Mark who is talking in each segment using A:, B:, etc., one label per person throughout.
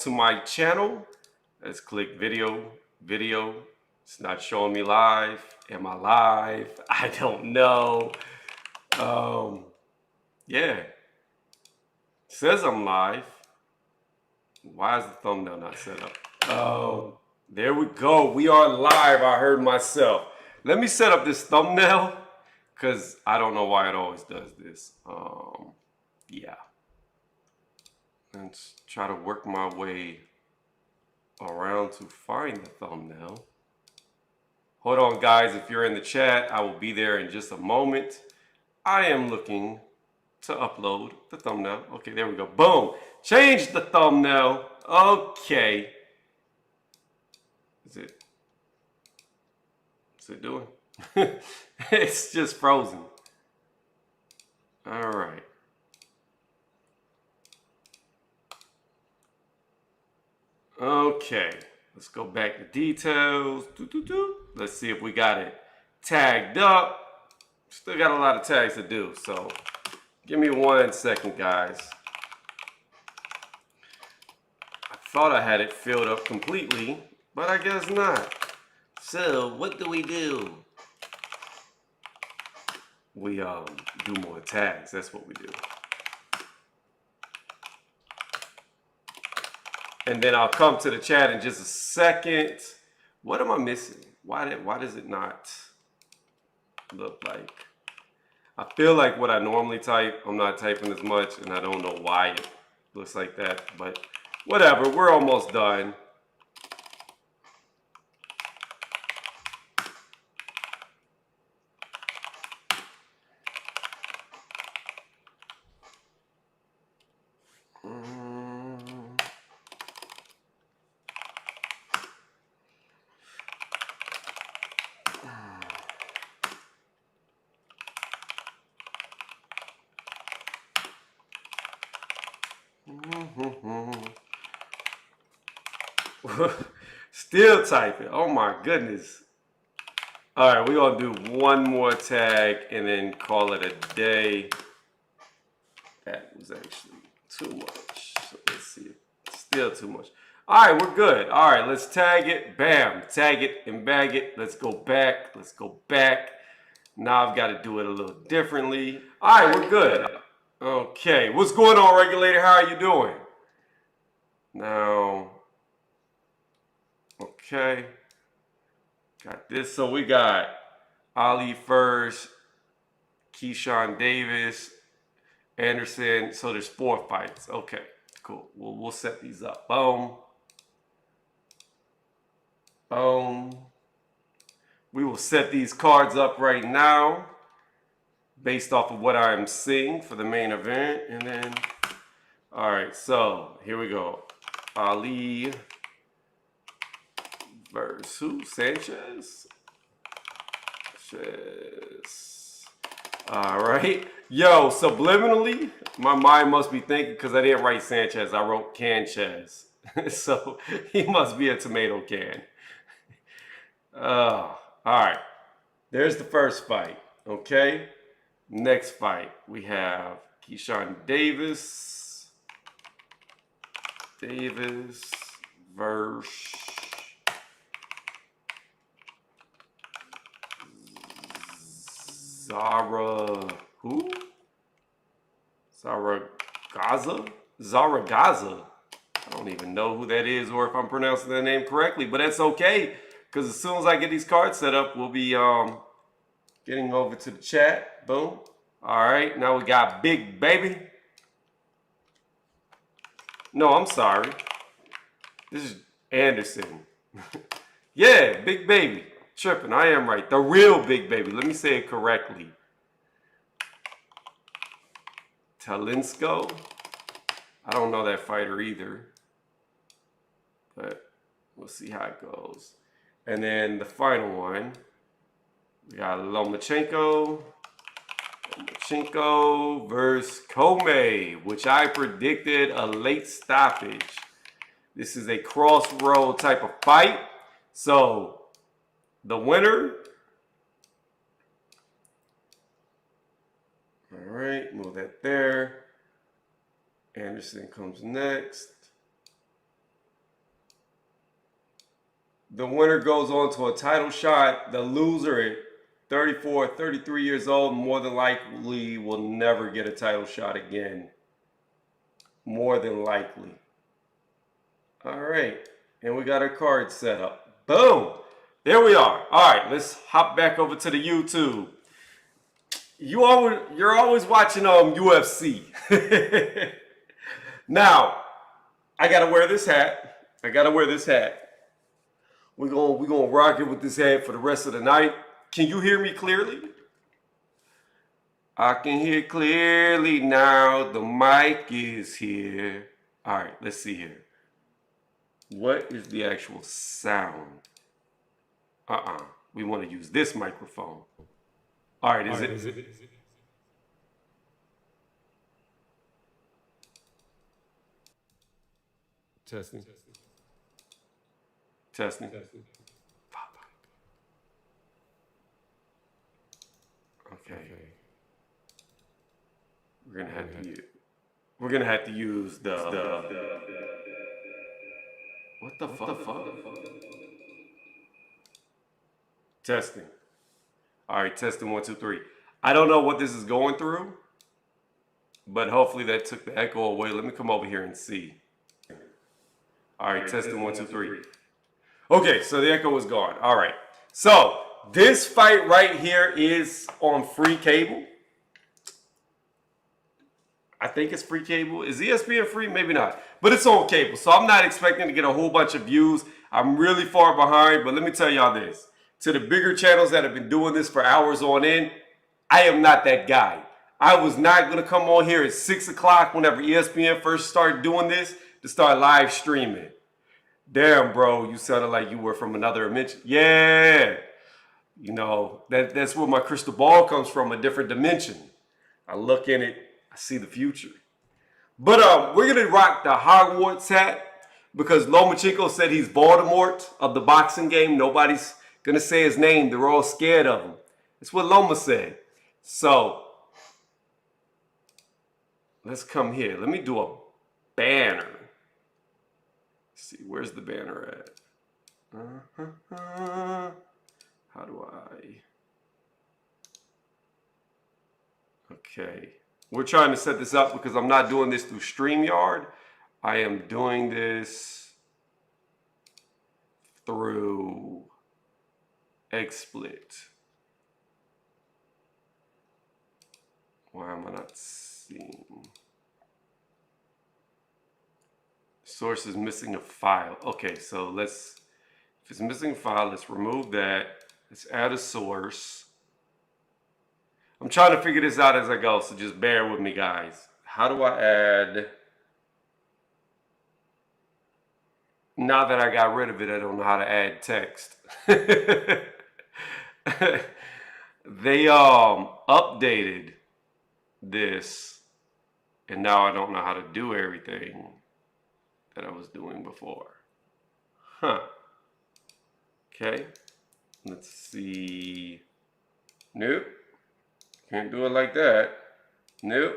A: to my channel. Let's click video. It's not showing me live. Am I live? I don't know. Yeah. It says I'm live. Why is the thumbnail not set up? Oh, there we go. We are live. I heard myself. Let me set up this thumbnail because I don't know why it always does this. Yeah. Let's try to work my way around to find the thumbnail. Hold on, guys. If you're in the chat, I will be there in just a moment. I am looking to upload the thumbnail. Okay, there we go. Boom. Change the thumbnail. Okay. What's it doing? It's just frozen. All right. Okay. Let's go back to details. Let's see if we got it tagged up. Still got a lot of tags to do, so give me 1 second, guys. I thought I had it filled up completely, but I guess not. So what do? We do more tags. That's what we do. And then I'll come to the chat in just a second. What am I missing? Why does it not look like? I feel like what I normally type, I'm not typing as much, and I don't know why it looks like that, but whatever, we're almost done. Still typing. Oh my goodness. All right, we're gonna do one more tag and then call it a day. That was actually too much. So let's see. Still too much. All right, we're good. All right, let's tag it. Bam. Tag it and bag it. Let's go back. Now I've got to do it a little differently. All right, we're good. Okay, what's going on, regulator? How are you doing? Now, okay. Got this. So we got Ali first, Keyshawn Davis, Anderson. So there's 4 fights. Okay, cool. We'll set these up. Boom. Boom. We will set these cards up right now based off of what I'm seeing for the main event. And then, all right, so here we go. Ali versus who? Sanchez? All right. Yo, subliminally, my mind must be thinking, because I didn't write Sanchez, I wrote Canchez. So he must be a tomato can. All right. There's the first fight. Okay. Next fight, we have Keyshawn Davis versus Zaragaza. I don't even know who that is or if I'm pronouncing that name correctly, but that's okay, because as soon as I get these cards set up, we'll be getting over to the chat. Boom. All right, now we got Big Baby. No, I'm sorry. This is Anderson. Yeah, Big Baby. Tripping, I am right. The real Big Baby. Let me say it correctly. Talinsko. I don't know that fighter either, but we'll see how it goes. And then the final one, we got Lomachenko versus Commey, which I predicted a late stoppage. This is a crossroad type of fight. So the winner. All right, move that there. Anderson comes next. The winner goes on to a title shot. The loser at 34, 33 years old, more than likely will never get a title shot again. More than likely. All right. And we got our card set up. Boom. There we are. All right. Let's hop back over to the YouTube. You're always watching UFC. Now, I got to wear this hat. We're gonna rock it with this hat for the rest of the night. Can you hear me clearly? I can hear clearly now. The mic is here. All right, let's see here. What is the actual sound? We want to use this microphone. All right, is it? Testing. Okay. We're gonna have to use the what the fuck? Testing. All right, testing 1, 2, 3. I don't know what this is going through, but hopefully that took the echo away. Let me come over here and see. All right, testing 1, 2, 3. Okay, so the echo is gone. All right. So this fight right here is on free cable. I think it's free cable. Is ESPN free? Maybe not. But it's on cable. So I'm not expecting to get a whole bunch of views. I'm really far behind. But let me tell y'all this. To the bigger channels that have been doing this for hours on end, I am not that guy. I was not going to come on here at 6 o'clock whenever ESPN first started doing this to start live streaming. Damn, bro, you sounded like you were from another dimension. Yeah. You know, that's where my crystal ball comes from, a different dimension. I look in it, I see the future. But we're going to rock the Hogwarts hat because Lomachenko said he's Voldemort of the boxing game. Nobody's going to say his name. They're all scared of him. That's what Loma said. So, let's come here. Let me do a banner. Let's see, where's the banner at? How do I? Okay. We're trying to set this up because I'm not doing this through StreamYard. I am doing this through XSplit. Why am I not seeing? Source is missing a file. Okay, so if it's missing a file, let's remove that. Let's add a source. I'm trying to figure this out as I go, so just bear with me, guys. How do I add? Now that I got rid of it, I don't know how to add text. They updated this, and now I don't know how to do everything that I was doing before. Huh. Okay. Let's see. Nope. Can't do it like that. Nope.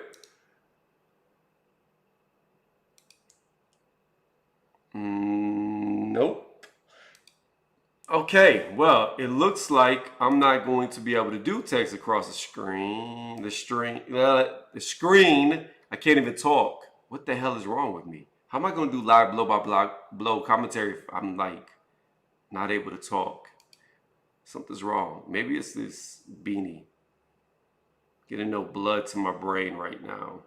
A: Nope. Okay, well, it looks like I'm not going to be able to do text across the screen. The screen, I can't even talk. What the hell is wrong with me? How am I going to do live blow commentary if I'm like not able to talk? Something's wrong. Maybe it's this beanie. Getting no blood to my brain right now.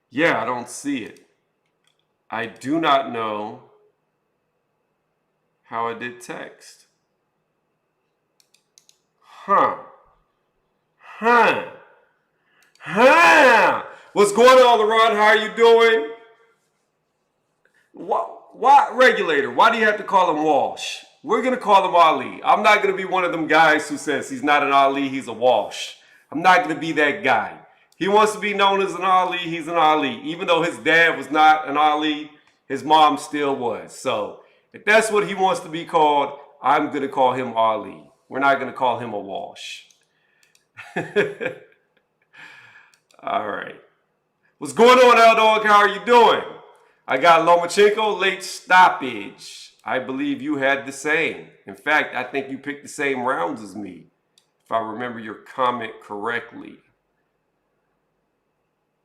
A: Yeah, I don't see it. I do not know how I did text. Huh. What's going on, LaRon? How are you doing? Why regulator? Why do you have to call him Walsh? We're going to call him Ali. I'm not going to be one of them guys who says he's not an Ali, he's a Walsh. I'm not going to be that guy. He wants to be known as an Ali, he's an Ali. Even though his dad was not an Ali, his mom still was. So if that's what he wants to be called, I'm going to call him Ali. We're not going to call him a Walsh. All right. What's going on, L-Dog? How are you doing? I got Lomachenko late stoppage. I believe you had the same. In fact, I think you picked the same rounds as me, if I remember your comment correctly.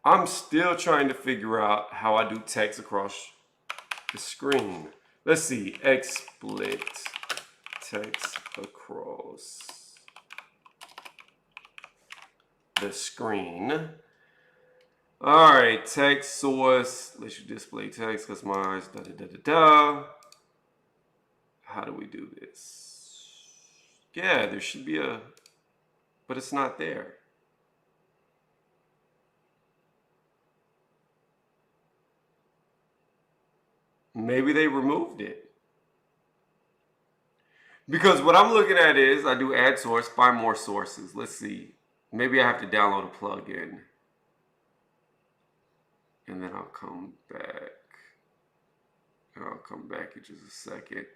A: I'm still trying to figure out how I do text across the screen. Let's see. XSplit text across the screen. All right, text source. Let you display text, customize, da da da da da. How do we do this? Yeah, there should be a, but it's not there. Maybe they removed it. Because what I'm looking at is I do add source, find more sources. Let's see. Maybe I have to download a plugin. And then I'll come back. I'll come back in just a second.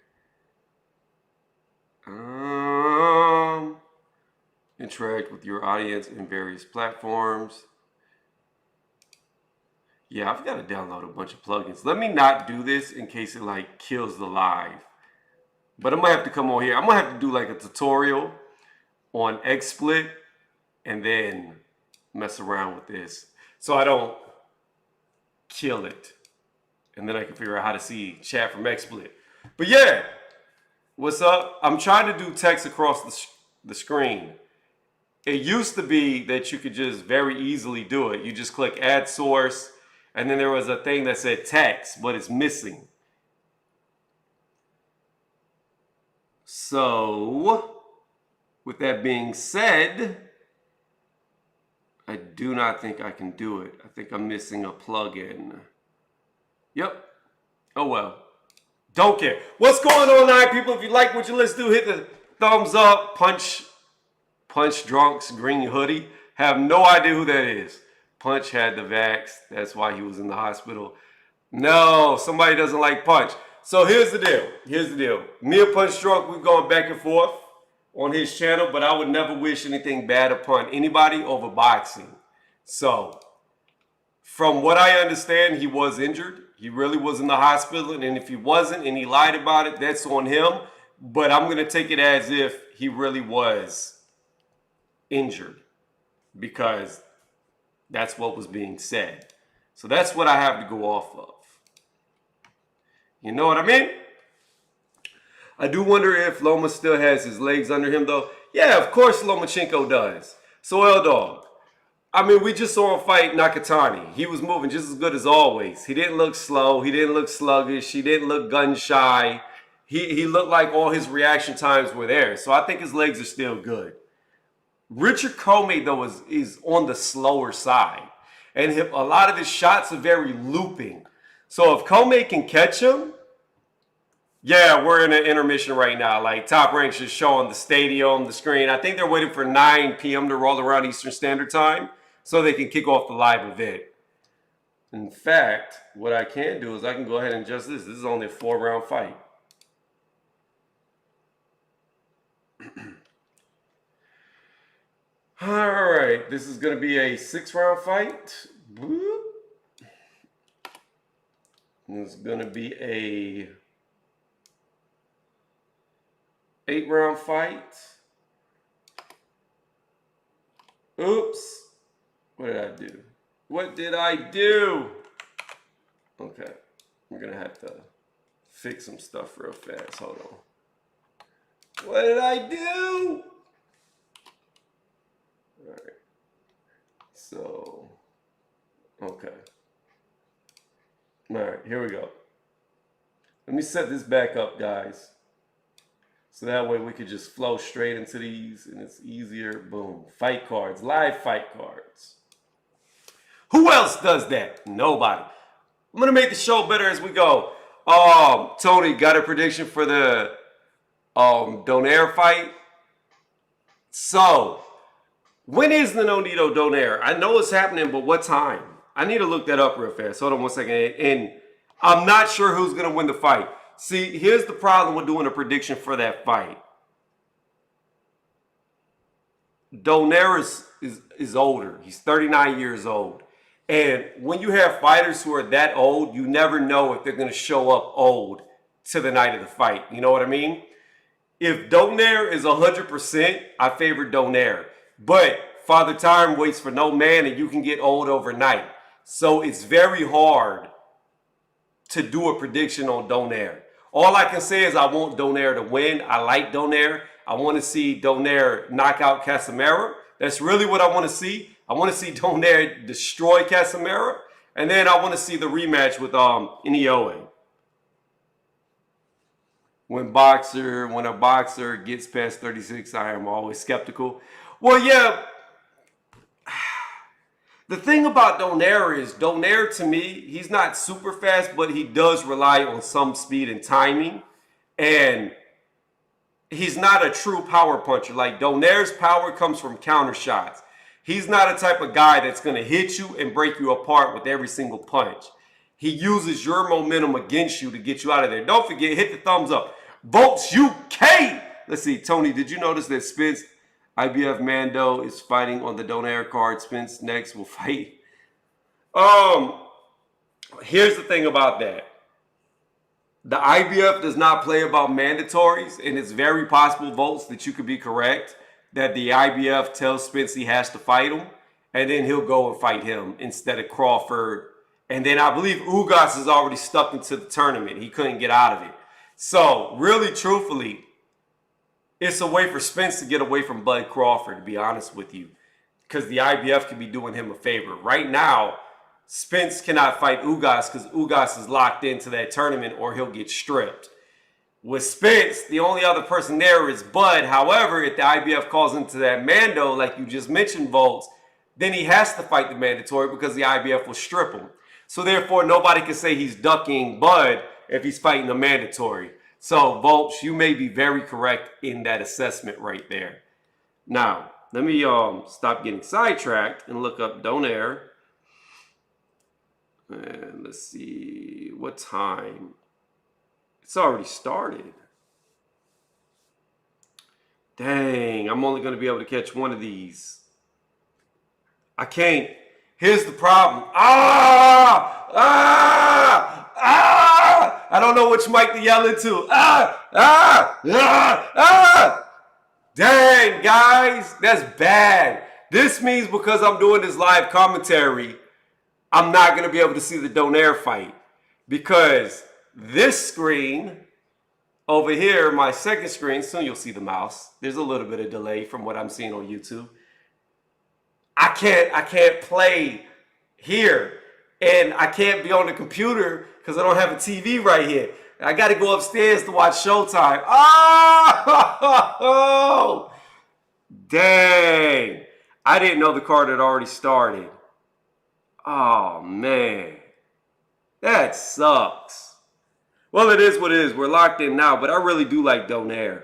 A: Interact with your audience in various platforms. Yeah, I've got to download a bunch of plugins. Let me not do this in case it like kills the live. But I'm gonna have to come on here. I'm gonna have to do like a tutorial on XSplit and then mess around with this so I don't kill it. And then I can figure out how to see chat from XSplit. But yeah, what's up? I'm trying to do text across the screen. It used to be that you could just very easily do it. You just click add source, and then there was a thing that said text, but it's missing. So, with that being said, I do not think I can do it. I think I'm missing a plugin. Yep. Oh well. Don't care. What's going on, all right, people? If you like what you listen to, hit the thumbs up. Punch Drunk's green hoodie. Have no idea who that is. Punch had the vax. That's why he was in the hospital. No, somebody doesn't like Punch. So here's the deal. Me and Punch Drunk, we've gone back and forth on his channel, but I would never wish anything bad upon anybody over boxing. So, from what I understand, he was injured. He really was in the hospital, and if he wasn't and he lied about it, that's on him. But I'm going to take it as if he really was injured because that's what was being said. So that's what I have to go off of. You know what I mean? I do wonder if Loma still has his legs under him, though. Yeah, of course Lomachenko does. So, L-Dog, I mean, we just saw him fight Nakatani. He was moving just as good as always. He didn't look slow. He didn't look sluggish. He didn't look gun-shy. He looked like all his reaction times were there. So I think his legs are still good. Richard Commey, though, is on the slower side. And a lot of his shots are very looping. So if Commey can catch him, yeah, we're in an intermission right now. Like Top Rank's just showing the stadium, the screen. I think they're waiting for 9 p.m. to roll around Eastern Standard Time so they can kick off the live event. In fact, what I can do is I can go ahead and adjust this. This is only a 4-round fight. All right, this is going to be a 6-round fight. This is going to be a 8-round fight. Oops. What did I do? What did I do? Okay. We're going to have to fix some stuff real fast. Hold on. What did I do? All right. So, okay. All right, here we go. Let me set this back up, guys. So that way we could just flow straight into these and it's easier. Boom. Fight cards. Live fight cards. Who else does that? Nobody. I'm going to make the show better as we go. Tony, got a prediction for the Donaire fight? So, when is the Nonito Donaire? I know it's happening, but what time? I need to look that up real fast. Hold on one second. And I'm not sure who's going to win the fight. See, here's the problem with doing a prediction for that fight. Donaire is older. He's 39 years old. And when you have fighters who are that old, you never know if they're going to show up old to the night of the fight. You know what I mean? If Donaire is 100%, I favor Donaire. But Father Time waits for no man, and you can get old overnight. So it's very hard to do a prediction on Donaire. All I can say is I want Donaire to win. I like Donaire. I want to see Donaire knock out Casimero. That's really what I want to see. I want to see Donaire destroy Casimero. And then I want to see the rematch with Inoue. When a boxer gets past 36, I am always skeptical. Well, yeah. The thing about Donaire is, Donaire to me, he's not super fast, but he does rely on some speed and timing. And he's not a true power puncher. Like, Donaire's power comes from counter shots. He's not a type of guy that's going to hit you and break you apart with every single punch. He uses your momentum against you to get you out of there. Don't forget, hit the thumbs up. Volts UK! Let's see, Tony, did you notice that Spence, IBF Mando, is fighting on the Donaire card? Spence next will fight. Here's the thing about that. The IBF does not play about mandatories, and it's very possible, Volts, that you could be correct, that the IBF tells Spence he has to fight him, and then he'll go and fight him instead of Crawford. And then I believe Ugas is already stuck into the tournament. He couldn't get out of it. So, really, truthfully, it's a way for Spence to get away from Bud Crawford, to be honest with you, because the IBF could be doing him a favor. Right now, Spence cannot fight Ugas because Ugas is locked into that tournament or he'll get stripped. With Spence, the only other person there is Bud. However, if the IBF calls into that Mando, like you just mentioned, Volts, then he has to fight the mandatory because the IBF will strip him. So therefore, nobody can say he's ducking Bud if he's fighting the mandatory. So, Volts, you may be very correct in that assessment right there. Now, let me stop getting sidetracked and look up Donaire. And let's see, what time? It's already started. Dang, I'm only going to be able to catch one of these. I can't. Here's the problem. I don't know which mic to yell into. Dang, guys, that's bad. This means because I'm doing this live commentary, I'm not going to be able to see the Donaire fight. Because this screen over here, my second screen, soon you'll see the mouse. There's a little bit of delay from what I'm seeing on YouTube. I can't play here. And I can't be on the computer because I don't have a TV right here. I got to go upstairs to watch Showtime. Oh, dang. I didn't know the card had already started. Oh, man. That sucks. Well, it is what it is. We're locked in now, but I really do like Donaire.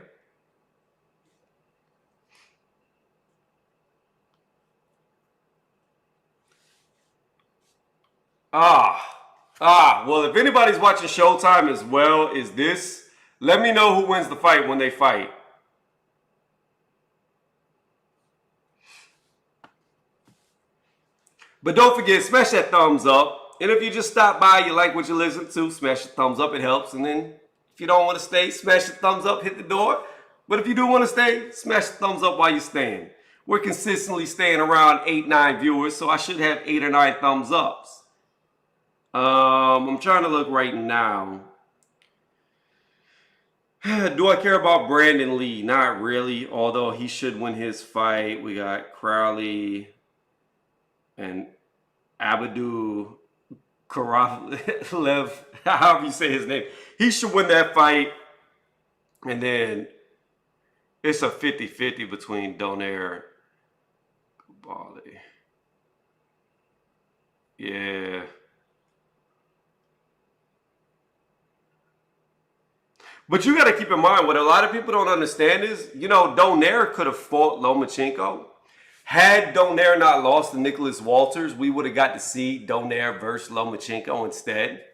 A: Well, if anybody's watching Showtime as well as this, let me know who wins the fight when they fight. But don't forget, smash that thumbs up. And if you just stop by, you like what you listen to, smash the thumbs up, it helps. And then if you don't want to stay, smash the thumbs up, hit the door. But if you do want to stay, smash the thumbs up while you're staying. We're consistently staying around 8-9 viewers, so I should have 8 or 9 thumbs ups. I'm trying to look right now. Do I care about Brandon Lee? Not really, although he should win his fight. We got Crowley and Abdul Karalev, however you say his name. He should win that fight. And then it's a 50-50 between Donaire and Bali. Yeah. But you got to keep in mind, what a lot of people don't understand is, you know, Donaire could have fought Lomachenko. Had Donaire not lost to Nicholas Walters, we would have got to see Donaire versus Lomachenko instead.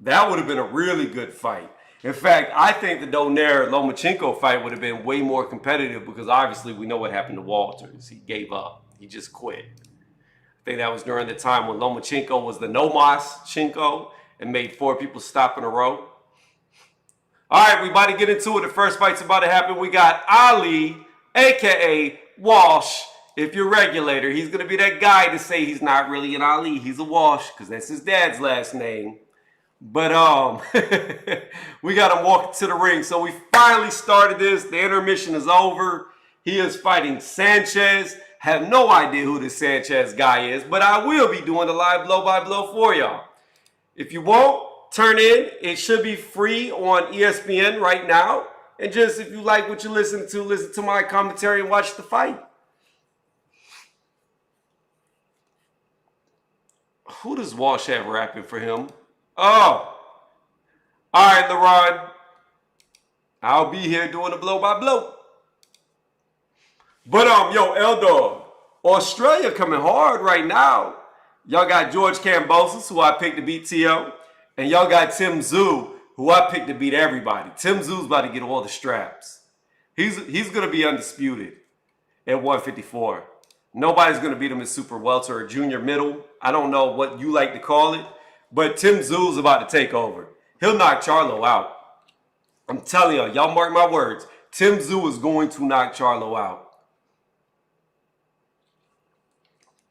A: That would have been a really good fight. In fact, I think the Donaire-Lomachenko fight would have been way more competitive because obviously we know what happened to Walters. He gave up. He just quit. I think that was during the time when Lomachenko was the Nomachenko and made 4 people stop in a row. All right, we about to get into it. The first fight's about to happen. We got Ali, a.k.a. Walsh. If you're a regulator, he's going to be that guy to say he's not really an Ali. He's a Walsh because that's his dad's last name. But we got him walking to the ring. So we finally started this. The intermission is over. He is fighting Sanchez. Have no idea who this Sanchez guy is, but I will be doing the live blow-by-blow for y'all. If you won't, turn in. It should be free on ESPN right now. And just if you like what you listen to my commentary and watch the fight. Who does Walsh have rapping for him? Oh. All right, LeRon. I'll be here doing the blow-by-blow. But, yo, L-Dog, Australia coming hard right now. Y'all got George Kambosos, who I picked to beat T.O., and y'all got Tim Tszyu, who I picked to beat everybody. Tim Tszyu's about to get all the straps. He's going to be undisputed at 154. Nobody's going to beat him at super welter or junior middle. I don't know what you like to call it, but Tim Tszyu's about to take over. He'll knock Charlo out. I'm telling y'all mark my words. Tim Tszyu is going to knock Charlo out.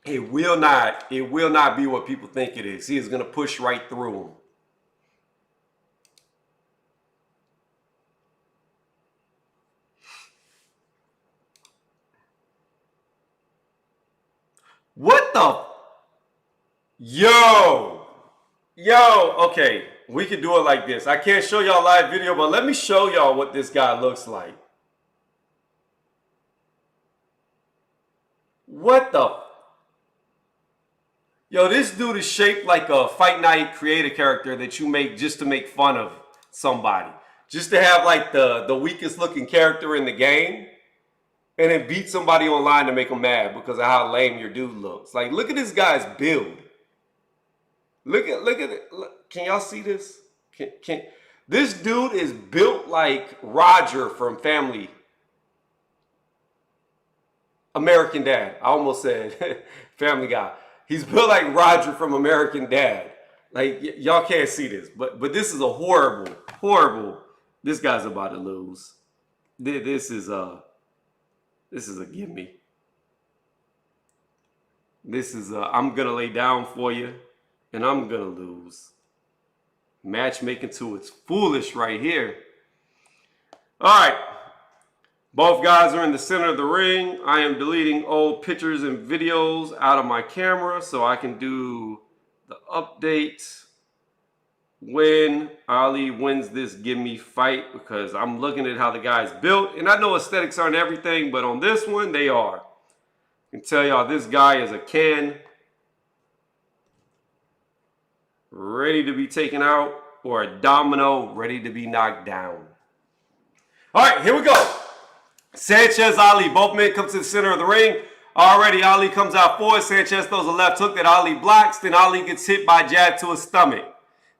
A: It will not be what people think it is. He is going to push right through him. What the? Yo, okay. We can do it like this. I can't show y'all live video, but let me show y'all what this guy looks like. What the? Yo, this dude is shaped like a Fight Night creator character that you make just to make fun of somebody. Just to have like the weakest looking character in the game and then beat somebody online to make them mad because of how lame your dude looks. Like, look at this guy's build. Look at it. Look, can y'all see this? This dude is built like Roger from Family. American Dad. I almost said Family Guy. He's built like Roger from American Dad. Like, y'all can't see this, but this is a horrible. This guy's about to lose. This is a gimme. This is I'm gonna lay down for you, and I'm gonna lose. Matchmaking to its foolish right here. All right. Both guys are in the center of the ring. I am deleting old pictures and videos out of my camera so I can do the update when Ali wins this gimme fight because I'm looking at how the guy's built. And I know aesthetics aren't everything, but on this one, they are. I can tell y'all this guy is a can ready to be taken out or a domino ready to be knocked down. All right, here we go. Sanchez, Ali, both men come to the center of the ring. Already, Ali comes out forward. Sanchez throws a left hook that Ali blocks. Then Ali gets hit by a jab to his stomach.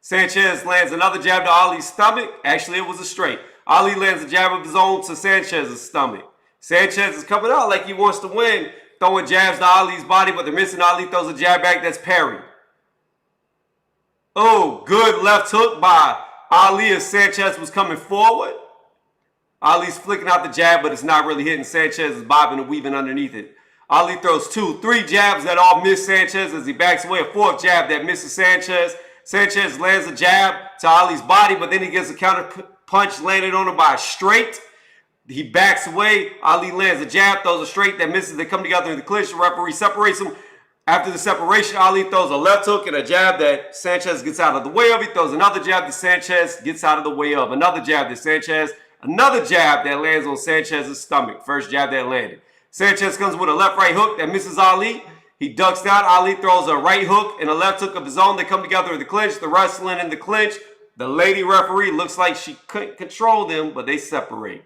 A: Sanchez lands another jab to Ali's stomach. Actually, it was a straight. Ali lands a jab of his own to Sanchez's stomach. Sanchez is coming out like he wants to win, throwing jabs to Ali's body, but they're missing. Ali throws a jab back. That's parry. Oh, good left hook by Ali as Sanchez was coming forward. Ali's flicking out the jab, but it's not really hitting. Sanchez is bobbing and weaving underneath it. Ali throws 2, 3 jabs that all miss Sanchez as he backs away. A 4th jab that misses Sanchez. Sanchez lands a jab to Ali's body, but then he gets a counter punch landed on him by a straight. He backs away. Ali lands a jab, throws a straight that misses. They come together in the clinch. The referee separates them. After the separation, Ali throws a left hook and a jab that Sanchez gets out of the way of. He throws another jab that Sanchez gets out of the way of. Another jab that Sanchez... Another jab that lands on Sanchez's stomach. First jab that landed. Sanchez comes with a left-right hook that misses Ali. He ducks down. Ali throws a right hook and a left hook of his own. They come together in the clinch. The wrestling in the clinch. The lady referee looks like she couldn't control them, but they separate.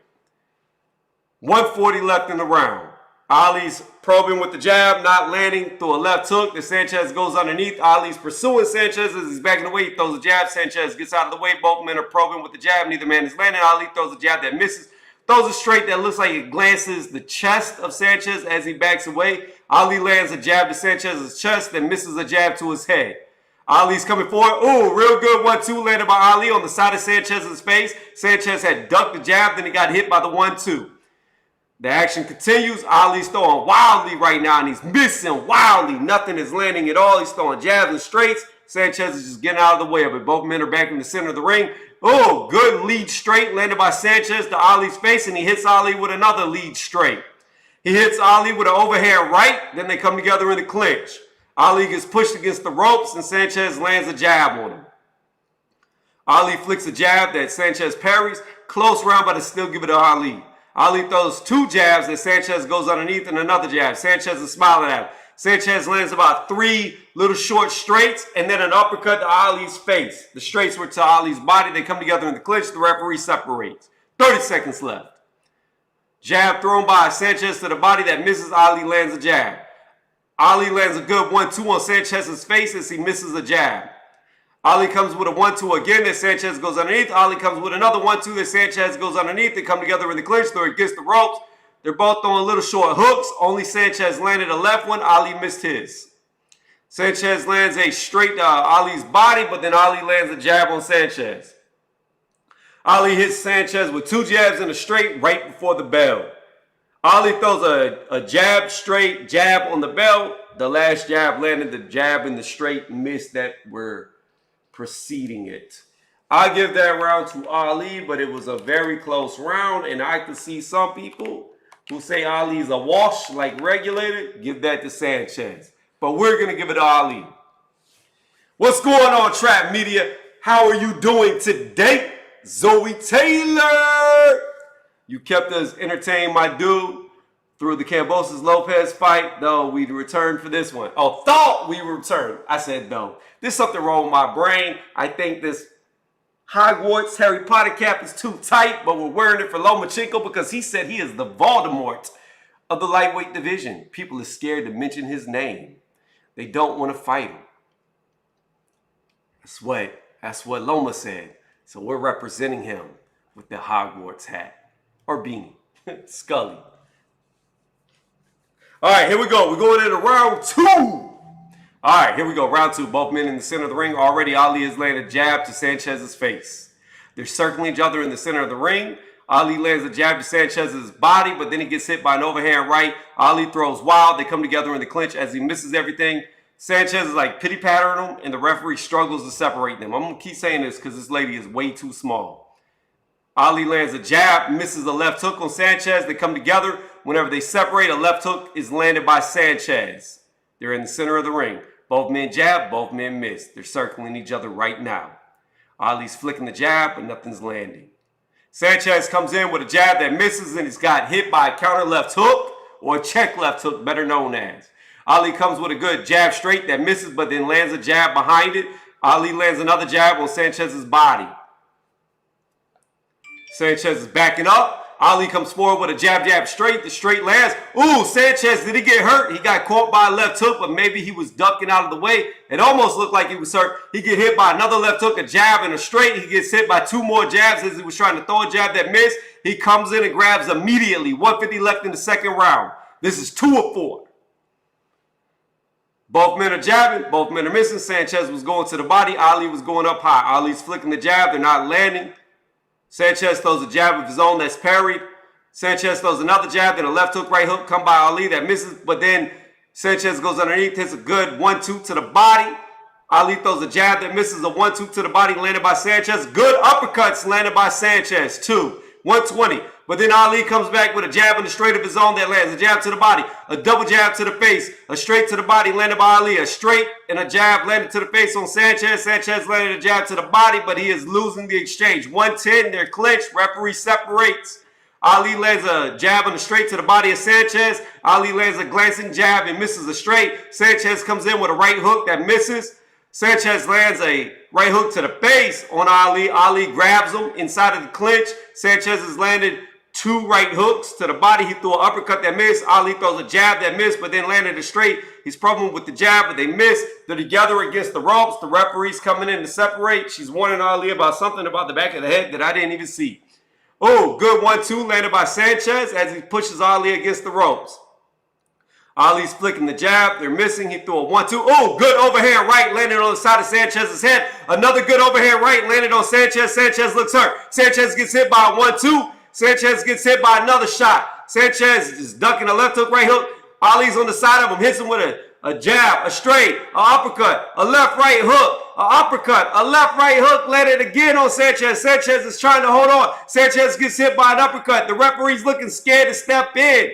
A: 140 left in the round. Ali's probing with the jab, not landing through a left hook. The Sanchez goes underneath. Ali's pursuing Sanchez as he's backing away. He throws a jab. Sanchez gets out of the way. Both men are probing with the jab. Neither man is landing. Ali throws a jab that misses. Throws a straight that looks like it glances the chest of Sanchez as he backs away. Ali lands a jab to Sanchez's chest, then misses a jab to his head. Ali's coming forward. Ooh, real good 1-2 landed by Ali on the side of Sanchez's face. Sanchez had ducked the jab, then he got hit by the 1-2. The action continues. Ali's throwing wildly right now, and he's missing wildly. Nothing is landing at all. He's throwing jabs and straights. Sanchez is just getting out of the way of it. Both men are back in the center of the ring. Oh, good lead straight landed by Sanchez to Ali's face, and he hits Ali with another lead straight. He hits Ali with an overhand right. Then they come together in the clinch. Ali gets pushed against the ropes, and Sanchez lands a jab on him. Ali flicks a jab that Sanchez parries. Close round, but they still give it to Ali. Ali throws 2 jabs, and Sanchez goes underneath, and another jab. Sanchez is smiling at him. Sanchez lands about 3 little short straights, and then an uppercut to Ali's face. The straights were to Ali's body. They come together in the clinch. The referee separates. 30 seconds left. Jab thrown by Sanchez to the body that misses. Ali lands a jab. Ali lands a good 1-2 on Sanchez's face as he misses a jab. Ali comes with a 1-2 again that Sanchez goes underneath. Ali comes with another 1-2 that Sanchez goes underneath. They come together in the clinch. They're against the ropes. They're both throwing little short hooks. Only Sanchez landed a left one. Ali missed his. Sanchez lands a straight to Ali's body, but then Ali lands a jab on Sanchez. Ali hits Sanchez with 2 jabs and a straight right before the bell. Ali throws a jab, straight, jab on the bell. The last jab landed, the jab and the straight missed that were preceding it. I give that round to Ali, but it was a very close round, and I can see some people who say Ali's a wash, like regulated, give that to Sanchez. But we're going to give it to Ali. What's going on, Trap Media? How are you doing today? Zoe Taylor! You kept us entertained, my dude, through the Kambosos-Lopez fight, though we returned for this one. Oh, thought we returned. I said no. There's something wrong with my brain. I think this Hogwarts Harry Potter cap is too tight, but we're wearing it for Lomachenko because he said he is the Voldemort of the lightweight division. People are scared to mention his name. They don't want to fight him. That's what Loma said. So we're representing him with the Hogwarts hat. Or beanie. Scully. All right, here we go. We're going into round 2. All right, here we go. Round 2. Both men in the center of the ring. Already Ali has landed a jab to Sanchez's face. They're circling each other in the center of the ring. Ali lands a jab to Sanchez's body, but then he gets hit by an overhand right. Ali throws wild. They come together in the clinch as he misses everything. Sanchez is like pity-pattering him, and the referee struggles to separate them. I'm going to keep saying this because this lady is way too small. Ali lands a jab, misses a left hook on Sanchez. They come together. Whenever they separate, a left hook is landed by Sanchez. They're in the center of the ring. Both men jab, both men miss. They're circling each other right now. Ali's flicking the jab, but nothing's landing. Sanchez comes in with a jab that misses, and he's got hit by a counter left hook, or a check left hook, better known as. Ali comes with a good jab straight that misses, but then lands a jab behind it. Ali lands another jab on Sanchez's body. Sanchez is backing up. Ali comes forward with a jab straight. The straight lands. Ooh, Sanchez, did he get hurt? He got caught by a left hook, but maybe he was ducking out of the way. It almost looked like he was hurt. He get hit by another left hook, a jab, and a straight. He gets hit by 2 more jabs as he was trying to throw a jab that missed. He comes in and grabs immediately. 150 left in the second round. This is 2 of 4. Both men are jabbing. Both men are missing. Sanchez was going to the body. Ali was going up high. Ali's flicking the jab. They're not landing. Sanchez throws a jab of his own that's parried. Sanchez throws another jab, then a left hook, right hook come by Ali that misses, but then Sanchez goes underneath, hits a good 1-2 to the body. Ali throws a jab that misses, a 1-2 to the body landed by Sanchez. Good uppercuts landed by Sanchez, 2. 120. But then Ali comes back with a jab and a straight of his own that lands. A jab to the body, a double jab to the face, a straight to the body landed by Ali, a straight and a jab landed to the face on Sanchez. Sanchez landed a jab to the body, but he is losing the exchange. 110, they're clinched. Referee separates. Ali lands a jab and a straight to the body of Sanchez. Ali lands a glancing jab and misses a straight. Sanchez comes in with a right hook that misses. Sanchez lands a right hook to the face on Ali. Ali grabs him inside of the clinch. Sanchez has landed 2 right hooks to the body. He threw an uppercut that missed. Ali throws a jab that missed, but then landed a straight. He's problem with the jab, but they miss. They're together against the ropes. The referee's coming in to separate. She's warning Ali about something about the back of the head that I didn't even see. Oh, good 1-2 landed by Sanchez as he pushes Ali against the ropes. Ali's flicking the jab. They're missing. He threw a 1-2. Oh, good overhand right landed on the side of Sanchez's head. Another good overhand right landed on Sanchez. Sanchez looks hurt. Sanchez gets hit by a 1-2. Sanchez gets hit by another shot. Sanchez is ducking a left hook, right hook. Ali's on the side of him. Hits him with a jab, a straight, an uppercut, a left, right hook, an uppercut, a left, right hook. Landed again on Sanchez. Sanchez is trying to hold on. Sanchez gets hit by an uppercut. The referee's looking scared to step in.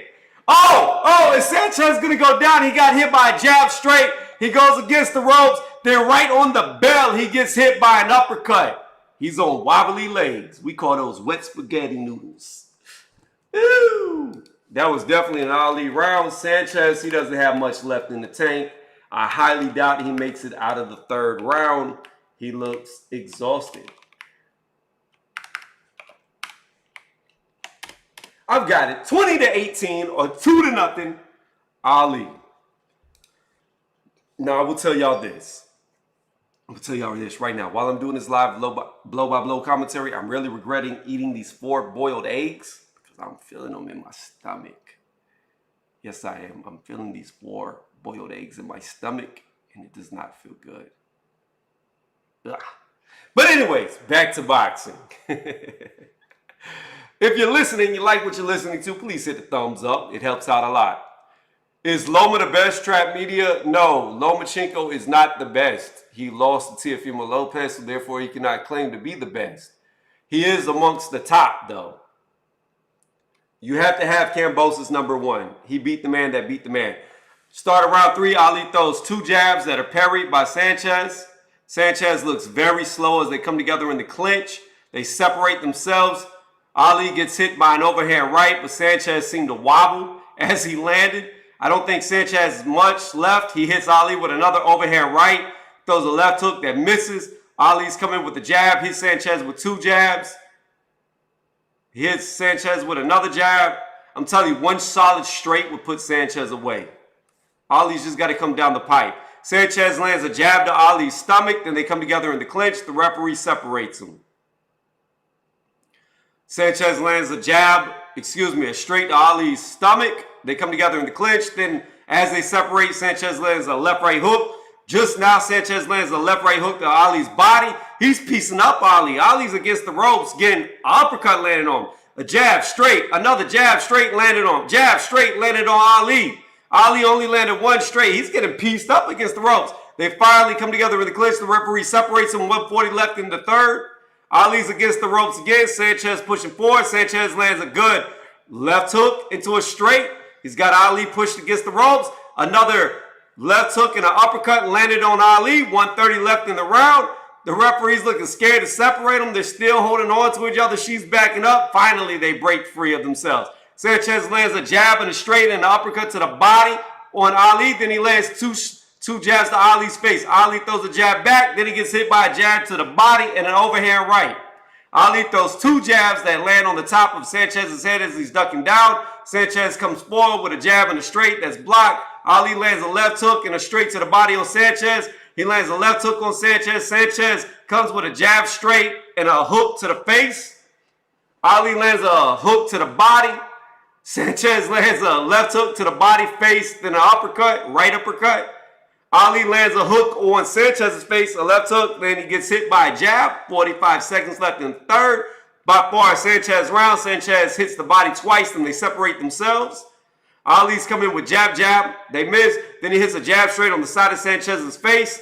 A: Oh, is Sanchez going to go down? He got hit by a jab straight. He goes against the ropes. Then right on the bell, he gets hit by an uppercut. He's on wobbly legs. We call those wet spaghetti noodles. Ooh. That was definitely an Ali round. Sanchez, he doesn't have much left in the tank. I highly doubt he makes it out of the third round. He looks exhausted. I've got it 20-18 or 2-0, Ali. Now, I will tell y'all this. I'm going to tell y'all this right now. While I'm doing this live blow-by-blow commentary, I'm really regretting eating these 4 boiled eggs because I'm feeling them in my stomach. Yes, I am. I'm feeling these 4 boiled eggs in my stomach, and it does not feel good. Ugh. But anyways, back to boxing. If you're listening, you like what you're listening to, please hit the thumbs up. It helps out a lot. Is Loma the best trap media? No, Lomachenko is not the best. He lost to Teofimo Lopez, so therefore he cannot claim to be the best. He is amongst the top, though. You have to have Kambosos #1. He beat the man that beat the man. Start of round 3, Ali throws 2 jabs that are parried by Sanchez. Sanchez looks very slow as they come together in the clinch. They separate themselves. Ali gets hit by an overhand right, but Sanchez seemed to wobble as he landed. I don't think Sanchez has much left. He hits Ali with another overhand right, throws a left hook that misses. Ali's coming with the jab, hits Sanchez with 2 jabs. He hits Sanchez with another jab. I'm telling you, one solid straight would put Sanchez away. Ali's just got to come down the pipe. Sanchez lands a jab to Ali's stomach, then they come together in the clinch. The referee separates them. Sanchez lands a straight to Ali's stomach. They come together in the clinch. Then as they separate, Sanchez lands a left-right hook. Just now, Sanchez lands a left-right hook to Ali's body. He's piecing up Ali. Ali's against the ropes, getting an uppercut landed on him. A jab straight, another jab straight landed on him. Jab straight landed on Ali. Ali only landed 1 straight. He's getting pieced up against the ropes. They finally come together in the clinch. The referee separates him. 140 left in the third. Ali's against the ropes again. Sanchez pushing forward. Sanchez lands a good left hook into a straight. He's got Ali pushed against the ropes. Another left hook and an uppercut landed on Ali. 130 left in the round. The referee's looking scared to separate them. They're still holding on to each other. She's backing up. Finally, they break free of themselves. Sanchez lands a jab and a straight and an uppercut to the body on Ali. Then he lands two jabs to Ali's face. Ali throws a jab back. Then he gets hit by a jab to the body and an overhand right. Ali throws 2 jabs that land on the top of Sanchez's head as he's ducking down. Sanchez comes forward with a jab and a straight that's blocked. Ali lands a left hook and a straight to the body on Sanchez. He lands a left hook on Sanchez. Sanchez comes with a jab straight and a hook to the face. Ali lands a hook to the body. Sanchez lands a left hook to the body, face, then an uppercut, right uppercut. Ali lands a hook on Sanchez's face, a left hook, then he gets hit by a jab. 45 seconds left in the third. By far, Sanchez round. Sanchez hits the body twice, then they separate themselves. Ali's coming with jab, jab. They miss. Then he hits a jab straight on the side of Sanchez's face.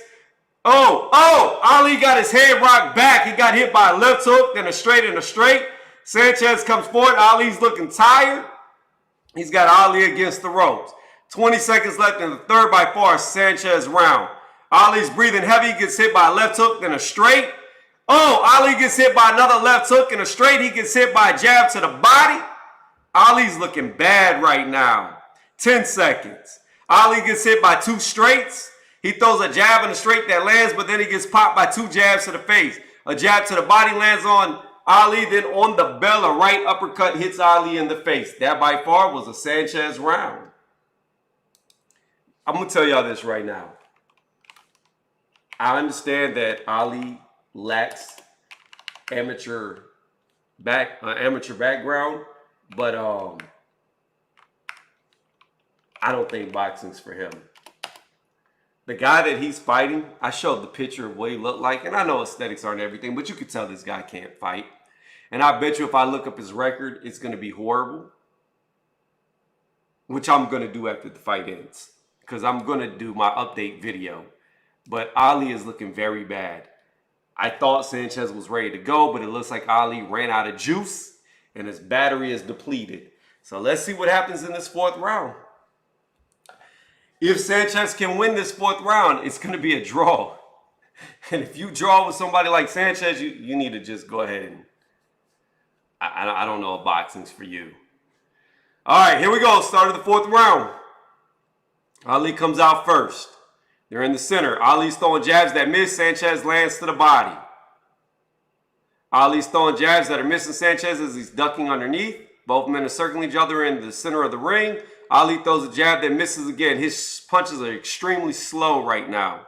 A: Ali got his head rocked back. He got hit by a left hook, then a straight and a straight. Sanchez comes forward. Ali's looking tired. He's got Ali against the ropes. 20 seconds left in the third. By far, Sanchez round. Ali's breathing heavy. Gets hit by a left hook, then a straight. Ali gets hit by another left hook and a straight. He gets hit by a jab to the body. Ali's looking bad right now. 10 seconds. Ali gets hit by 2 straights. He throws a jab and a straight that lands, but then he gets popped by 2 jabs to the face. A jab to the body lands on Ali, then on the bell, a right uppercut hits Ali in the face. That by far was a Sanchez round. I'm going to tell y'all this right now. I understand that Ali lacks amateur background, but I don't think boxing's for him. The guy that he's fighting, I showed the picture of what he looked like, and I know aesthetics aren't everything, but you could tell this guy can't fight. And I bet you if I look up his record, it's going to be horrible, which I'm going to do after the fight ends, because I'm going to do my update video. But Ali is looking very bad. I thought Sanchez was ready to go, but it looks like Ali ran out of juice, and his battery is depleted. So let's see what happens in this fourth round. If Sanchez can win this fourth round, it's going to be a draw. And if you draw with somebody like Sanchez, you need to just go ahead and... I don't know if boxing's for you. All right, here we go. Start of the fourth round. Ali comes out first. They're in the center. Ali's throwing jabs that miss. Sanchez lands to the body. Ali's throwing jabs that are missing Sanchez as he's ducking underneath. Both men are circling each other in the center of the ring. Ali throws a jab that misses again. His punches are extremely slow right now.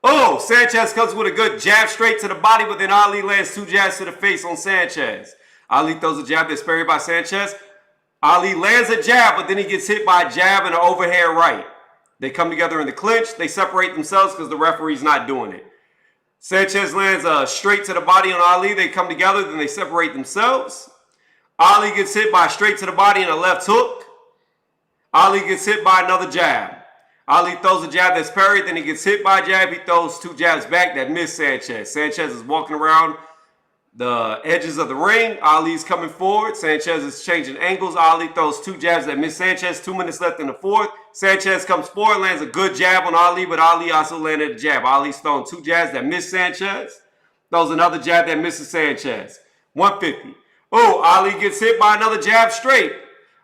A: Oh, Sanchez comes with a good jab straight to the body, but then Ali lands 2 jabs to the face on Sanchez. Ali throws a jab that's parried by Sanchez. Ali lands a jab, but then he gets hit by a jab and an overhand right. They come together in the clinch. They separate themselves because the referee's not doing it. Sanchez lands a straight to the body on Ali. They come together, then they separate themselves. Ali gets hit by a straight to the body and a left hook. Ali gets hit by another jab. Ali throws a jab that's parried, then he gets hit by a jab. He throws 2 jabs back that miss Sanchez. Sanchez is walking around the edges of the ring. Ali's coming forward. Sanchez is changing angles. Ali throws 2 jabs that miss Sanchez. 2 minutes left in the fourth. Sanchez comes forward, lands a good jab on Ali, but Ali also landed a jab. Ali's throwing 2 jabs that miss Sanchez. Throws another jab that misses Sanchez. 150. Oh, Ali gets hit by another jab straight.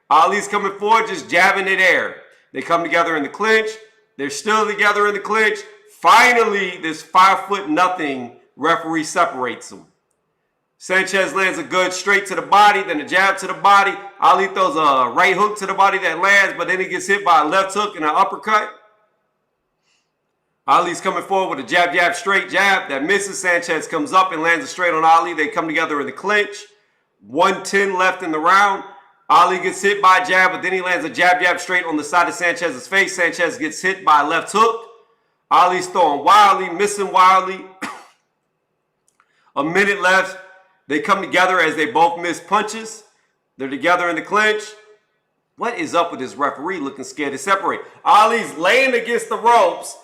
A: Ali's coming forward, just jabbing it air. They come together in the clinch. They're still together in the clinch. Finally, this 5'0" referee separates them. Sanchez lands a good straight to the body, then a jab to the body. Ali throws a right hook to the body that lands, but then he gets hit by a left hook and an uppercut. Ali's coming forward with a jab, jab, straight jab that misses. Sanchez comes up and lands a straight on Ali. They come together in the clinch. 1:10 left in the round. Ali gets hit by a jab, but then he lands a jab, jab straight on the side of Sanchez's face. Sanchez gets hit by a left hook. Ali's throwing wildly, missing wildly. A minute left. They come together as they both miss punches. They're together in the clinch. What is up with this referee looking scared to separate? Ali's laying against the ropes.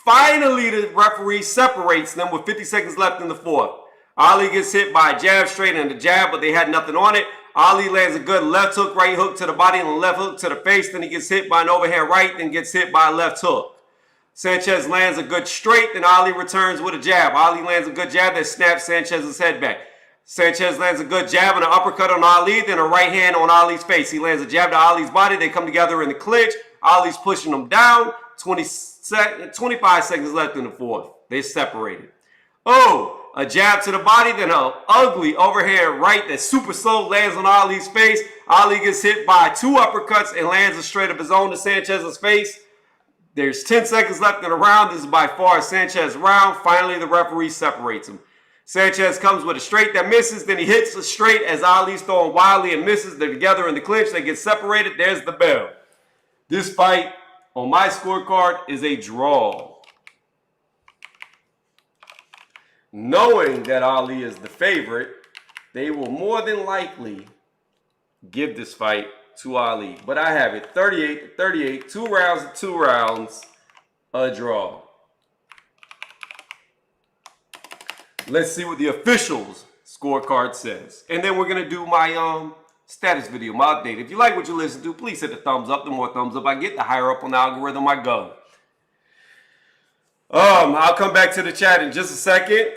A: Finally, the referee separates them with 50 seconds left in the fourth. Ali gets hit by a jab straight and a jab, but they had nothing on it. Ali lands a good left hook, right hook to the body, and a left hook to the face. Then he gets hit by an overhand right, then gets hit by a left hook. Sanchez lands a good straight, then Ali returns with a jab. Ali lands a good jab that snaps Sanchez's head back. Sanchez lands a good jab and an uppercut on Ali, then a right hand on Ali's face. He lands a jab to Ali's body. They come together in the clinch. Ali's pushing him down. 25 seconds left in the fourth. They separated. Oh! A jab to the body, then an ugly overhand right that super slow lands on Ali's face. Ali gets hit by 2 uppercuts and lands a straight of his own to Sanchez's face. There's 10 seconds left in the round. This is by far Sanchez's round. Finally, the referee separates him. Sanchez comes with a straight that misses. Then he hits a straight as Ali's throwing wildly and misses. They're together in the clinch. They get separated. There's the bell. This fight on my scorecard is a draw. Knowing that Ali is the favorite, they will more than likely give this fight to Ali. But I have it 38-38, 2 rounds to 2 rounds, a draw. Let's see what the officials scorecard says. And then we're going to do my status video, my update. If you like what you listen to, please hit the thumbs up. The more thumbs up I get, the higher up on the algorithm I go. I'll come back to the chat in just a second.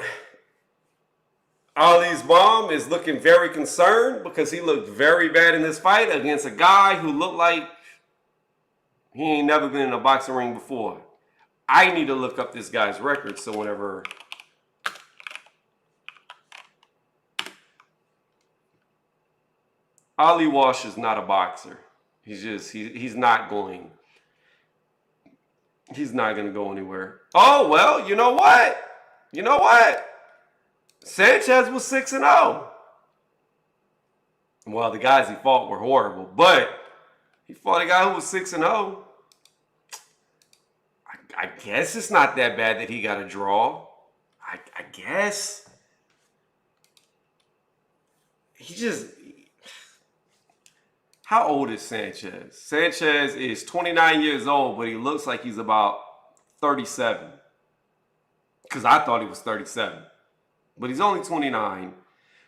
A: Ali's mom is looking very concerned because he looked very bad in this fight against a guy who looked like he ain't never been in a boxing ring before. I need to look up this guy's record so whenever Ali Walsh is not a boxer. He's not going to go anywhere. Oh, well, you know what? Sanchez was 6-0. Well, the guys he fought were horrible, but he fought a guy who was 6-0. I guess it's not that bad that he got a draw. I guess. He just... How old is Sanchez? Sanchez is 29 years old, but he looks like he's about 37. Because I thought he was 37. But he's only 29.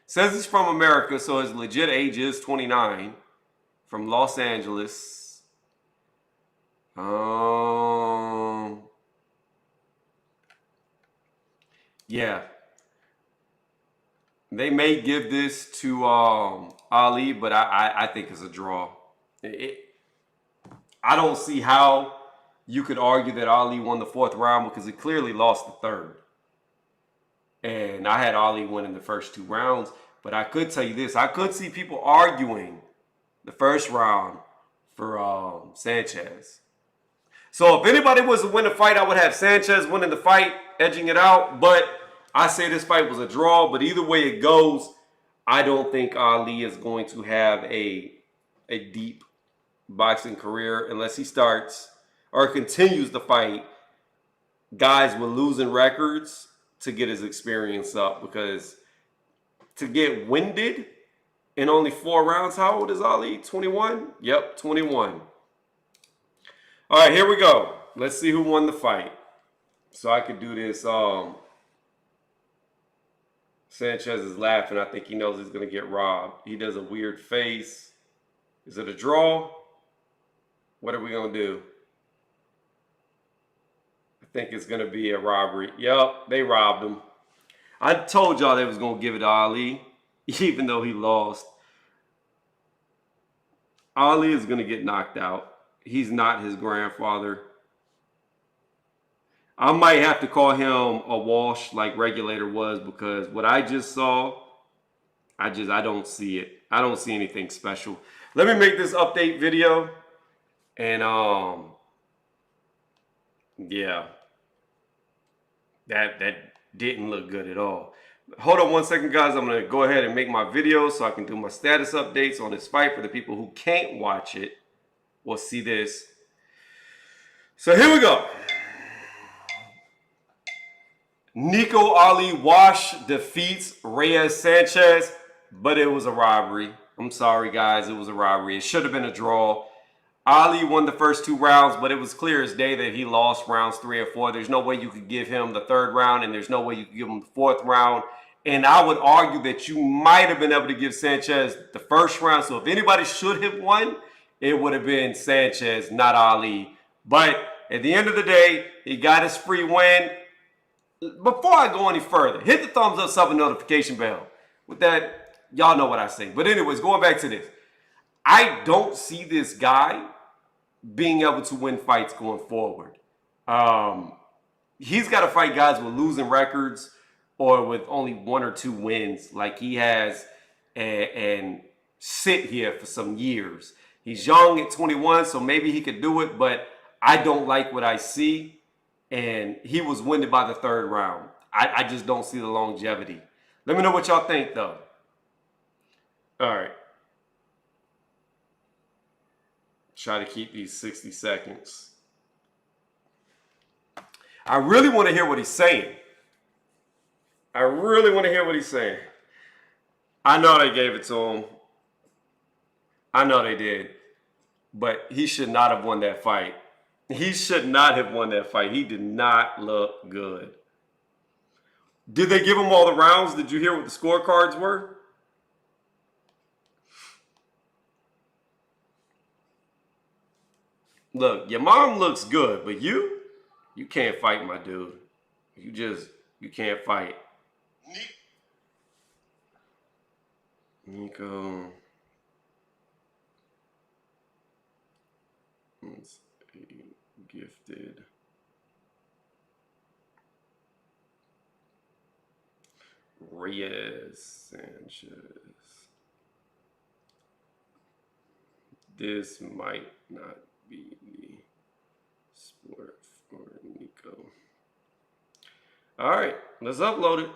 A: Says he's from America, so his legit age is 29. From Los Angeles. Yeah. They may give this to Ali, but I think it's a draw. I don't see how you could argue that Ali won the 4th round because he clearly lost the 3rd. And I had Ali winning the first 2 rounds. But I could tell you this. I could see people arguing the first round for Sanchez. So if anybody was to win the fight, I would have Sanchez winning the fight, edging it out. But I say this fight was a draw. But either way it goes, I don't think Ali is going to have a deep boxing career unless he starts or continues to fight guys with losing records to get his experience up. Because to get winded in only 4 rounds, how old is Ali? 21? Yep, 21. All right, here we go. Let's see who won the fight. So I could do this. Sanchez is laughing. I think he knows he's going to get robbed. He does a weird face. Is it a draw? What are we going to do? I think it's going to be a robbery. Yep, they robbed him. I told y'all they was going to give it to Ali, even though he lost. Ali is going to get knocked out. He's not his grandfather. I might have to call him a Walsh like Regulator was, because what I just saw, I don't see it. I don't see anything special. Let me make this update video. And yeah. That didn't look good at all. Hold on 1 second, guys. I'm going to go ahead and make my video so I can do my status updates on this fight for the people who can't watch it. We'll see this. So here we go. Nico Ali Wash defeats Reyes Sanchez, but it was a robbery. I'm sorry, guys. It was a robbery. It should have been a draw. Ali won the first 2 rounds, but it was clear as day that he lost rounds 3 and 4. There's no way you could give him the 3rd round, and there's no way you could give him the 4th round. And I would argue that you might have been able to give Sanchez the 1st round. So if anybody should have won, it would have been Sanchez, not Ali. But at the end of the day, he got his free win. Before I go any further, hit the thumbs up, sub, and notification bell. With that, y'all know what I say. But anyways, going back to this. I don't see this guy being able to win fights going forward. He's got to fight guys with losing records or with only 1 or 2 wins like he has and sit here for some years. He's young at 21, so maybe he could do it, but I don't like what I see. And he was winded by the 3rd round. I just don't see the longevity. Let me know what y'all think, though. All right. Try to keep these 60 seconds. I really want to hear what he's saying. I really want to hear what he's saying. I know they gave it to him. I know they did. But he should not have won that fight. He should not have won that fight. He did not look good. Did they give him all the rounds? Did you hear what the scorecards were? Look, your mom looks good, but you can't fight, my dude. You can't fight. Nico. Let's see. Gifted. Reyes Sanchez. This might not be the sport for Nico. All right, let's upload it.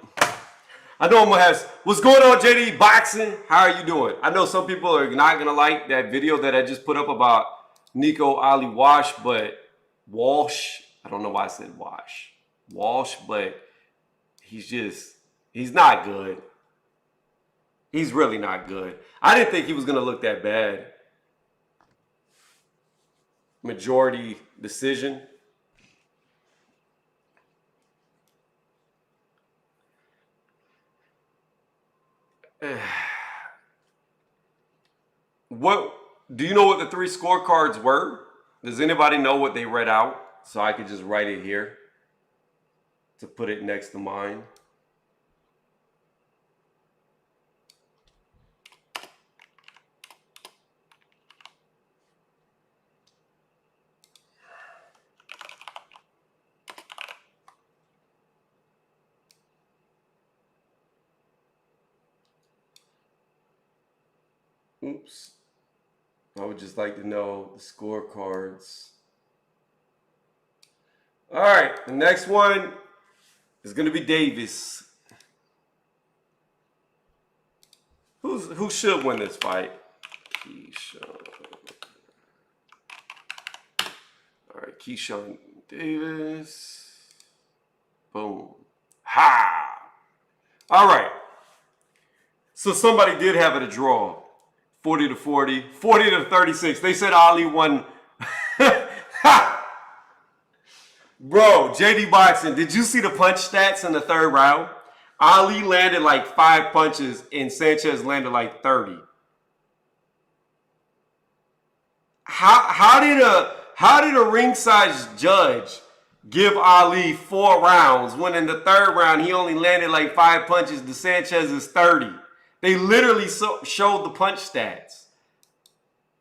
A: I know I'm gonna have, what's going on, JD Boxing? How are you doing? I know some people are not gonna like that video that I just put up about Nico Ali Walsh, but Walsh, I don't know why I said Wash. Walsh, but he's not good. He's really not good. I didn't think he was going to look that bad. Majority decision. What do you know what the 3 scorecards were? Does anybody know what they read out? So I could just write it here to put it next to mine. Oops. I would just like to know the scorecards. All right, the next one is going to be Davis. Who should win this fight? Keyshawn. All right, Keyshawn Davis. Boom. Ha! All right. So somebody did have it a draw. 40 to 40, 40 to 36. They said Ali won. Bro, JD Boxing, did you see the punch stats in the 3rd round? Ali landed like 5 punches and Sanchez landed like 30. How did a ringside judge give Ali 4 rounds when in the 3rd round he only landed like 5 punches to Sanchez's 30? They literally showed the punch stats.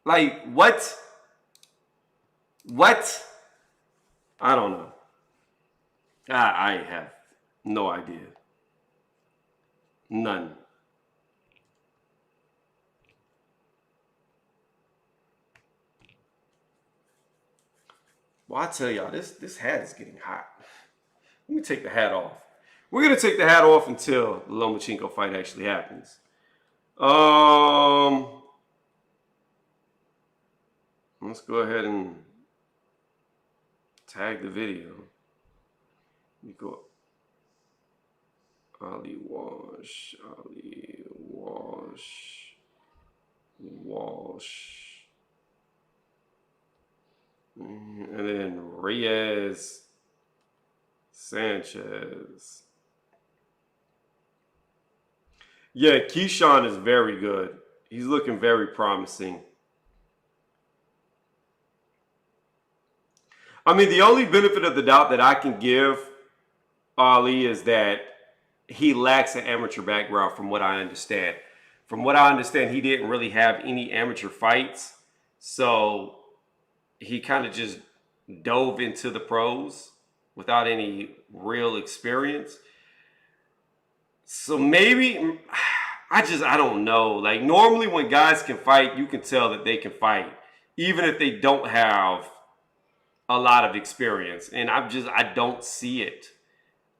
A: Like, what? What? I don't know. I have no idea. None. Well, I tell y'all, this hat is getting hot. Let me take the hat off. We're going to take the hat off until the Lomachenko fight actually happens. Let's go ahead and tag the video. You go Ali Walsh, Ali Walsh, Walsh, and then Reyes, Sanchez. Yeah, Keyshawn is very good. He's looking very promising. I mean, the only benefit of the doubt that I can give Ali is that he lacks an amateur background from what I understand. From what I understand, he didn't really have any amateur fights. So he kind of just dove into the pros without any real experience. So maybe, I don't know. Like normally when guys can fight, you can tell that they can fight, even if they don't have a lot of experience. And I don't see it.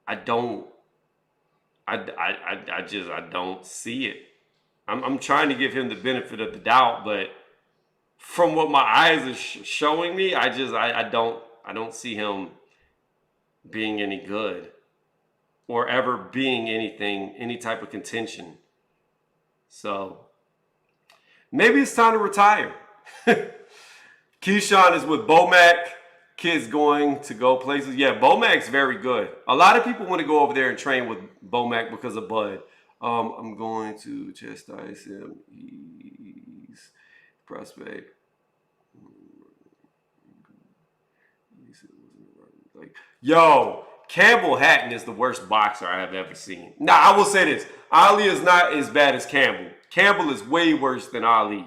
A: I don't see it. I'm trying to give him the benefit of the doubt, but from what my eyes are showing me, I don't see him being any good or ever being anything, any type of contention. So maybe it's time to retire. Keyshawn is with Bomac. Kids going to go places. Yeah, Bomac's very good. A lot of people want to go over there and train with Bomac because of Bud. I'm going to chastise him. He's prospect. Like, yo, Campbell Hatton is the worst boxer I have ever seen. Now, I will say this. Ali is not as bad as Campbell. Campbell is way worse than Ali.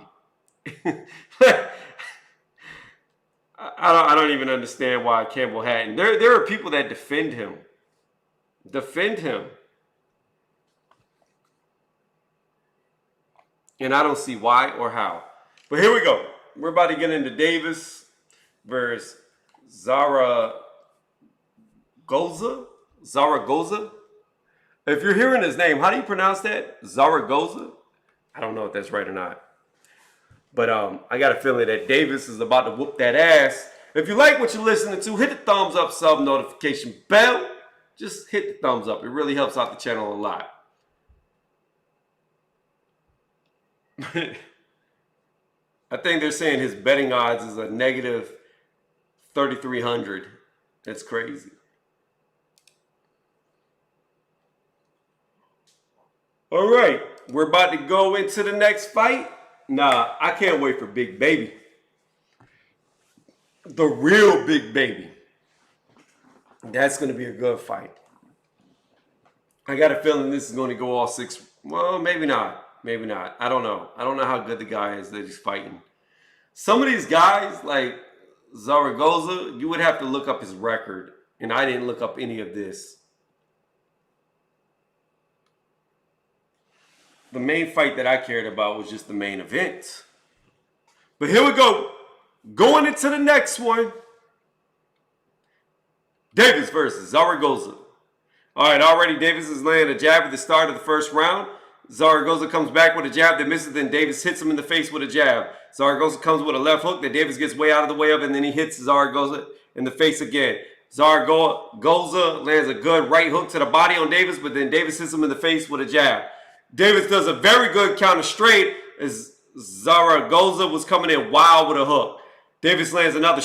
A: I don't even understand why Campbell Hatton. There are people that defend him. And I don't see why or how. But here we go. We're about to get into Davis versus Zaragoza. If you're hearing his name, how do you pronounce that? Zaragoza? I don't know if that's right or not. But I got a feeling that Davis is about to whoop that ass. If you like what you're listening to, hit the thumbs up, sub notification bell. Just hit the thumbs up. It really helps out the channel a lot. I think they're saying his betting odds is a negative 3,300. That's crazy. All right, we're about to go into the next fight. Nah, I can't wait for Big Baby. The real Big Baby. That's going to be a good fight. I got a feeling this is going to go all 6. Well, maybe not. Maybe not. I don't know. I don't know how good the guy is that he's fighting. Some of these guys, like Zaragoza, you would have to look up his record. And I didn't look up any of this. The main fight that I cared about was just the main event. But here we go. Going into the next one. Davis versus Zaragoza. All right, already Davis is laying a jab at the start of the first round. Zaragoza comes back with a jab that misses, then Davis hits him in the face with a jab. Zaragoza comes with a left hook that Davis gets way out of the way of, and then he hits Zaragoza in the face again. Zaragoza lands a good right hook to the body on Davis, but then Davis hits him in the face with a jab. Davis does a very good counter straight as Zaragoza was coming in wild with a hook. Davis lands another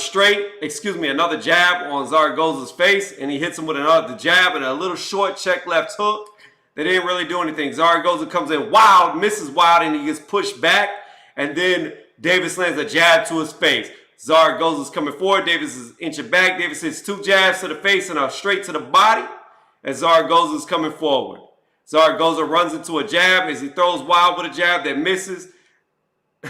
A: jab on Zaragoza's face, and he hits him with another jab and a little short check left hook. They didn't really do anything. Zaragoza comes in wild, misses wild, and he gets pushed back. And then Davis lands a jab to his face. Zaragoza's coming forward. Davis is inching back. Davis hits 2 jabs to the face and a straight to the body as Zaragoza's coming forward. Zaragoza runs into a jab as he throws wild with a jab that misses.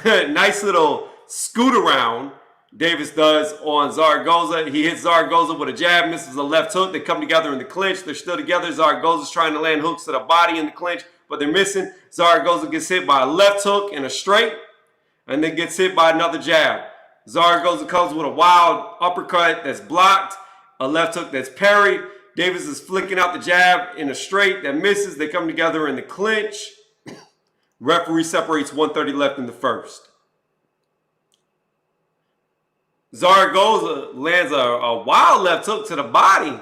A: Nice little scoot around Davis does on Zaragoza. He hits Zaragoza with a jab, misses a left hook. They come together in the clinch. They're still together. Zaragoza's trying to land hooks to the body in the clinch, but they're missing. Zaragoza gets hit by a left hook and a straight, and then gets hit by another jab. Zaragoza comes with a wild uppercut that's blocked, a left hook that's parried. Davis is flicking out the jab in a straight that misses. They come together in the clinch. Referee separates 1:30 left in the first. Zaragoza lands a wild left hook to the body.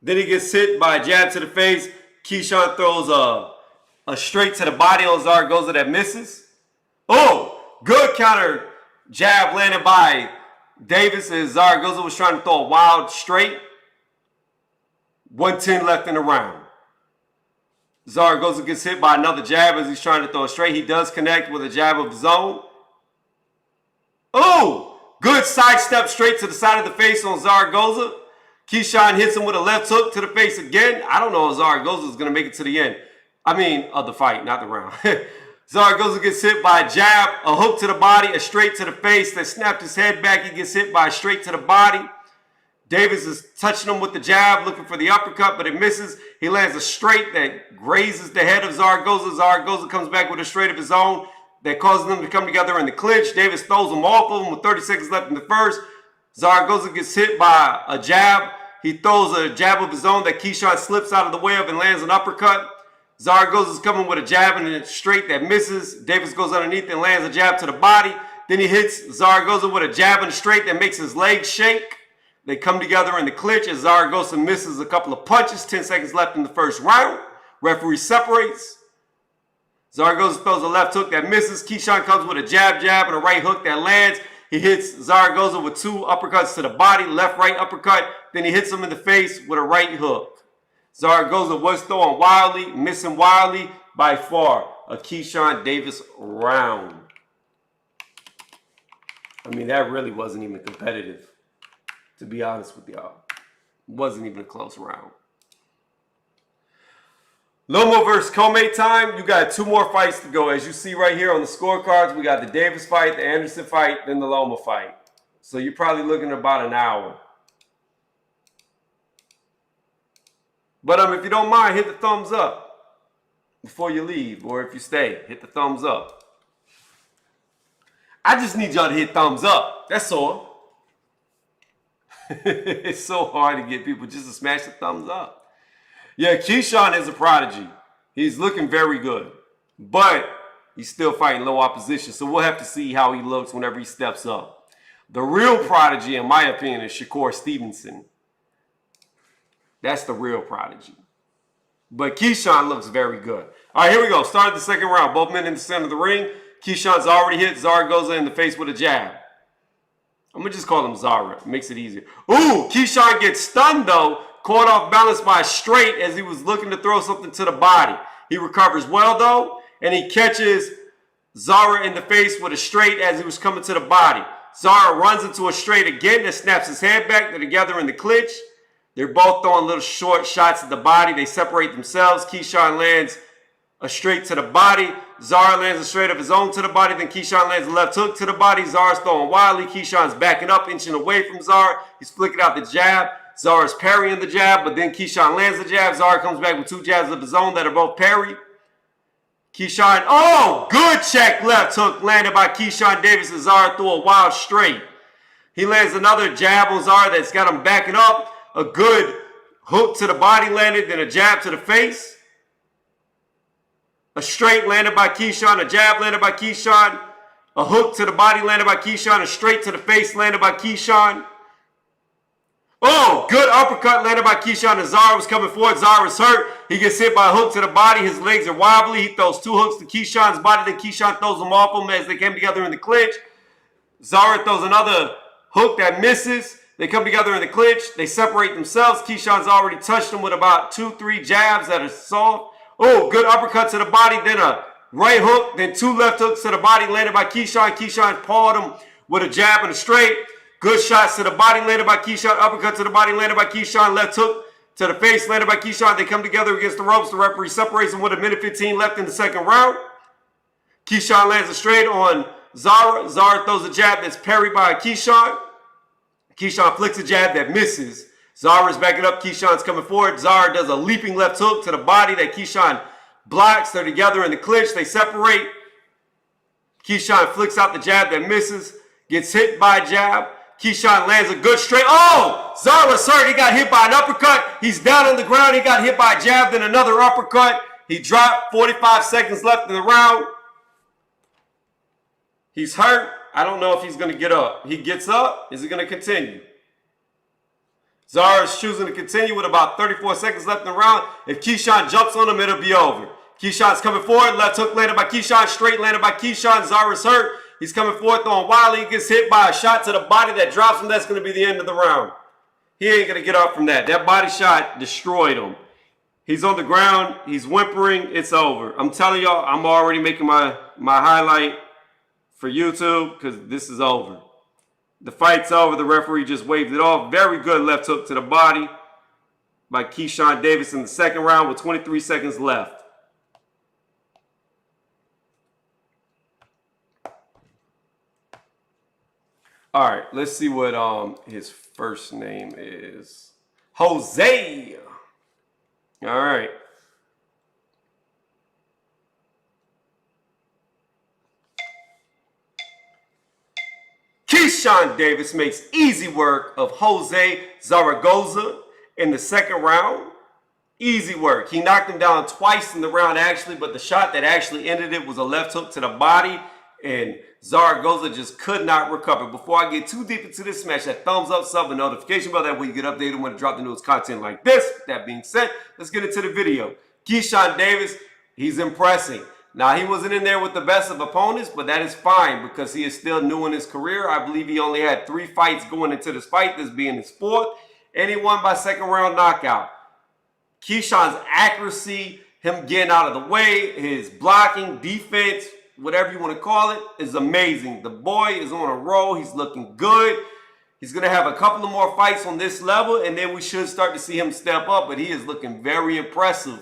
A: Then he gets hit by a jab to the face. Keyshawn throws a straight to the body on Zaragoza that misses. Oh, good counter jab landed by Davis as Zaragoza was trying to throw a wild straight. 1:10 left in the round. Zaragoza gets hit by another jab as he's trying to throw a straight. He does connect with a jab of his own. Oh! Good sidestep straight to the side of the face on Zaragoza. Keyshawn hits him with a left hook to the face again. I don't know if Zaragoza is going to make it to the end. Of the fight, not the round. Zaragoza gets hit by a jab, a hook to the body, a straight to the face that snapped his head back. He gets hit by a straight to the body. Davis is touching him with the jab, looking for the uppercut, but it misses. He lands a straight that grazes the head of Zaragoza. Zaragoza comes back with a straight of his own that causes them to come together in the clinch. Davis throws him off of him with 30 seconds left in the first. Zaragoza gets hit by a jab. He throws a jab of his own that Keyshawn slips out of the way of and lands an uppercut. Zaragoza's coming with a jab and a straight that misses. Davis goes underneath and lands a jab to the body. Then he hits Zaragoza with a jab and a straight that makes his legs shake. They come together in the clinch as Zaragoza misses a couple of punches. 10 seconds left in the first round. Referee separates. Zaragoza throws a left hook that misses. Keyshawn comes with a jab and a right hook that lands. He hits Zaragoza with 2 uppercuts to the body, left, right uppercut. Then he hits him in the face with a right hook. Zaragoza was throwing wildly, missing wildly, by far a Keyshawn Davis round. I mean, that really wasn't even competitive, to be honest with y'all. It wasn't even a close round. Lomo versus Commey time. You got 2 more fights to go. As you see right here on the scorecards, we got the Davis fight, the Anderson fight, then the Loma fight. So you're probably looking at about an hour. But if you don't mind, hit the thumbs up before you leave, or if you stay, hit the thumbs up. I just need y'all to hit thumbs up. That's all. It's so hard to get people just to smash the thumbs up. Yeah, Keyshawn is a prodigy. He's looking very good. But he's still fighting low opposition. So we'll have to see how he looks whenever he steps up. The real prodigy, in my opinion, is Shakur Stevenson. That's the real prodigy. But Keyshawn looks very good. All right, here we go. Start the second round. Both men in the center of the ring. Keyshawn's already hit. Zaragoza in the face with a jab. I'm going to just call him Zara. It makes it easier. Ooh, Keyshawn gets stunned, though. Caught off balance by a straight as he was looking to throw something to the body. He recovers well, though, and he catches Zara in the face with a straight as he was coming to the body. Zara runs into a straight again that snaps his head back. They're together in the clinch. They're both throwing little short shots at the body. They separate themselves. Keyshawn lands a straight to the body. Zara lands a straight of his own to the body. Then Keyshawn lands a left hook to the body. Zara's throwing wildly. Keyshawn's backing up, inching away from Zara. He's flicking out the jab. Zara's parrying the jab, but then Keyshawn lands the jab. Zara comes back with two jabs of his own that are both parried. Keyshawn, oh, good check left hook landed by Keyshawn Davis, and Zara threw a wild straight. He lands another jab on Zara that's got him backing up. A good hook to the body landed, then a jab to the face. A straight landed by Keyshawn, a jab landed by Keyshawn. A hook to the body landed by Keyshawn, a straight to the face landed by Keyshawn. Oh, good uppercut landed by Keyshawn as Zara was coming forward. Zara was hurt. He gets hit by a hook to the body. His legs are wobbly. He throws two hooks to Keyshawn's body. Then Keyshawn throws them off him as they came together in the clinch. Zara throws another hook that misses. They come together in the clinch. They separate themselves. Keyshawn's already touched him with about 2-3 jabs that are soft. Oh, good uppercut to the body. Then a right hook. Then two left hooks to the body landed by Keyshawn. Keyshawn pawed him with a jab and a straight. Good shots to the body landed by Keyshawn. Uppercut to the body landed by Keyshawn. Left hook to the face landed by Keyshawn. They come together against the ropes. The referee separates them with 1:15 left in the second round. Keyshawn lands a straight on Zara. Zara throws a jab that's parried by Keyshawn. Keyshawn flicks a jab that misses. Zara's backing up. Keyshawn's coming forward. Zara does a leaping left hook to the body that Keyshawn blocks. They're together in the clinch. They separate. Keyshawn flicks out the jab that misses. Gets hit by a jab. Keyshawn lands a good straight. Oh! Zara's hurt. He got hit by an uppercut. He's down on the ground. He got hit by a jab, then another uppercut. He dropped. 45 seconds left in the round. He's hurt. I don't know if he's going to get up. He gets up. Is he going to continue? Zara's choosing to continue with about 34 seconds left in the round. If Keyshawn jumps on him, it'll be over. Keyshawn's coming forward. Left hook landed by Keyshawn. Straight landed by Keyshawn. Zara's hurt. He's coming forward, throwing wildly. He gets hit by a shot to the body that drops him. That's going to be the end of the round. He ain't going to get up from that. That body shot destroyed him. He's on the ground. He's whimpering. It's over. I'm telling y'all, I'm already making my highlight for YouTube because this is over. The fight's over. The referee just waved it off. Very good left hook to the body by Keyshawn Davis in the second round with 23 seconds left. All right, let's see what his first name is. Jose. All right. Keyshawn Davis makes easy work of Jose Zaragoza in the second round. Easy work. He knocked him down twice in the round, actually, but the shot that actually ended it was a left hook to the body, and Zaragoza just could not recover. Before I get too deep into this, smash that thumbs up, sub, and notification bell. That way you get updated when I drop the newest content like this. With that being said, let's get into the video. Keyshawn Davis, he's impressing. Now, he wasn't in there with the best of opponents, but that is fine because he is still new in his career. I believe he only had 3 fights going into this fight, this being his 4th, and he won by second round knockout. Keyshawn's accuracy, him getting out of the way, his blocking, defense, whatever you want to call it, is amazing. The boy is on a roll. He's looking good. He's going to have a couple of more fights on this level, and then we should start to see him step up, but he is looking very impressive.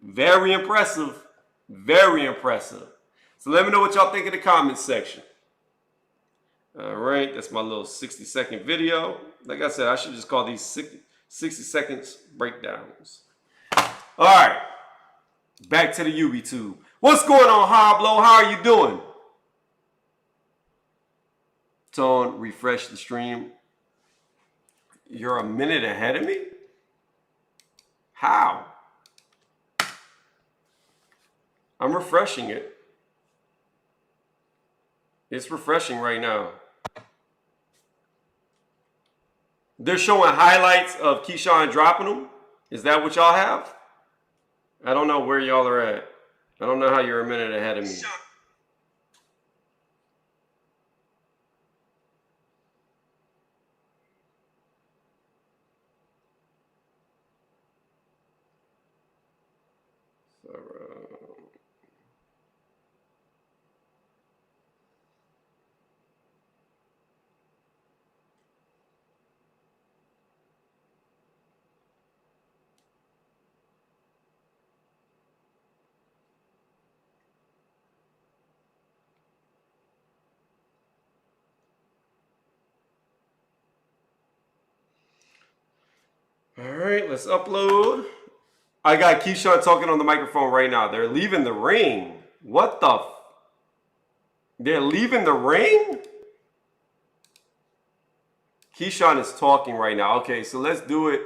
A: Very impressive. Very impressive. So let me know what y'all think in the comments section. All right, that's my little 60-second video. Like I said, I should just call these 60 seconds breakdowns. All right, back to the YouTube. What's going on, Hoblo? How are you doing? Tone, refresh the stream. You're a minute ahead of me? How? I'm refreshing it. It's refreshing right now. They're showing highlights of Keyshawn dropping them. Is that what y'all have? I don't know where y'all are at. I don't know how you're a minute ahead of me. All right, let's upload. I got Keyshawn talking on the microphone right now. They're leaving the ring. What the? They're leaving the ring? Keyshawn is talking right now. Okay, so let's do it.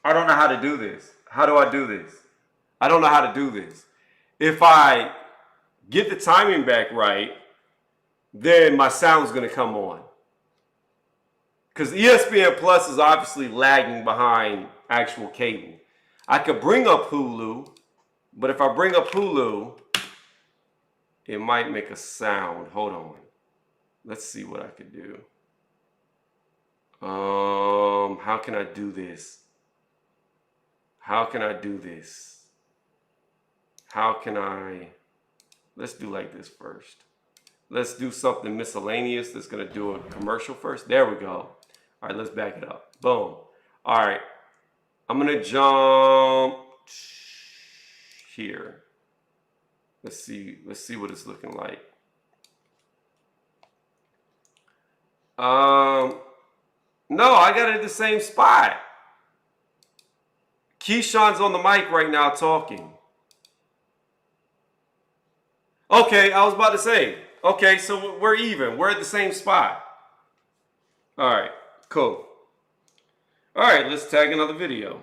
A: I don't know how to do this. How do I do this? I don't know how to do this. If I get the timing back right, then my sound's going to come on. Because ESPN Plus is obviously lagging behind actual cable. I could bring up Hulu, but if I bring up Hulu, it might make a sound. Hold on. Let's see what I could do. How can I do this? How can I do this? How can I... Let's do like this first. Let's do something miscellaneous that's going to do a commercial first. There we go. All right, let's back it up. Boom. All right. I'm going to jump here. Let's see what it's looking like. No, I got it at the same spot. Keyshawn's on the mic right now talking. Okay, I was about to say. Okay, so we're even. We're at the same spot. All right, cool. All right, let's tag another video.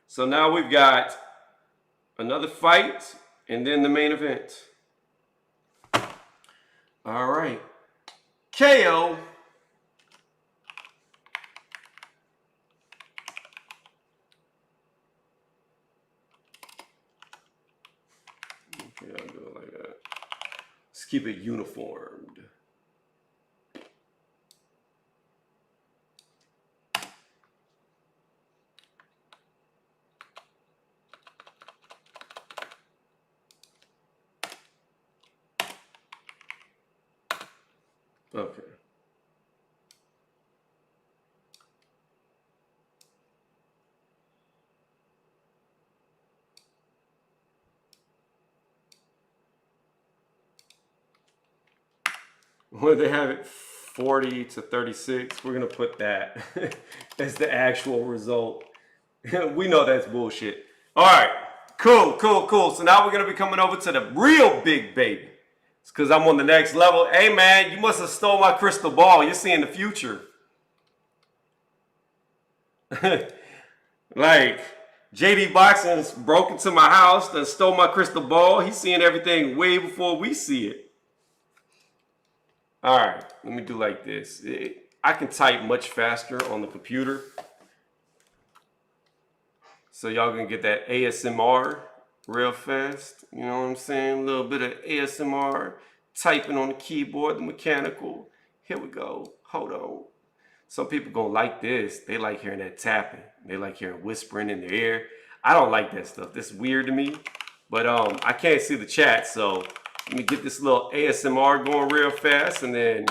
A: So now we've got another fight and then the main event. All right. KO. Okay, I'll do it like that. Let's keep it uniformed. Okay. When they have it 40 to 36, we're going to put that as the actual result. We know that's bullshit. All right. Cool. So now we're going to be coming over to the real big baby. It's because I'm on the next level. Hey, man, you must have stole my crystal ball. You're seeing the future. Like, JD Boxing's broke into my house and stole my crystal ball. He's seeing everything way before we see it. All right, let me do like this. I can type much faster on the computer. So y'all gonna get that ASMR real fast. You know what I'm saying? A little bit of ASMR, typing on the keyboard, the mechanical. Here we go. Hold on. Some people gonna like this. They like hearing that tapping. They like hearing whispering in their ear. I don't like that stuff. This is weird to me. But I can't see the chat, so let me get this little ASMR going real fast, and then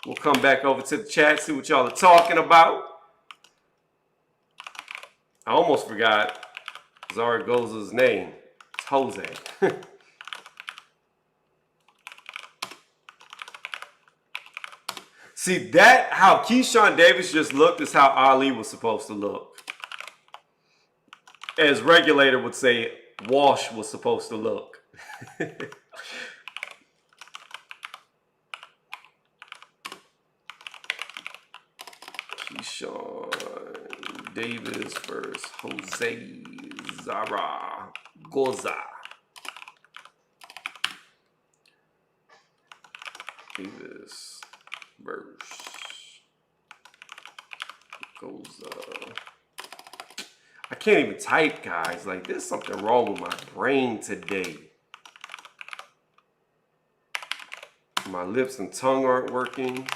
A: we'll come back over to the chat, see what y'all are talking about. I almost forgot Zaragoza's name. It's Jose. See, that, how Keyshawn Davis just looked is how Ali was supposed to look. As Regulator would say, Walsh was supposed to look. Keyshawn Davis versus Jose Zaragoza. Davis versus goes, I can't even type, guys. Like, there's something wrong with my brain today. My lips and tongue aren't working.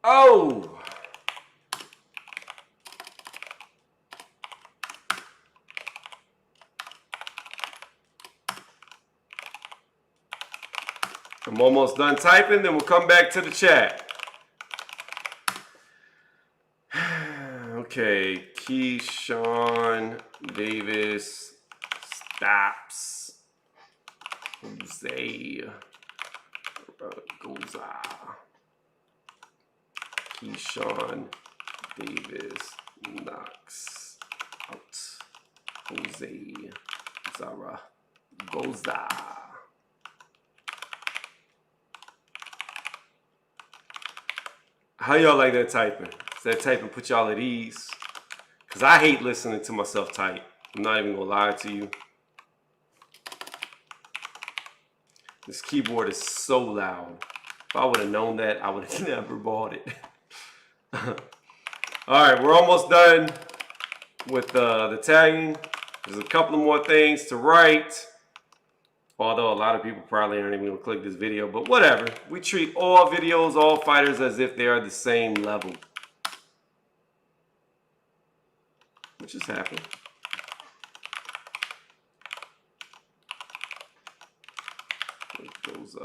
A: Oh! I'm almost done typing, then we'll come back to the chat. Okay, Keyshawn Davis stops. Jose Goza. Keyshawn Davis knocks out Jose Zaragoza. How y'all like that typing? Does that typing put y'all at ease? Because I hate listening to myself type. I'm not even going to lie to you. This keyboard is so loud. If I would have known that, I would have never bought it. All right, we're almost done with the tagging. There's a couple of more things to write. Although a lot of people probably aren't even going to click this video, but whatever. We treat all videos, all fighters as if they are the same level. What just happened? It goes,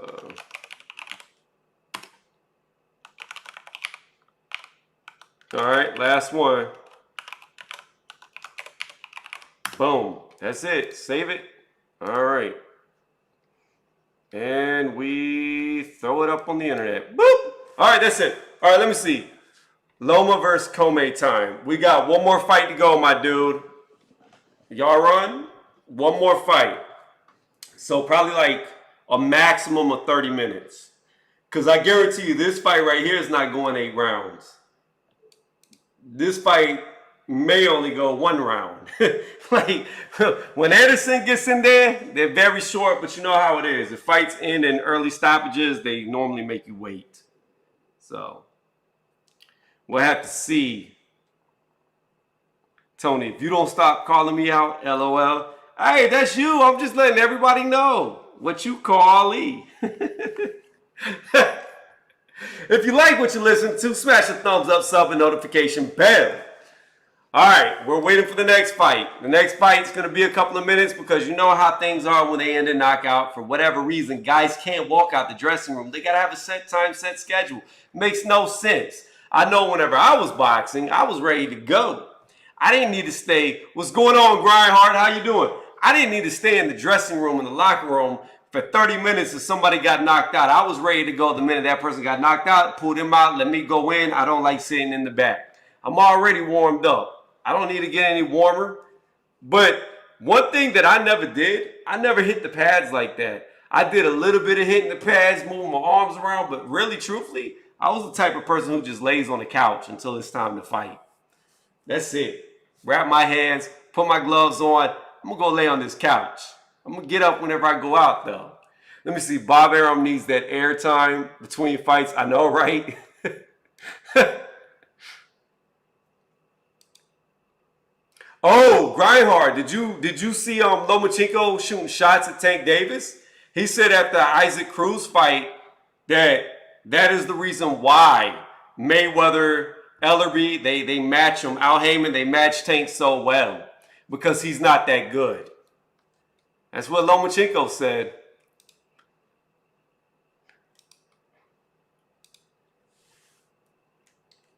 A: all right, last one. Boom. That's it. Save it. All right. And we throw it up on the internet. Boop! All right, that's it. All right, let me see. Loma versus Commey time. We got one more fight to go, my dude. Y'all run? One more fight. So probably like a maximum of 30 minutes. Because I guarantee you this fight right here is not going 8 rounds. This fight may only go 1 round. Like, when Anderson gets in there, they're very short, but you know how it is. If fights end in early stoppages, they normally make you wait. So, we'll have to see. Tony, if you don't stop calling me out, LOL. Hey, that's you. I'm just letting everybody know what you call Ali. If you like what you listen to, smash the thumbs up, sub, and notification bell. All right, we're waiting for the next fight. The next fight is going to be a couple of minutes because you know how things are when they end in knockout. For whatever reason, guys can't walk out the dressing room. They got to have a set time, set schedule. It makes no sense. I know whenever I was boxing, I was ready to go. I didn't need to stay. What's going on, Grindhard? How you doing? I didn't need to stay in the dressing room, in the locker room, for 30 minutes if somebody got knocked out. I was ready to go the minute that person got knocked out, pulled him out, let me go in. I don't like sitting in the back. I'm already warmed up. I don't need to get any warmer. But one thing that I never did, I never hit the pads like that. I did a little bit of hitting the pads, moving my arms around, but really, truthfully, I was the type of person who just lays on the couch until it's time to fight. That's it. Wrap my hands, put my gloves on. I'm going to go lay on this couch. I'm going to get up whenever I go out, though. Let me see. Bob Arum needs that air time between fights. I know, right? Oh, Grindhard, did you see Lomachenko shooting shots at Tank Davis? He said at the Isaac Cruz fight that is the reason why Mayweather, Ellerby, they match him. Al Heyman, they match Tank so well because he's not that good. That's what Lomachenko said.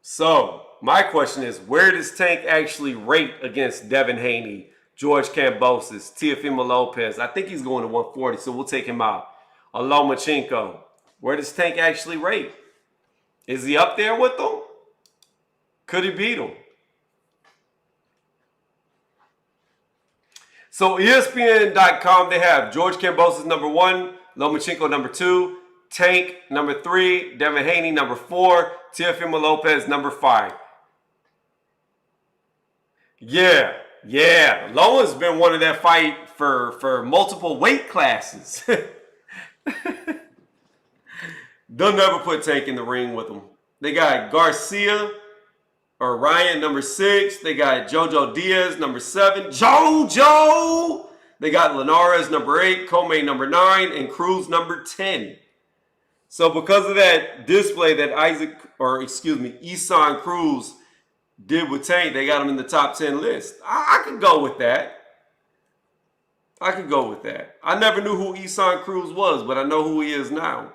A: So, my question is, where does Tank actually rate against Devin Haney, George Kambosos, Teofimo Lopez? I think he's going to 140, so we'll take him out. Lomachenko, where does Tank actually rate? Is he up there with them? Could he beat him? So ESPN.com, they have George Kambosos number 1, Lomachenko number 2, Tank number 3, Devin Haney number 4, Teofimo Lopez number 5. Yeah. Loma's been one of that fight for multiple weight classes. They'll never put Tank in the ring with them. They got Garcia or Ryan, number 6. They got Jojo Diaz, number 7. Jojo! They got Linares, number 8. Commey, number 9. And Cruz, number 10. So because of that display that Isan Cruz did with Tank, they got him in the top 10 list. I could go with that. I could go with that. I never knew who Isan Cruz was, but I know who he is now.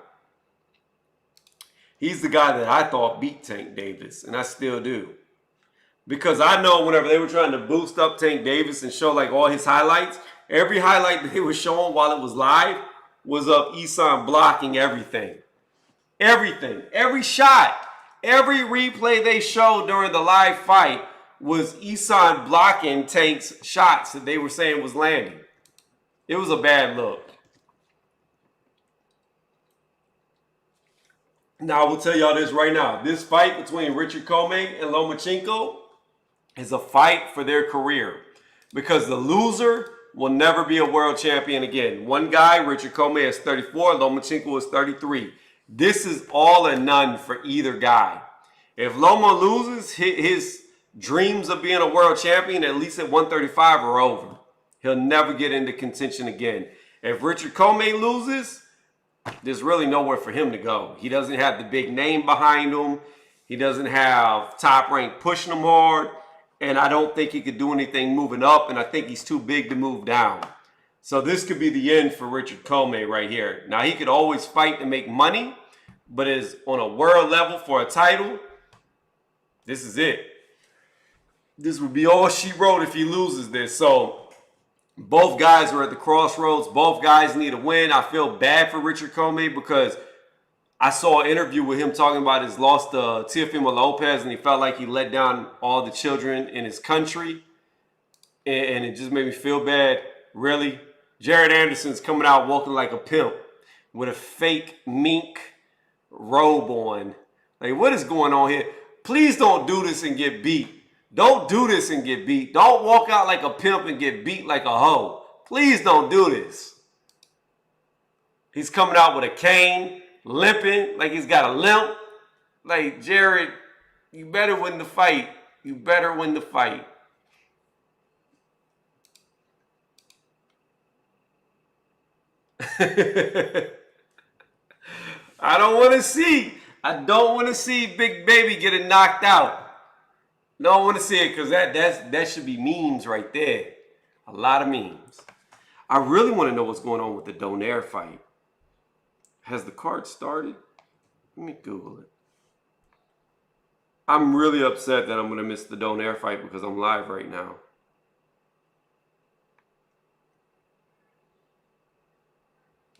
A: He's the guy that I thought beat Tank Davis, and I still do. Because I know whenever they were trying to boost up Tank Davis and show like all his highlights, every highlight that they were showing while it was live was of Isan blocking everything. Everything. Every shot. Every replay they showed during the live fight was Isan blocking Tank's shots that they were saying was landing. It was a bad look. Now, I will tell y'all this right now. This fight between Richard Commey and Lomachenko is a fight for their career. Because the loser will never be a world champion again. One guy, Richard Commey, is 34. Lomachenko is 33. This is all or none for either guy. If Loma loses, his dreams of being a world champion, at least at 135, are over. He'll never get into contention again. If Richard Commey loses, there's really nowhere for him to go. He doesn't have the big name behind him. He doesn't have Top Rank pushing him hard. And I don't think he could do anything moving up. And I think he's too big to move down. So this could be the end for Richard Commey right here. Now, he could always fight to make money. But is on a world level for a title, this is it. This would be all she wrote if he loses this. So both guys are at the crossroads. Both guys need a win. I feel bad for Richard Commey because I saw an interview with him talking about his loss to Teofimo Lopez, and he felt like he let down all the children in his country. And it just made me feel bad. Really? Jared Anderson's coming out walking like a pimp with a fake mink robe on. Like, what is going on here? Please don't do this and get beat. Don't do this and get beat. Don't walk out like a pimp and get beat like a hoe. Please don't do this. He's coming out with a cane, limping, like he's got a limp. Like, Jared, you better win the fight. You better win the fight. I don't want to see Big Baby getting knocked out. Don't want to see it because that should be memes right there. A lot of memes. I really want to know what's going on with the Donaire fight. Has the card started? Let me Google it. I'm really upset that I'm going to miss the Donaire fight because I'm live right now.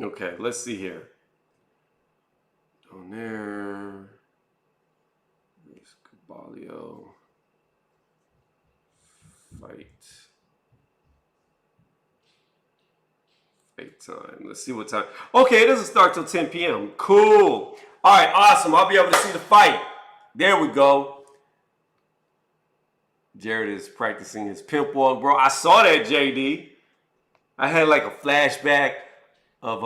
A: Okay, let's see here. Donaire. Caballo. Fight time. Let's see what time. Okay, it doesn't start till 10 p.m. Cool. All right, awesome. I'll be able to see the fight. There we go. Jared is practicing his pimp walk, bro. I saw that, JD. I had like a flashback of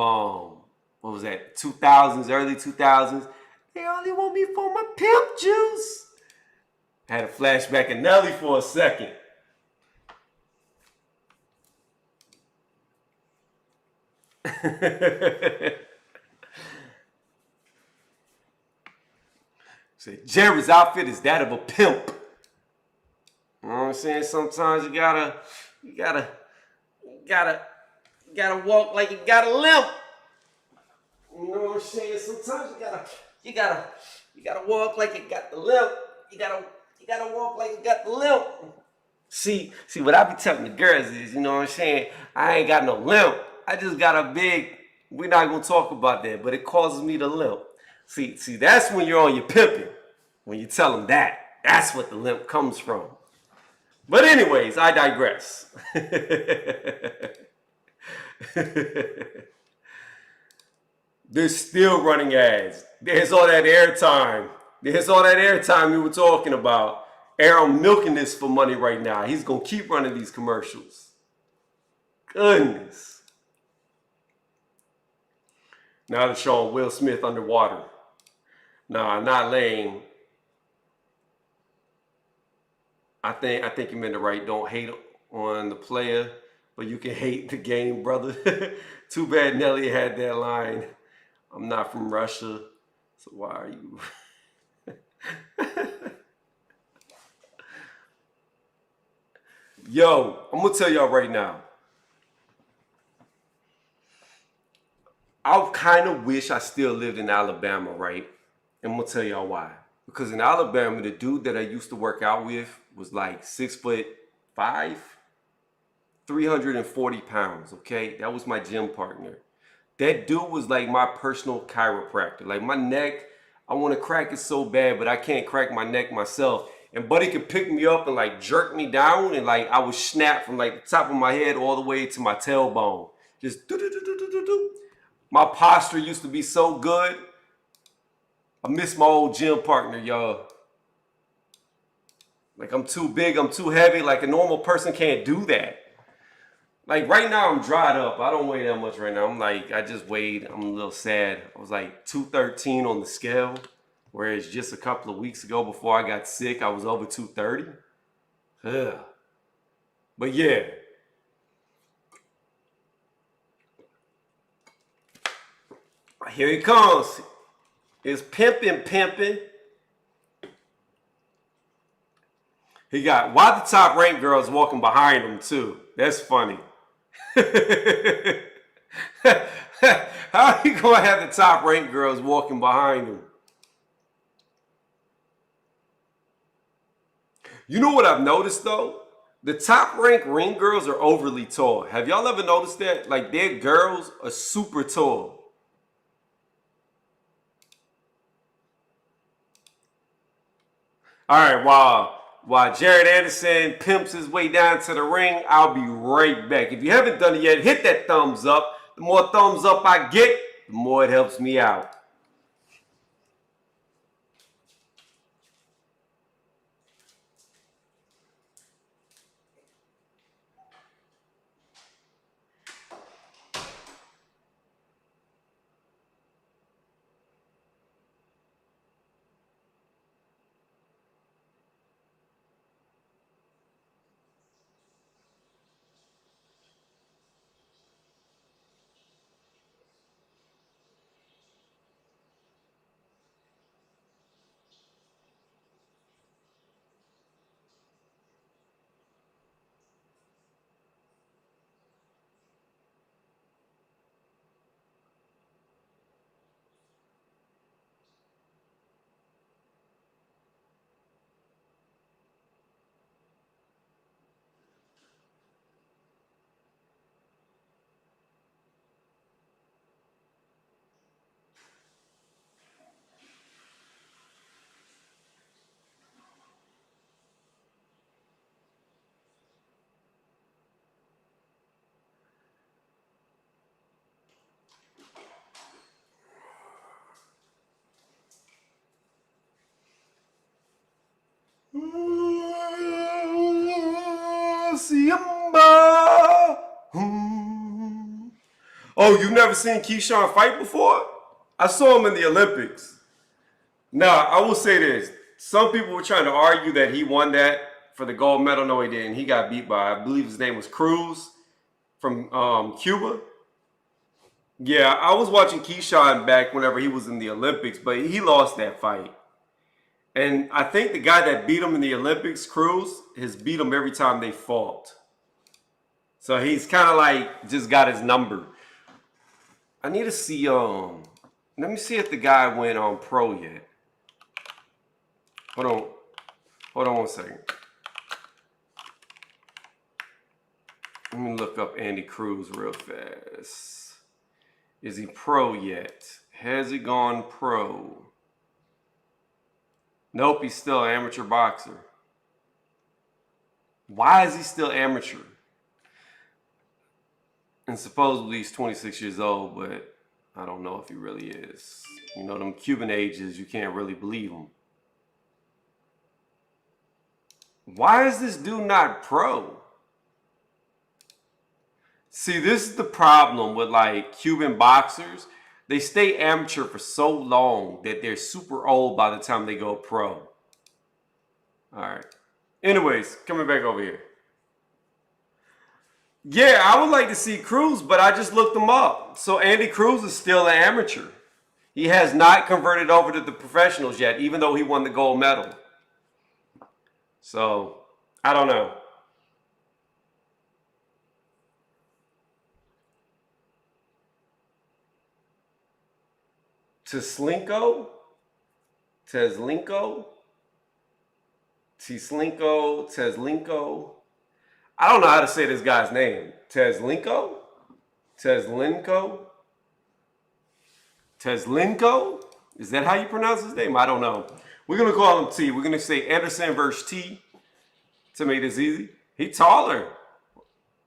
A: what was that? 2000s, early 2000s. They only want me for my pimp juice. I had a flashback of Nelly for a second. Say Jerry's outfit is that of a pimp. You know what I'm saying? Sometimes you gotta walk like you got a limp. You know what I'm saying? Sometimes you gotta walk like you got the limp. You gotta walk like you got the limp. See what I be telling the girls is, you know what I'm saying? I ain't got no limp. I just got a big, we're not going to talk about that, but it causes me to limp. See, that's when you're on your pimping. When you tell them that. That's what the limp comes from. But anyways, I digress. They're still running ads. There's all that airtime. There's all that airtime we were talking about. Aaron milking this for money right now. He's going to keep running these commercials. Goodness. Now they're showing Will Smith underwater. Nah, not lame. I think you meant to write, don't hate on the player, but you can hate the game, brother. Too bad Nelly had that line. I'm not from Russia, so why are you? Yo, I'm gonna tell y'all right now. I kind of wish I still lived in Alabama, right? And I'm gonna tell y'all why. Because in Alabama, the dude that I used to work out with was like 6'5", 340 pounds. Okay, that was my gym partner. That dude was like my personal chiropractor. Like my neck, I want to crack it so bad, but I can't crack my neck myself. And Buddy could pick me up and like jerk me down, and like I would snap from like the top of my head all the way to my tailbone. Just do do do do do do do. My posture used to be so good. I miss my old gym partner, y'all. Like I'm too big, I'm too heavy. Like a normal person can't do that. Like right now I'm dried up. I don't weigh that much right now. I just weighed, I'm a little sad. I was like 213 on the scale. Whereas just a couple of weeks ago before I got sick, I was over 230. Ugh. But yeah. Here he comes. It's pimping. He got, why the top ranked girls walking behind him too? That's funny. How are you gonna have the top ranked girls walking behind him? You know what I've noticed though? The top ranked ring girls are overly tall. Have y'all ever noticed that? Like their girls are super tall. All right, while Jared Anderson pimps his way down to the ring, I'll be right back. If you haven't done it yet, hit that thumbs up. The more thumbs up I get, the more it helps me out. Simba. Oh, you've never seen Keyshawn fight before? I saw him in the Olympics. Now, I will say this. Some people were trying to argue that he won that for the gold medal. No, he didn't. He got beat by, I believe his name was Cruz from Cuba. Yeah, I was watching Keyshawn back whenever he was in the Olympics, but he lost that fight. And I think the guy that beat him in the Olympics, Cruz, has beat him every time they fought. So he's kind of like just got his number. I need to see, let me see if the guy went on pro yet. Hold on 1 second. Let me look up Andy Cruz real fast. Is he pro yet? Has he gone pro? Nope, he's still an amateur boxer. Why is he still amateur? And supposedly he's 26 years old, but I don't know if he really is. You know, them Cuban ages, you can't really believe them. Why is this dude not pro? See, this is the problem with like Cuban boxers. They stay amateur for so long that they're super old by the time they go pro. All right. Anyways, coming back over here. Yeah, I would like to see Cruz, but I just looked him up. So Andy Cruz is still an amateur. He has not converted over to the professionals yet, even though he won the gold medal. So, I don't know. Teslenko? I don't know how to say this guy's name. Teslenko? Is that how you pronounce his name? I don't know. We're going to call him T. We're going to say Anderson versus T to make this easy. He's taller.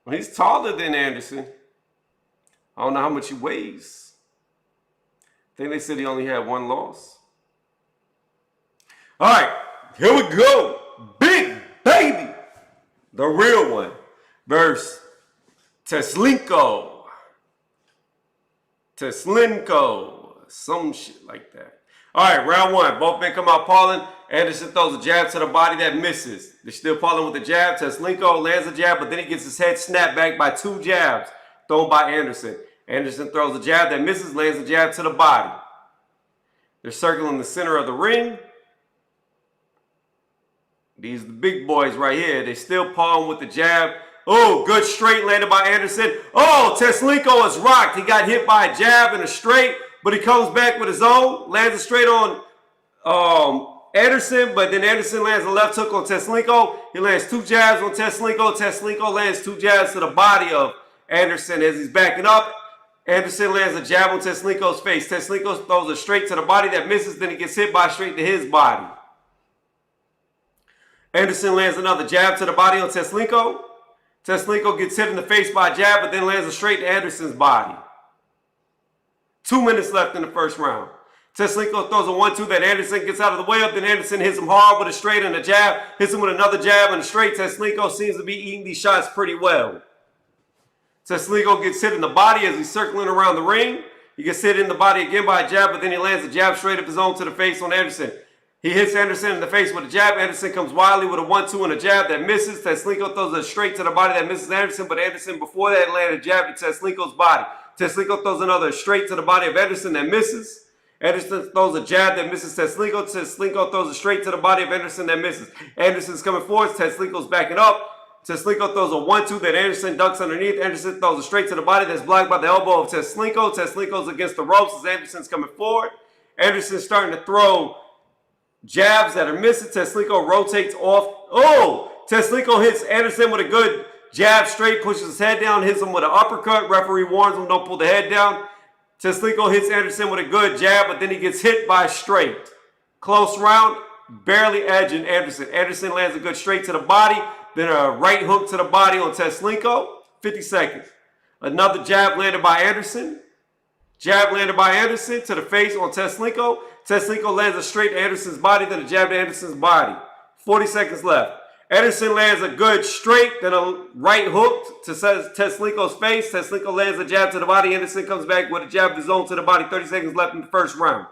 A: He's taller than Anderson. I don't know how much he weighs. I think they said he only had one loss. All right, here we go. Big baby. The real one versus Teslenko. Some shit like that. All right, round one. Both men come out pawing. Anderson throws a jab to the body that misses. They're still pawing with the jab. Teslenko lands a jab, but then he gets his head snapped back by two jabs thrown by Anderson. Anderson throws a jab that misses, lands a jab to the body. They're circling the center of the ring. These are the big boys right here. They still pawing with the jab. Oh, good straight landed by Anderson. Oh, Teslenko is rocked. He got hit by a jab and a straight, but he comes back with his own. Lands a straight on Anderson, but then Anderson lands a left hook on Teslenko. He lands two jabs on Teslenko. Teslenko lands two jabs to the body of Anderson as he's backing up. Anderson lands a jab on Teslenko's face. Teslenko throws a straight to the body that misses. Then he gets hit by a straight to his body. Anderson lands another jab to the body on Teslenko. Teslenko gets hit in the face by a jab, but then lands a straight to Anderson's body. 2 minutes left in the first round. Teslenko throws a 1-2 that Anderson gets out of the way of. Then Anderson hits him hard with a straight and a jab. Hits him with another jab and a straight. Teslenko seems to be eating these shots pretty well. Teslenko gets hit in the body as he's circling around the ring. He gets hit in the body again by a jab, but then he lands a jab straight of his own to the face on Anderson. He hits Anderson in the face with a jab. Anderson comes wildly with a 1-2 and a jab that misses. Teslenko throws a straight to the body that misses Anderson, but Anderson before that landed a jab to Teslenko's body. Teslenko throws another straight to the body of Anderson that misses. Anderson throws a jab that misses Teslenko. Teslenko throws a straight to the body of Anderson that misses. Anderson's coming forward. Teslenko's backing up. Teslenko throws a 1-2 that Anderson ducks underneath. Anderson throws a straight to the body that's blocked by the elbow of Teslenko. Teslenko's against the ropes as Anderson's coming forward. Anderson's starting to throw jabs that are missing. Teslenko rotates off. Oh! Teslenko hits Anderson with a good jab straight, pushes his head down, hits him with an uppercut. Referee warns him, don't pull the head down. Teslenko hits Anderson with a good jab, but then he gets hit by a straight. Close round, barely edging Anderson. Anderson lands a good straight to the body, then a right hook to the body on Teslenko. 50 seconds. Another jab landed by Anderson. Jab landed by Anderson to the face on Teslenko. Teslenko lands a straight to Anderson's body, then a jab to Anderson's body. 40 seconds left. Anderson lands a good straight, then a right hook to Teslenko's face. Teslenko lands a jab to the body. Anderson comes back with a jab of his own to the body. 30 seconds left in the first round.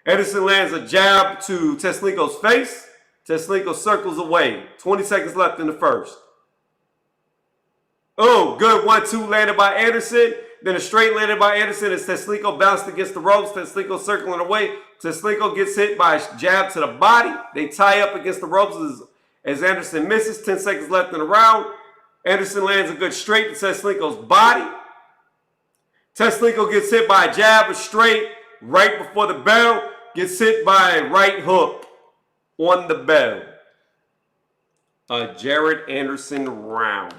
A: Anderson lands a jab to Teslenko's face. Teslenko circles away. 20 seconds left in the first. Oh, good 1-2 landed by Anderson. Then a straight landed by Anderson as Teslenko bounced against the ropes. Teslenko circling away. Teslenko gets hit by a jab to the body. They tie up against the ropes as Anderson misses. 10 seconds left in the round. Anderson lands a good straight to Teslenko's body. Teslenko gets hit by a jab, a straight right before the bell. Gets hit by a right hook on the bell. A Jared Anderson round.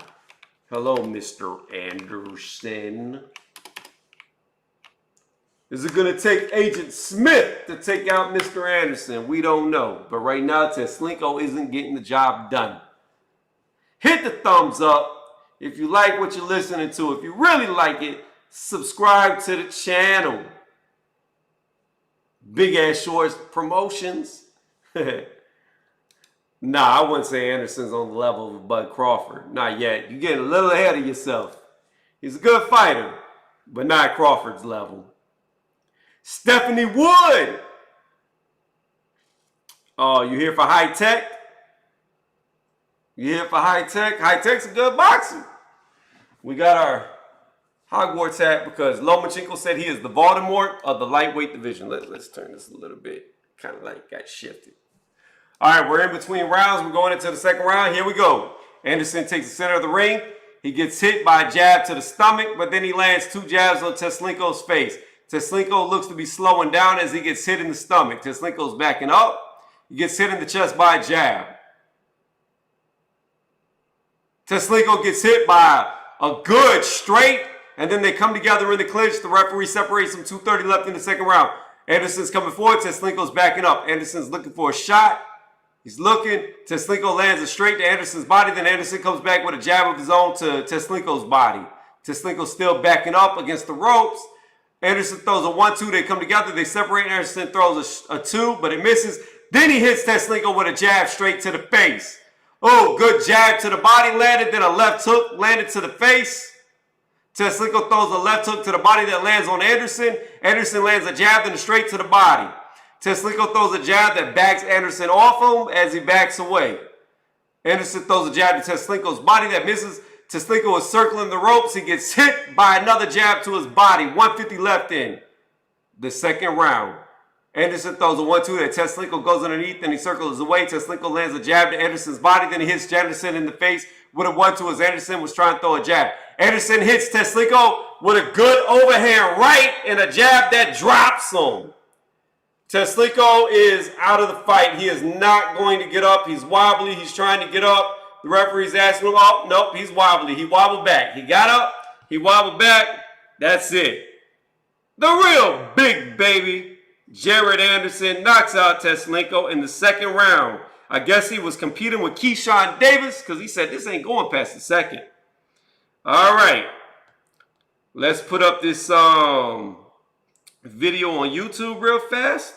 A: Hello, Mr. Anderson. Is it going to take Agent Smith to take out Mr. Anderson? We don't know. But right now, Teslenko isn't getting the job done. Hit the thumbs up if you like what you're listening to. If you really like it, subscribe to the channel. Big Ass Shorts promotions. Nah, I wouldn't say Anderson's on the level of Bud Crawford. Not yet. You're getting a little ahead of yourself. He's a good fighter, but not Crawford's level. Stephanie Wood. Oh, you here for High Tech? You here for High Tech? High Tech's a good boxer. We got our Hogwarts hat because Lomachenko said he is the Voldemort of the lightweight division. Let's turn this a little bit. Kind of like got shifted. All right, we're in between rounds. We're going into the second round. Here we go. Anderson takes the center of the ring. He gets hit by a jab to the stomach, but then he lands 2 jabs on Teslenko's face. Teslenko looks to be slowing down as he gets hit in the stomach. Teslenko's backing up. He gets hit in the chest by a jab. Teslenko gets hit by a good straight, and then they come together in the clinch. The referee separates them. 2:30 left in the second round. Anderson's coming forward. Teslenko's backing up. Anderson's looking for a shot. He's looking. Teslenko lands a straight to Anderson's body. Then Anderson comes back with a jab of his own to Teslenko's body. Teslenko's still backing up against the ropes. Anderson throws a 1-2. They come together. They separate. Anderson throws a 2, but it misses. Then he hits Teslenko with a jab straight to the face. Oh, good jab to the body landed. Then a left hook landed to the face. Teslenko throws a left hook to the body that lands on Anderson. Anderson lands a jab then a straight to the body. Teslenko throws a jab that backs Anderson off him as he backs away. Anderson throws a jab to Teslenko's body that misses. Teslenko is circling the ropes. He gets hit by another jab to his body. 150 left in the second round. Anderson throws a 1-2 that Teslenko goes underneath and he circles away. Teslenko lands a jab to Anderson's body. Then he hits Anderson in the face with a 1-2 as Anderson was trying to throw a jab. Anderson hits Teslenko with a good overhand right and a jab that drops him. Teslenko is out of the fight. He is not going to get up. He's wobbly. He's trying to get up. The referee's asking him, oh, nope, he's wobbly. He wobbled back. He got up. He wobbled back. That's it. The real big baby, Jared Anderson, knocks out Teslenko in the second round. I guess he was competing with Keyshawn Davis because he said this ain't going past the second. All right. Let's put up this video on YouTube real fast.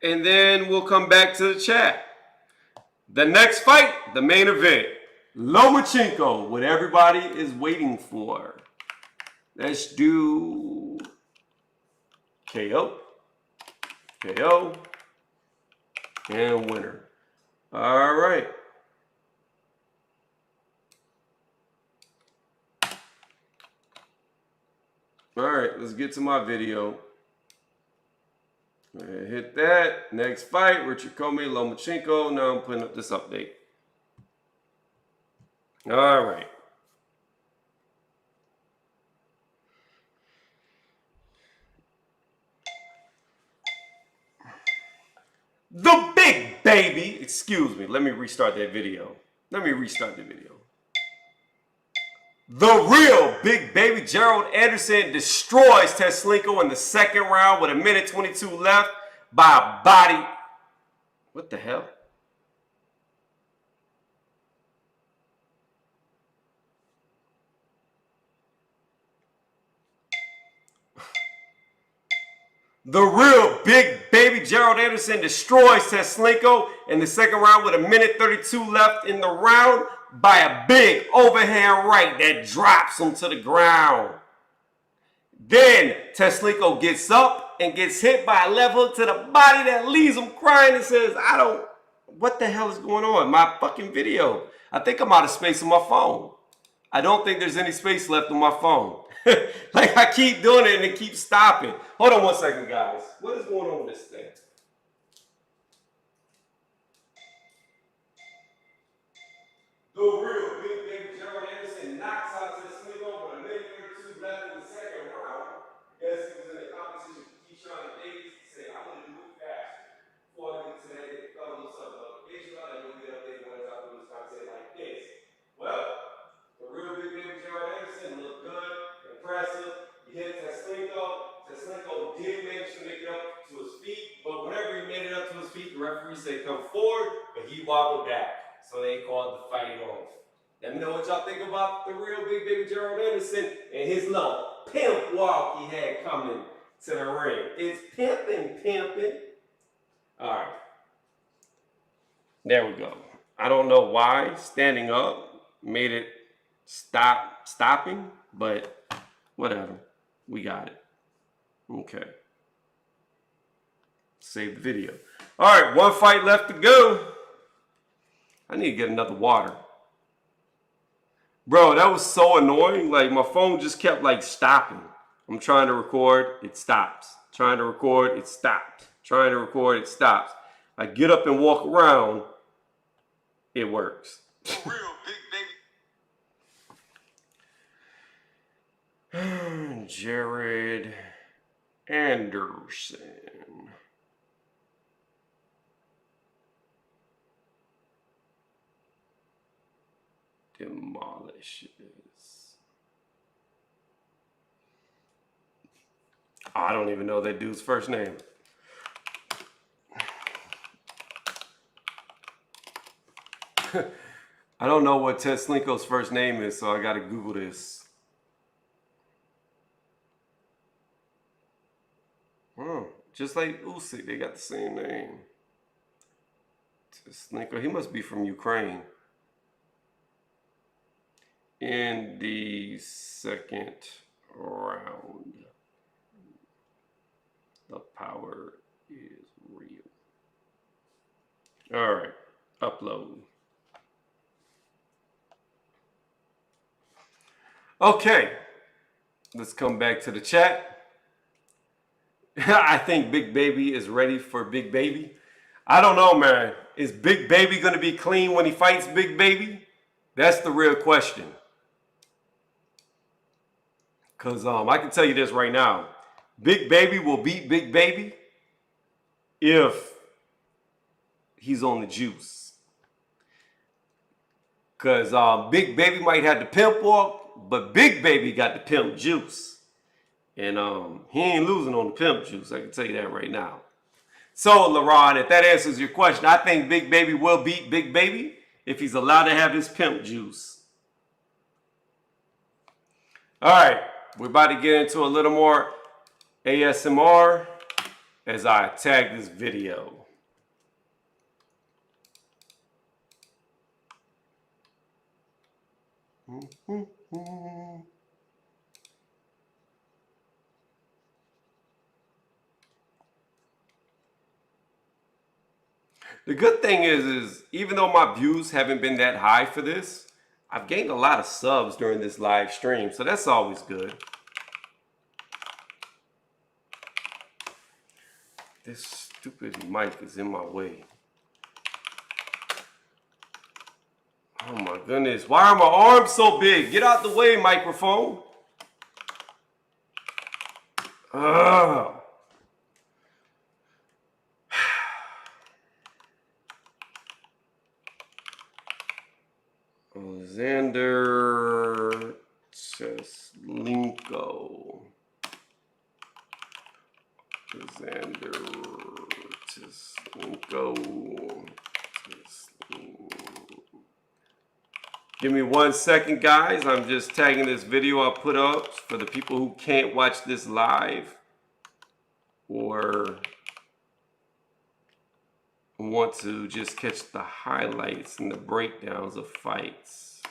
A: And then we'll come back to the chat. The next fight, the main event. Lomachenko, what everybody is waiting for. Let's do KO, KO, and winner. All right. All right, let's get to my video. Hit that. Next fight, Richard Commey, Lomachenko. Now I'm putting up this update. All right. The big baby. Excuse me. Let me restart that video. The real big baby Gerald Anderson destroys Teslenko in the second round with 1:22 left by a body. What the hell? The real big baby Gerald Anderson destroys Teslenko in the second round with 1:32 left in the round by a big overhand right that drops him to the ground. Then Teslenko gets up and gets hit by a left hook to the body that leaves him crying and says, what the hell is going on? My fucking video. I think I'm out of space on my phone. I don't think there's any space left on my phone. Like I keep doing it and it keeps stopping. Hold on one second, guys. What is going on with this thing? The real big baby Gerald Anderson knocks out Teslenko with 1:32 left in the second round. Yes, he was in a competition with Keyshawn Davis. He said, I'm going to move faster. Before I get to that, it fell a little something. I don't get up there and I do this content like this. Well, the real big baby Gerald Anderson looked good, impressive. He hit Teslenko. Teslenko did manage to make it up to his feet, but whenever he made it up to his feet, the referee said come forward, but he wobbled back. So they called the fight off. Let me know what y'all think about the real big baby Gerald Anderson and his little pimp walk he had coming to the ring. It's pimping. All right. There we go. I don't know why standing up made it stopping, but whatever. We got it. Okay. Save the video. All right, one fight left to go. I need to get another water. Bro, that was so annoying. Like, my phone just kept, like, stopping. I'm trying to record, it stops. Trying to record, it stops. Trying to record, it stops. I get up and walk around, it works. For real, big baby. Jared Anderson. Demolishes. Oh, I don't even know that dude's first name. I don't know what Teslenko's first name is, so I gotta Google this. Just like Usyk, they got the same name. Teslenko, he must be from Ukraine. In the second round, the power is real. All right, upload. Okay, let's come back to the chat. I think Big Baby is ready for Big Baby. I don't know, man. Is Big Baby going to be clean when he fights Big Baby? That's the real question. Because I can tell you this right now. Big Baby will beat Big Baby if he's on the juice. Because Big Baby might have the pimp walk, but Big Baby got the pimp juice. And he ain't losing on the pimp juice. I can tell you that right now. So, LaRon, if that answers your question, I think Big Baby will beat Big Baby if he's allowed to have his pimp juice. All right. We're about to get into a little more ASMR as I tag this video. The good thing is even though my views haven't been that high for this, I've gained a lot of subs during this live stream, so that's always good. This stupid mic is in my way. Oh my goodness, why are my arms so big? Get out the way, microphone. Ugh. Alexander Teslenko. Alexander Teslenko. Give me 1 second, guys. I'm just tagging this video I put up for the people who can't watch this live or want to just catch the highlights and the breakdowns of fights.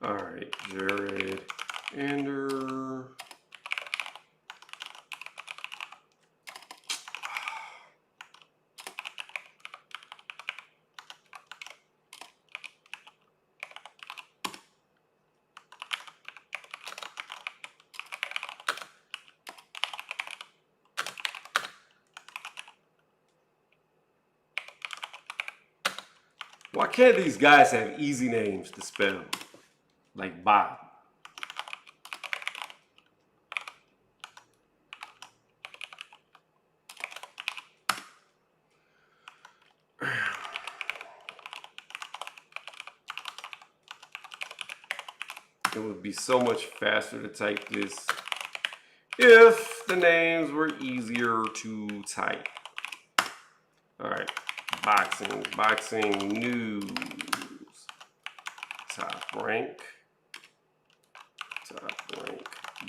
A: All right, Jared Ander. Why can't these guys have easy names to spell? Like Bob. It would be so much faster to type this if the names were easier to type. All right, boxing news. Top rank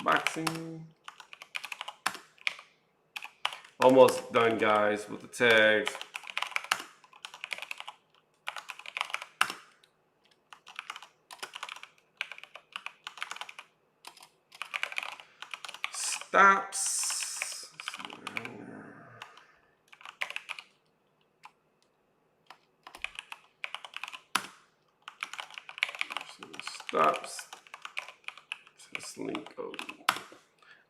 A: boxing. Almost done, guys, with the tags. Stops. Stops. Link code.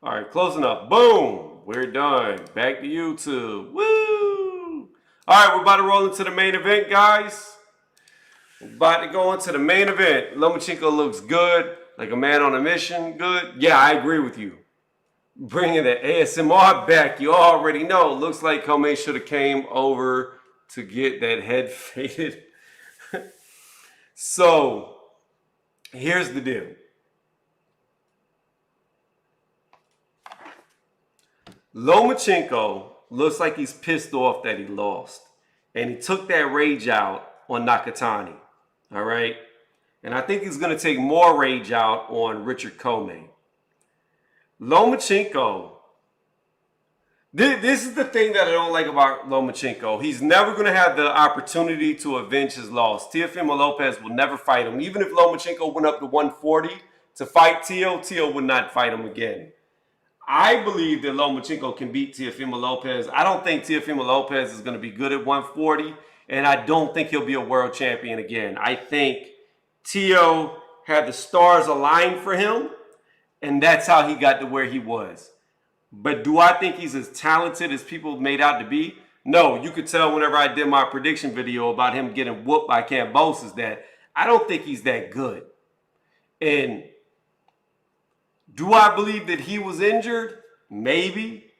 A: All right, closing up. Boom. We're done. Back to YouTube. Woo! All right, we're about to roll into the main event, guys. We're about to go into the main event. Lomachenko looks good, like a man on a mission. Good. Yeah, I agree with you. Bringing the ASMR back, you already know. Looks like Commey should have came over to get that head faded. So, here's the deal. Lomachenko looks like he's pissed off that he lost. And he took that rage out on Nakatani. All right? And I think he's going to take more rage out on Richard Commey. Lomachenko, this is the thing that I don't like about Lomachenko. He's never going to have the opportunity to avenge his loss. Teofimo Lopez will never fight him. Even if Lomachenko went up to 140 to fight Teo would not fight him again. I believe that Lomachenko can beat Teofimo Lopez. I don't think Teofimo Lopez is going to be good at 140, and I don't think he'll be a world champion again. I think Teo had the stars aligned for him, and that's how he got to where he was. But do I think he's as talented as people made out to be? No, you could tell whenever I did my prediction video about him getting whooped by Kambosos that I don't think he's that good. And do I believe that he was injured? Maybe.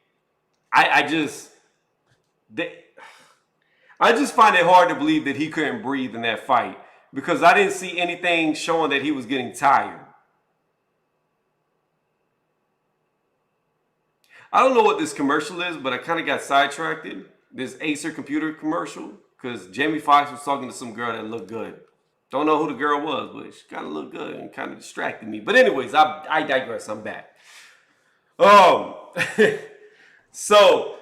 A: I just find it hard to believe that he couldn't breathe in that fight because I didn't see anything showing that he was getting tired. I don't know what this commercial is, but I kind of got sidetracked. This Acer computer commercial because Jamie Foxx was talking to some girl that looked good. Don't know who the girl was, but she kind of looked good and kind of distracted me. But anyways, I digress. I'm back. So,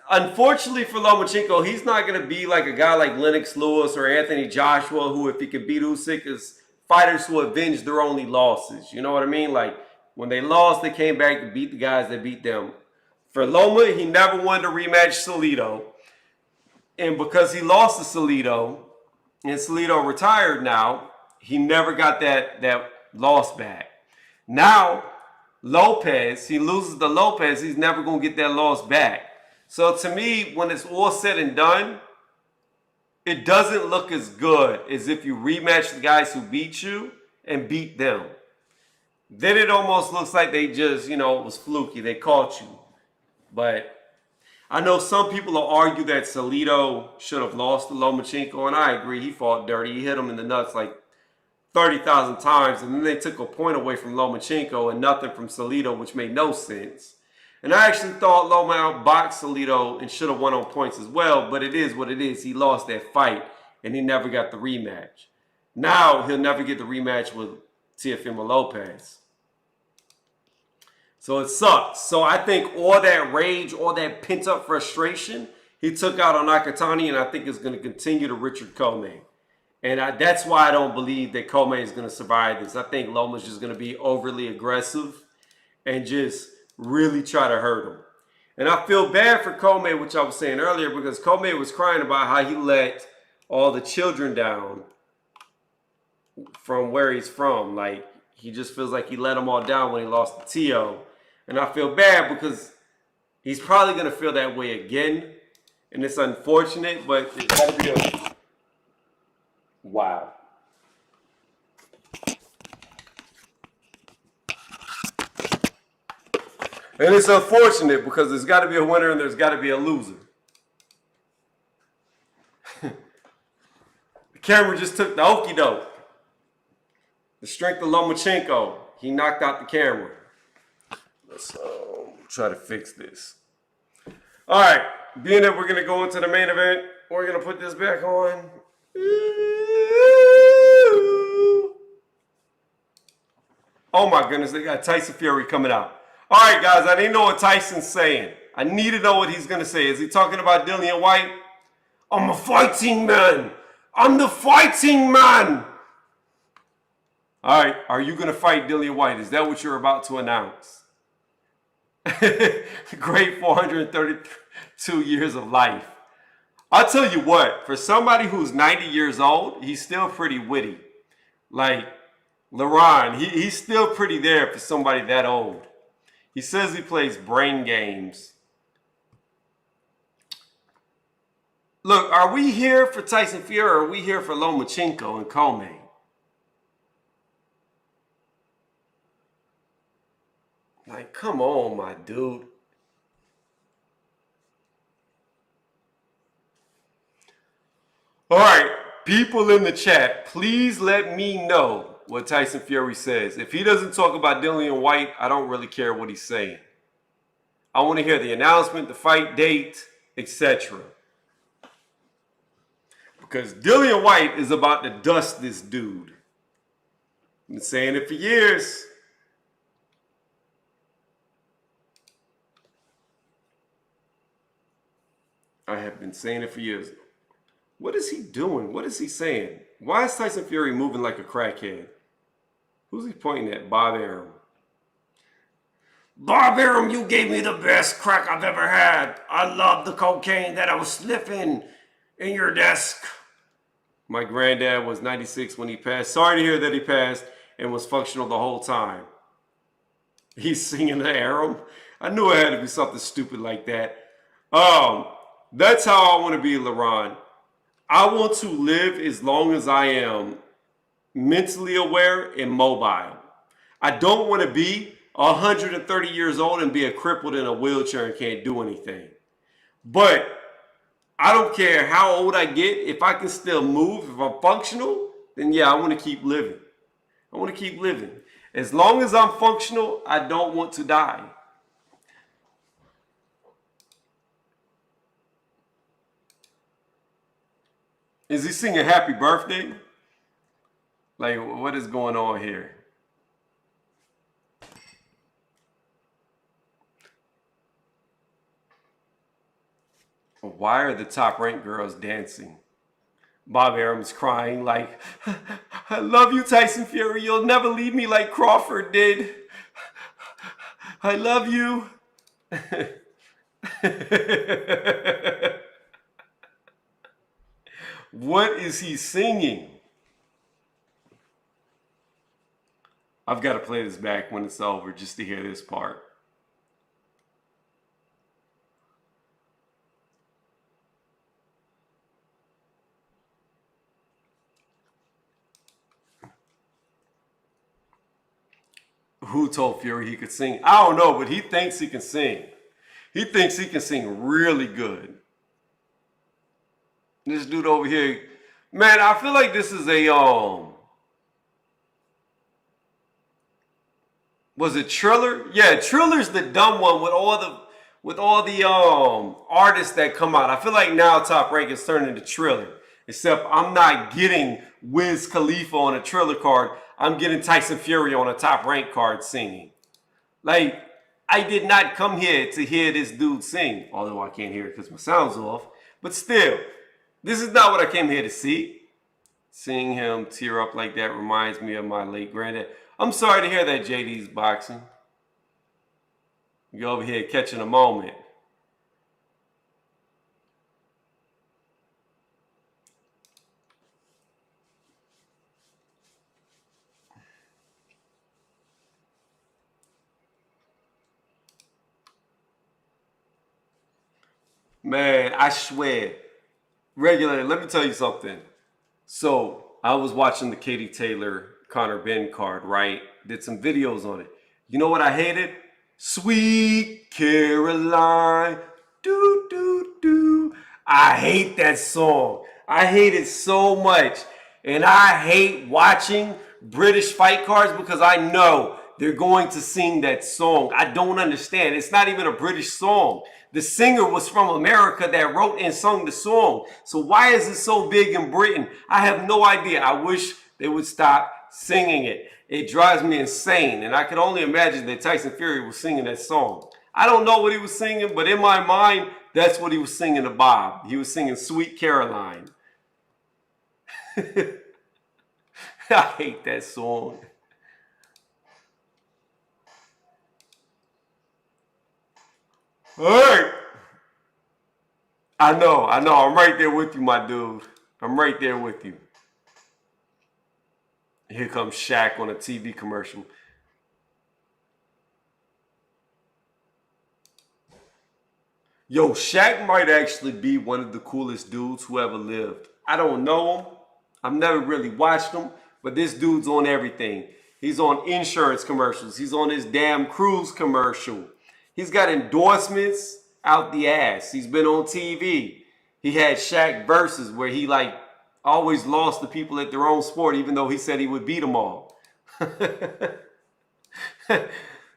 A: unfortunately for Lomachenko, he's not going to be like a guy like Lennox Lewis or Anthony Joshua, who, if he could beat Usyk, is fighters who avenge their only losses. You know what I mean? Like, when they lost, they came back to beat the guys that beat them. For Loma, he never wanted to rematch Salido. And because he lost to Salido, and Salido retired now, he never got that loss back. Now, Lopez, he loses to Lopez, he's never going to get that loss back. So to me, when it's all said and done, it doesn't look as good as if you rematch the guys who beat you and beat them. Then it almost looks like they just, it was fluky. They caught you. But I know some people will argue that Salido should have lost to Lomachenko, and I agree. He fought dirty. He hit him in the nuts like 30,000 times, and then they took a point away from Lomachenko and nothing from Salido, which made no sense. And I actually thought Loma outboxed Salido and should have won on points as well, but it is what it is. He lost that fight, and he never got the rematch. Now he'll never get the rematch with Teofimo Lopez. So it sucks. So I think all that rage, all that pent-up frustration, he took out on Nakatani, and I think it's going to continue to Richard Commey. And that's why I don't believe that Commey is going to survive this. I think Loma's just going to be overly aggressive and just really try to hurt him. And I feel bad for Commey, which I was saying earlier, because Commey was crying about how he let all the children down from where he's from. Like, he just feels like he let them all down when he lost to Teo. And I feel bad because he's probably going to feel that way again. And it's unfortunate, but it's got to be a... Wow. And it's unfortunate because there's got to be a winner and there's got to be a loser. The camera just took the okie doke. The strength of Lomachenko. He knocked out the camera. Let's try to fix this. All right. Being that we're going to go into the main event, we're going to put this back on. Oh my goodness, they got Tyson Fury coming out. All right, guys, I didn't know what Tyson's saying. I need to know what he's going to say. Is he talking about Dillian White? I'm a fighting man. I'm the fighting man. All right, are you going to fight Dillian White? Is that what you're about to announce? Great 432 years of life. I'll tell you what, for somebody who's 90 years old, he's still pretty witty. Like LeRon, he's still pretty there for somebody that old. He says he plays brain games. Look, are we here for Tyson Fury or are we here for Lomachenko and Commey? Like, come on, my dude. All right, people in the chat, please let me know what Tyson Fury says. If he doesn't talk about Dillian White, I don't really care what he's saying. I want to hear the announcement, the fight date, etc. Because Dillian White is about to dust this dude. I've been saying it for years. I have been saying it for years. What is he doing? What is he saying? Why is Tyson Fury moving like a crackhead? Who's he pointing at? Bob Arum. Bob Arum, you gave me the best crack I've ever had. I love the cocaine that I was sniffing in your desk. My granddad was 96 when he passed. Sorry to hear that he passed and was functional the whole time. He's singing the Arum. I knew it had to be something stupid like that. That's how I want to be, LeRon. I want to live as long as I am mentally aware and mobile. I don't want to be 130 years old and be a crippled in a wheelchair and can't do anything. But I don't care how old I get. If I can still move, if I'm functional, then yeah, I want to keep living. I want to keep living. As long as I'm functional, I don't want to die. Is he singing happy birthday? Like, what is going on here? Why are the top ranked girls dancing? Bob Arum's crying like, I love you, Tyson Fury. You'll never leave me like Crawford did. I love you. What is he singing? I've got to play this back when it's over just to hear this part. Who told Fury he could sing? I don't know, but he thinks he can sing. He thinks he can sing really good. This dude over here, man, I feel like this is a was it Triller? Yeah, Triller's the dumb one with all the artists that come out. I feel like now Top Rank is turning into Triller. Except I'm not getting Wiz Khalifa on a Triller card. I'm getting Tyson Fury on a Top Rank card singing. Like, I did not come here to hear this dude sing. Although I can't hear it because my sound's off. But still, this is not what I came here to see. Seeing him tear up like that reminds me of my late granddad. I'm sorry to hear that JD's boxing. You're over here catching a moment. Man, I swear. Regularly, let me tell you something. So, I was watching the Katie Taylor Conor Ben card, right? Did some videos on it. You know what I hated? Sweet Caroline. Do, do, do. I hate that song. I hate it so much. And I hate watching British fight cards because I know they're going to sing that song. I don't understand. It's not even a British song. The singer was from America that wrote and sung the song. So why is it so big in Britain? I have no idea. I wish they would stop singing it. It drives me insane. And I can only imagine that Tyson Fury was singing that song. I don't know what he was singing, but in my mind, that's what he was singing to Bob. He was singing Sweet Caroline. I hate that song. All right. I know. I'm right there with you, my dude. I'm right there with you. Here comes Shaq on a TV commercial. Yo, Shaq might actually be one of the coolest dudes who ever lived. I don't know him. I've never really watched him, but this dude's on everything. He's on insurance commercials. He's on his damn cruise commercial. He's got endorsements out the ass. He's been on TV. He had Shaq versus where he like always lost the people at their own sport, even though he said he would beat them all.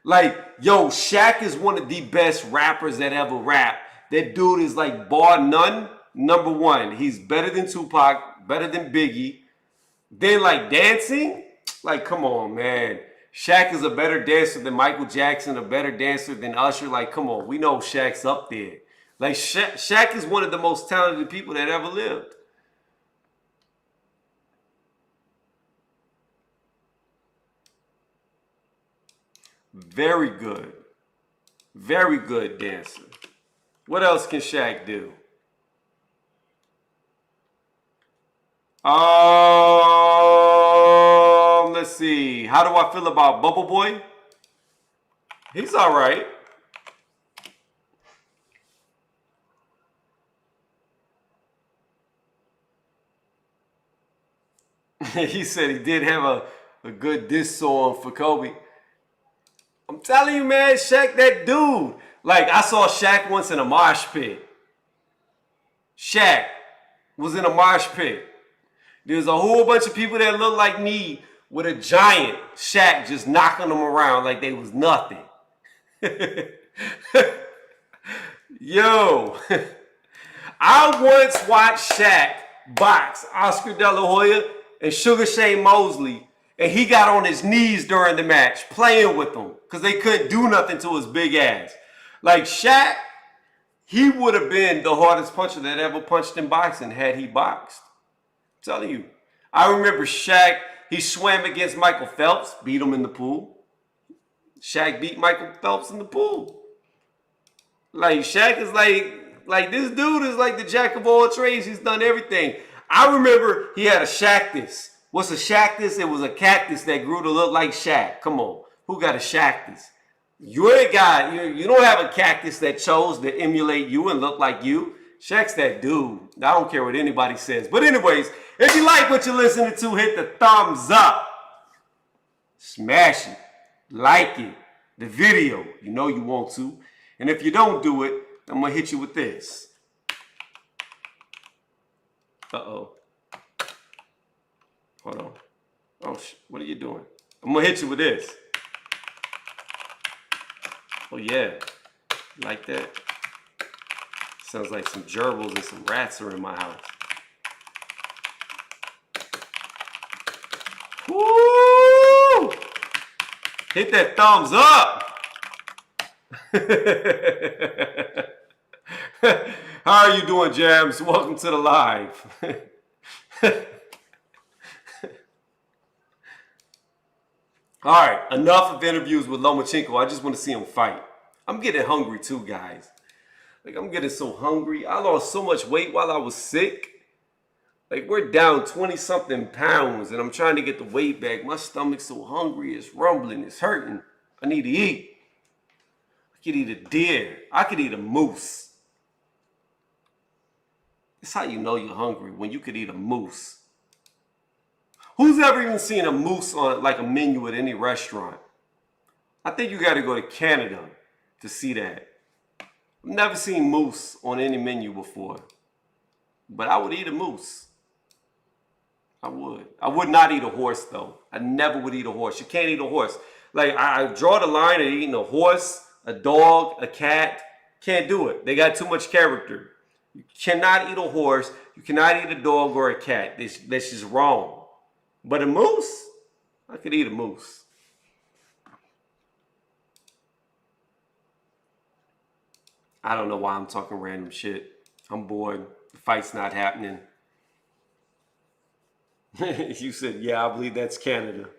A: Like, yo, Shaq is one of the best rappers that ever rap. That dude is like bar none, number one. He's better than Tupac, better than Biggie. Then like dancing, like come on, man. Shaq is a better dancer than Michael Jackson, a better dancer than Usher. Like, come on, we know Shaq's up there. Like, Shaq is one of the most talented people that ever lived. Very good. Very good dancer. What else can Shaq do? Let's see. How do I feel about Bubble Boy? He's all right. He said he did have a good diss song for Kobe. I'm telling you, man, Shaq, that dude. Like, I saw Shaq once in a mosh pit. Shaq was in a mosh pit. There's a whole bunch of people that look like me with a giant Shaq just knocking them around like they was nothing. Yo, I once watched Shaq box Oscar De La Hoya and Sugar Shane Mosley, and he got on his knees during the match playing with them because they couldn't do nothing to his big ass. Like Shaq, he would have been the hardest puncher that ever punched in boxing had he boxed. I'm telling you. I remember Shaq, he swam against Michael Phelps, beat him in the pool. Shaq beat Michael Phelps in the pool. Like Shaq is like this dude is like the jack of all trades. He's done everything. I remember he had a Shaqtus. What's a Shaqtus? It was a cactus that grew to look like Shaq. Come on. Who got a Shaqtus? You ain't got, you don't have a cactus that chose to emulate you and look like you. Shaq's that dude. I don't care what anybody says. But anyways, if you like what you're listening to, hit the thumbs up. Smash it. Like it. The video. You know you want to. And if you don't do it, I'm going to hit you with this. Uh-oh. Hold on. Oh, what are you doing? I'm going to hit you with this. Oh, yeah. Like that? Sounds like some gerbils and some rats are in my house. Woo! Hit that thumbs up! How are you doing, Jams? Welcome to the live. All right, enough of interviews with Lomachenko. I just want to see him fight. I'm getting hungry too, guys. Like, I'm getting so hungry. I lost so much weight while I was sick. Like, we're down 20-something pounds, and I'm trying to get the weight back. My stomach's so hungry. It's rumbling. It's hurting. I need to eat. I could eat a deer. I could eat a moose. That's how you know you're hungry, when you could eat a moose. Who's ever even seen a moose on like a menu at any restaurant? I think you got to go to Canada to see that. I've never seen moose on any menu before. But I would eat a moose. I would. I would not eat a horse, though. I never would eat a horse. You can't eat a horse. Like, I draw the line at eating a horse, a dog, a cat. Can't do it. They got too much character. You cannot eat a horse. You cannot eat a dog or a cat. That's just wrong. But a moose? I could eat a moose. I don't know why I'm talking random shit. I'm bored. The fight's not happening. You said, yeah, I believe that's Canada.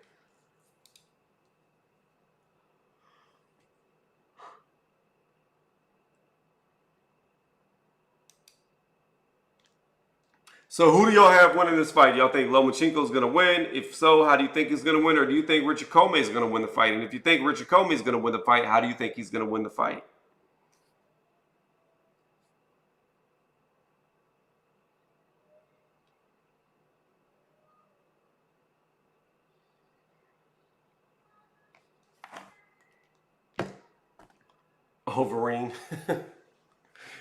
A: So who do y'all have winning this fight? Y'all think Lomachenko's going to win? If so, how do you think he's going to win? Or do you think Richard Commey is going to win the fight? And if you think Richard Commey is going to win the fight, how do you think he's going to win the fight? Overeem.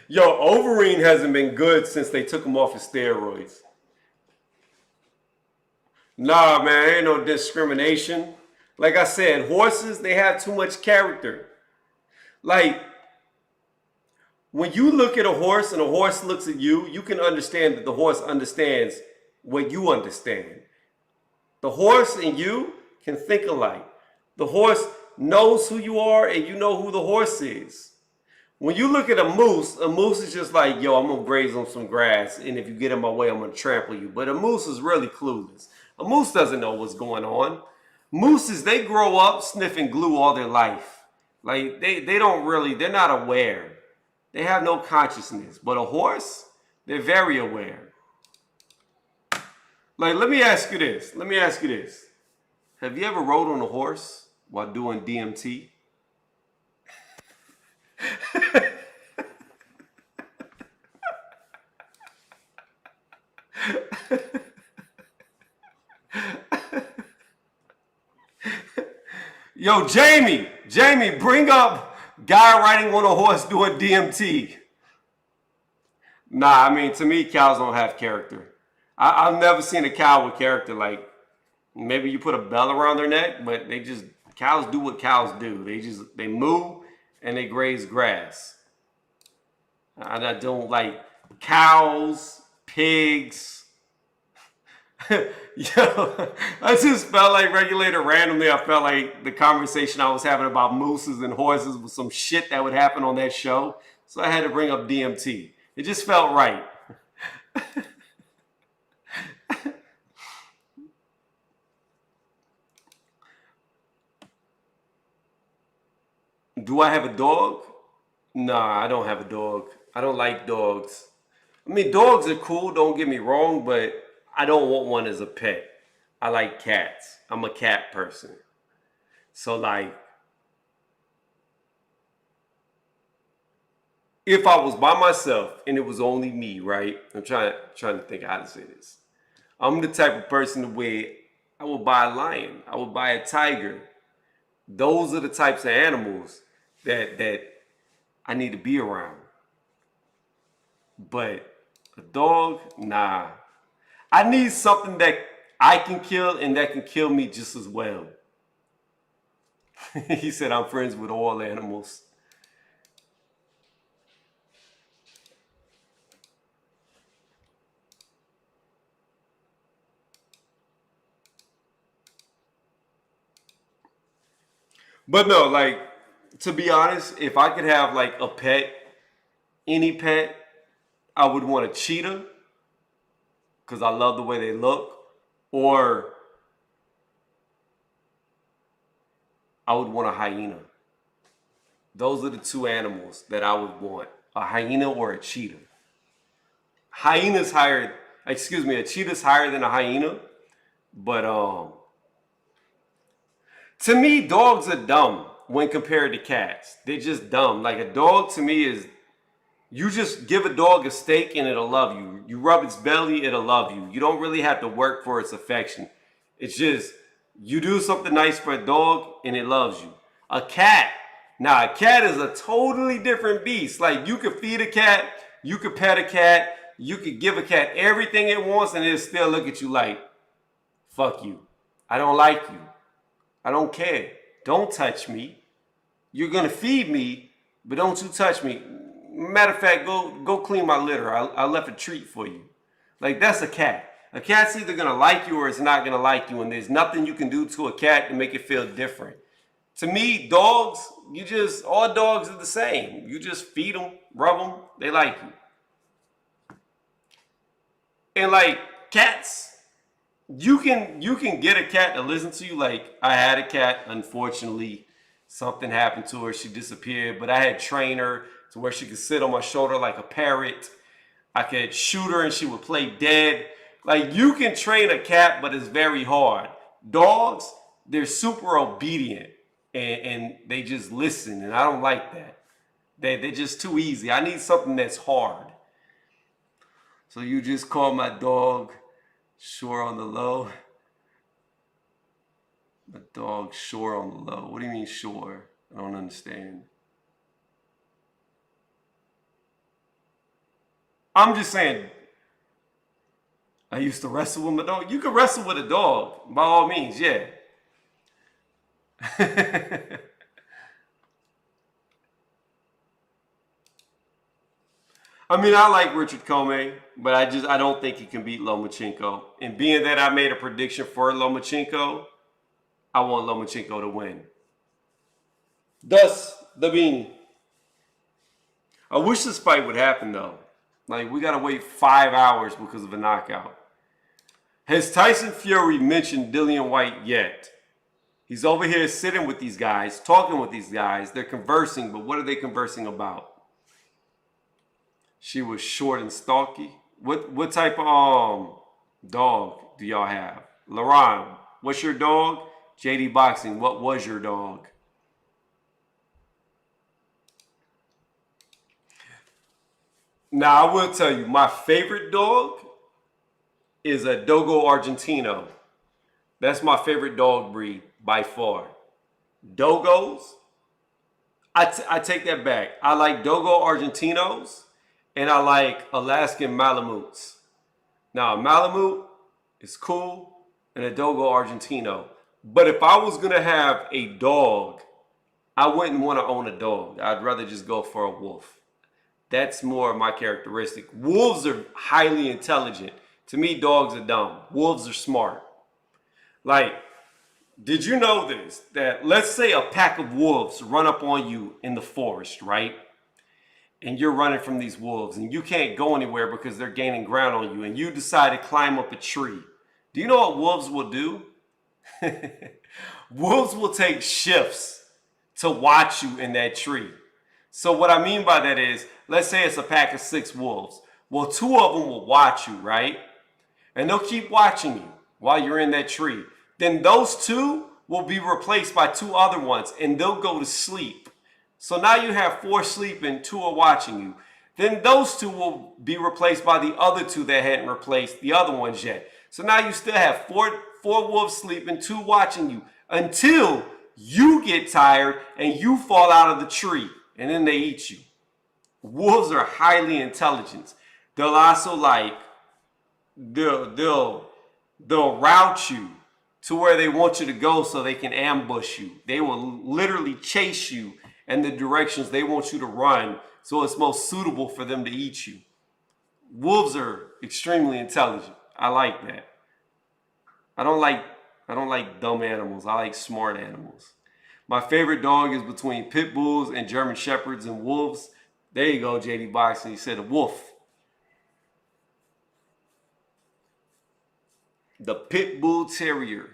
A: Yo, Overeem hasn't been good since they took him off his steroids. Nah, man, ain't no discrimination. Like I said, horses, they have too much character. Like, when you look at a horse and a horse looks at you, you can understand that the horse understands what you understand. The horse and you can think alike. The horse knows who you are and you know who the horse is. When you look at a moose is just like, yo, I'm going to graze on some grass, and if you get in my way, I'm going to trample you. But a moose is really clueless. A moose doesn't know what's going on. Mooses, they grow up sniffing glue all their life. Like, they don't really, they're not aware. They have no consciousness. But a horse, they're very aware. Like, let me ask you this. Have you ever rode on a horse while doing DMT? Yo, Jamie, bring up guy riding on a horse doing DMT. Nah, I mean, to me, cows don't have character. I've never seen a cow with character. Like, maybe you put a bell around their neck, but cows do what cows do. They moo and they graze grass. I don't like cows, pigs. Yo, I just felt like regulator randomly. I felt like the conversation I was having about mooses and horses was some shit that would happen on that show. So I had to bring up DMT. It just felt right. Do I have a dog? Nah, I don't have a dog. I don't like dogs. I mean, dogs are cool, don't get me wrong, but I don't want one as a pet. I like cats. I'm a cat person. So, like, if I was by myself and it was only me, right? I'm trying to think how to say this. I'm the type of person where I would buy a lion. I would buy a tiger. Those are the types of animals that I need to be around. But a dog, nah. I need something that I can kill and that can kill me just as well. He said, I'm friends with all animals. But no, like, to be honest, if I could have like a pet, any pet, I would want a cheetah because I love the way they look, or I would want a hyena. Those are the two animals that I would want, a hyena or a cheetah. A cheetah's higher than a hyena, but to me, dogs are dumb when compared to cats. They're just dumb. Like, a dog to me is, you just give a dog a steak and it'll love you. You rub its belly, it'll love you. You don't really have to work for its affection. It's just, you do something nice for a dog and it loves you. A cat is a totally different beast. Like, you could feed a cat, you could pet a cat, you could give a cat everything it wants and it'll still look at you like, fuck you. I don't like you. I don't care. Don't touch me. You're going to feed me, but don't you touch me. Matter of fact, go clean my litter. I left a treat for you. Like, that's a cat. A cat's either going to like you or it's not going to like you, and there's nothing you can do to a cat to make it feel different. To me, dogs, all dogs are the same. You just feed them, rub them, they like you. And like cats, you can get a cat to listen to you. Like I had a cat, unfortunately, something happened to her, she disappeared, but I had trained her to where she could sit on my shoulder like a parrot. I could shoot her and she would play dead. Like you can train a cat, but it's very hard. Dogs, they're super obedient and they just listen, and I don't like that. They're just too easy. I need something that's hard. So you just call my dog Shore on the low. My dog Shore on the low. What do you mean Shore? I don't understand. I'm just saying, I used to wrestle with my dog. You can wrestle with a dog, by all means, yeah. I mean, I like Richard Commey, but I don't think he can beat Lomachenko. And being that I made a prediction for Lomachenko, I want Lomachenko to win. Thus, I wish this fight would happen though. Like, we gotta wait 5 hours because of a knockout. Has Tyson Fury mentioned Dillian White yet? He's over here sitting with these guys, talking with these guys. They're conversing, but what are they conversing about? She was short and stalky. What type of dog do y'all have? LaRon, what's your dog? JD Boxing, what was your dog? Now, I will tell you, my favorite dog is a Dogo Argentino. That's my favorite dog breed by far. Dogos, I take that back. I like Dogo Argentinos and I like Alaskan Malamutes. Now, a Malamute is cool and a Dogo Argentino. But if I was going to have a dog, I wouldn't want to own a dog. I'd rather just go for a wolf. That's more of my characteristic. Wolves are highly intelligent. To me, dogs are dumb. Wolves are smart. Like, did you know this? That let's say a pack of wolves run up on you in the forest, right? And you're running from these wolves and you can't go anywhere because they're gaining ground on you, and you decide to climb up a tree. Do you know what wolves will do? Wolves will take shifts to watch you in that tree. So what I mean by that is, let's say it's a pack of 6 wolves. Well, 2 of them will watch you, right? And they'll keep watching you while you're in that tree. Then those 2 will be replaced by 2 other ones, and they'll go to sleep. So now you have 4 sleeping, 2 are watching you. Then those 2 will be replaced by the other 2 that hadn't replaced the other ones yet. So now you still have 4 wolves sleeping, 2 watching you, until you get tired and you fall out of the tree, and then they eat you. Wolves are highly intelligent. They'll also they'll route you to where they want you to go so they can ambush you. They will literally chase you in the directions they want you to run, so it's most suitable for them to eat you. Wolves are extremely intelligent. I like that. I don't like dumb animals. I like smart animals. My favorite dog is between pit bulls and German shepherds and wolves. There you go, JD Boxing. He said a wolf. The pit bull terrier.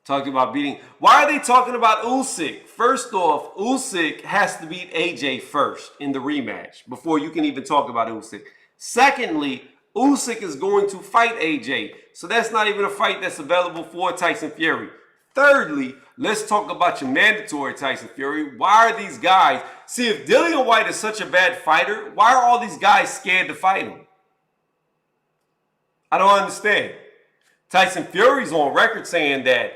A: Talking about beating. Why are they talking about Usyk? First off, Usyk has to beat AJ first in the rematch before you can even talk about Usyk. Secondly, Usyk is going to fight AJ. So that's not even a fight that's available for Tyson Fury. Thirdly, let's talk about your mandatory Tyson Fury. Why are these guys... See, if Dillian White is such a bad fighter, why are all these guys scared to fight him? I don't understand. Tyson Fury's on record saying that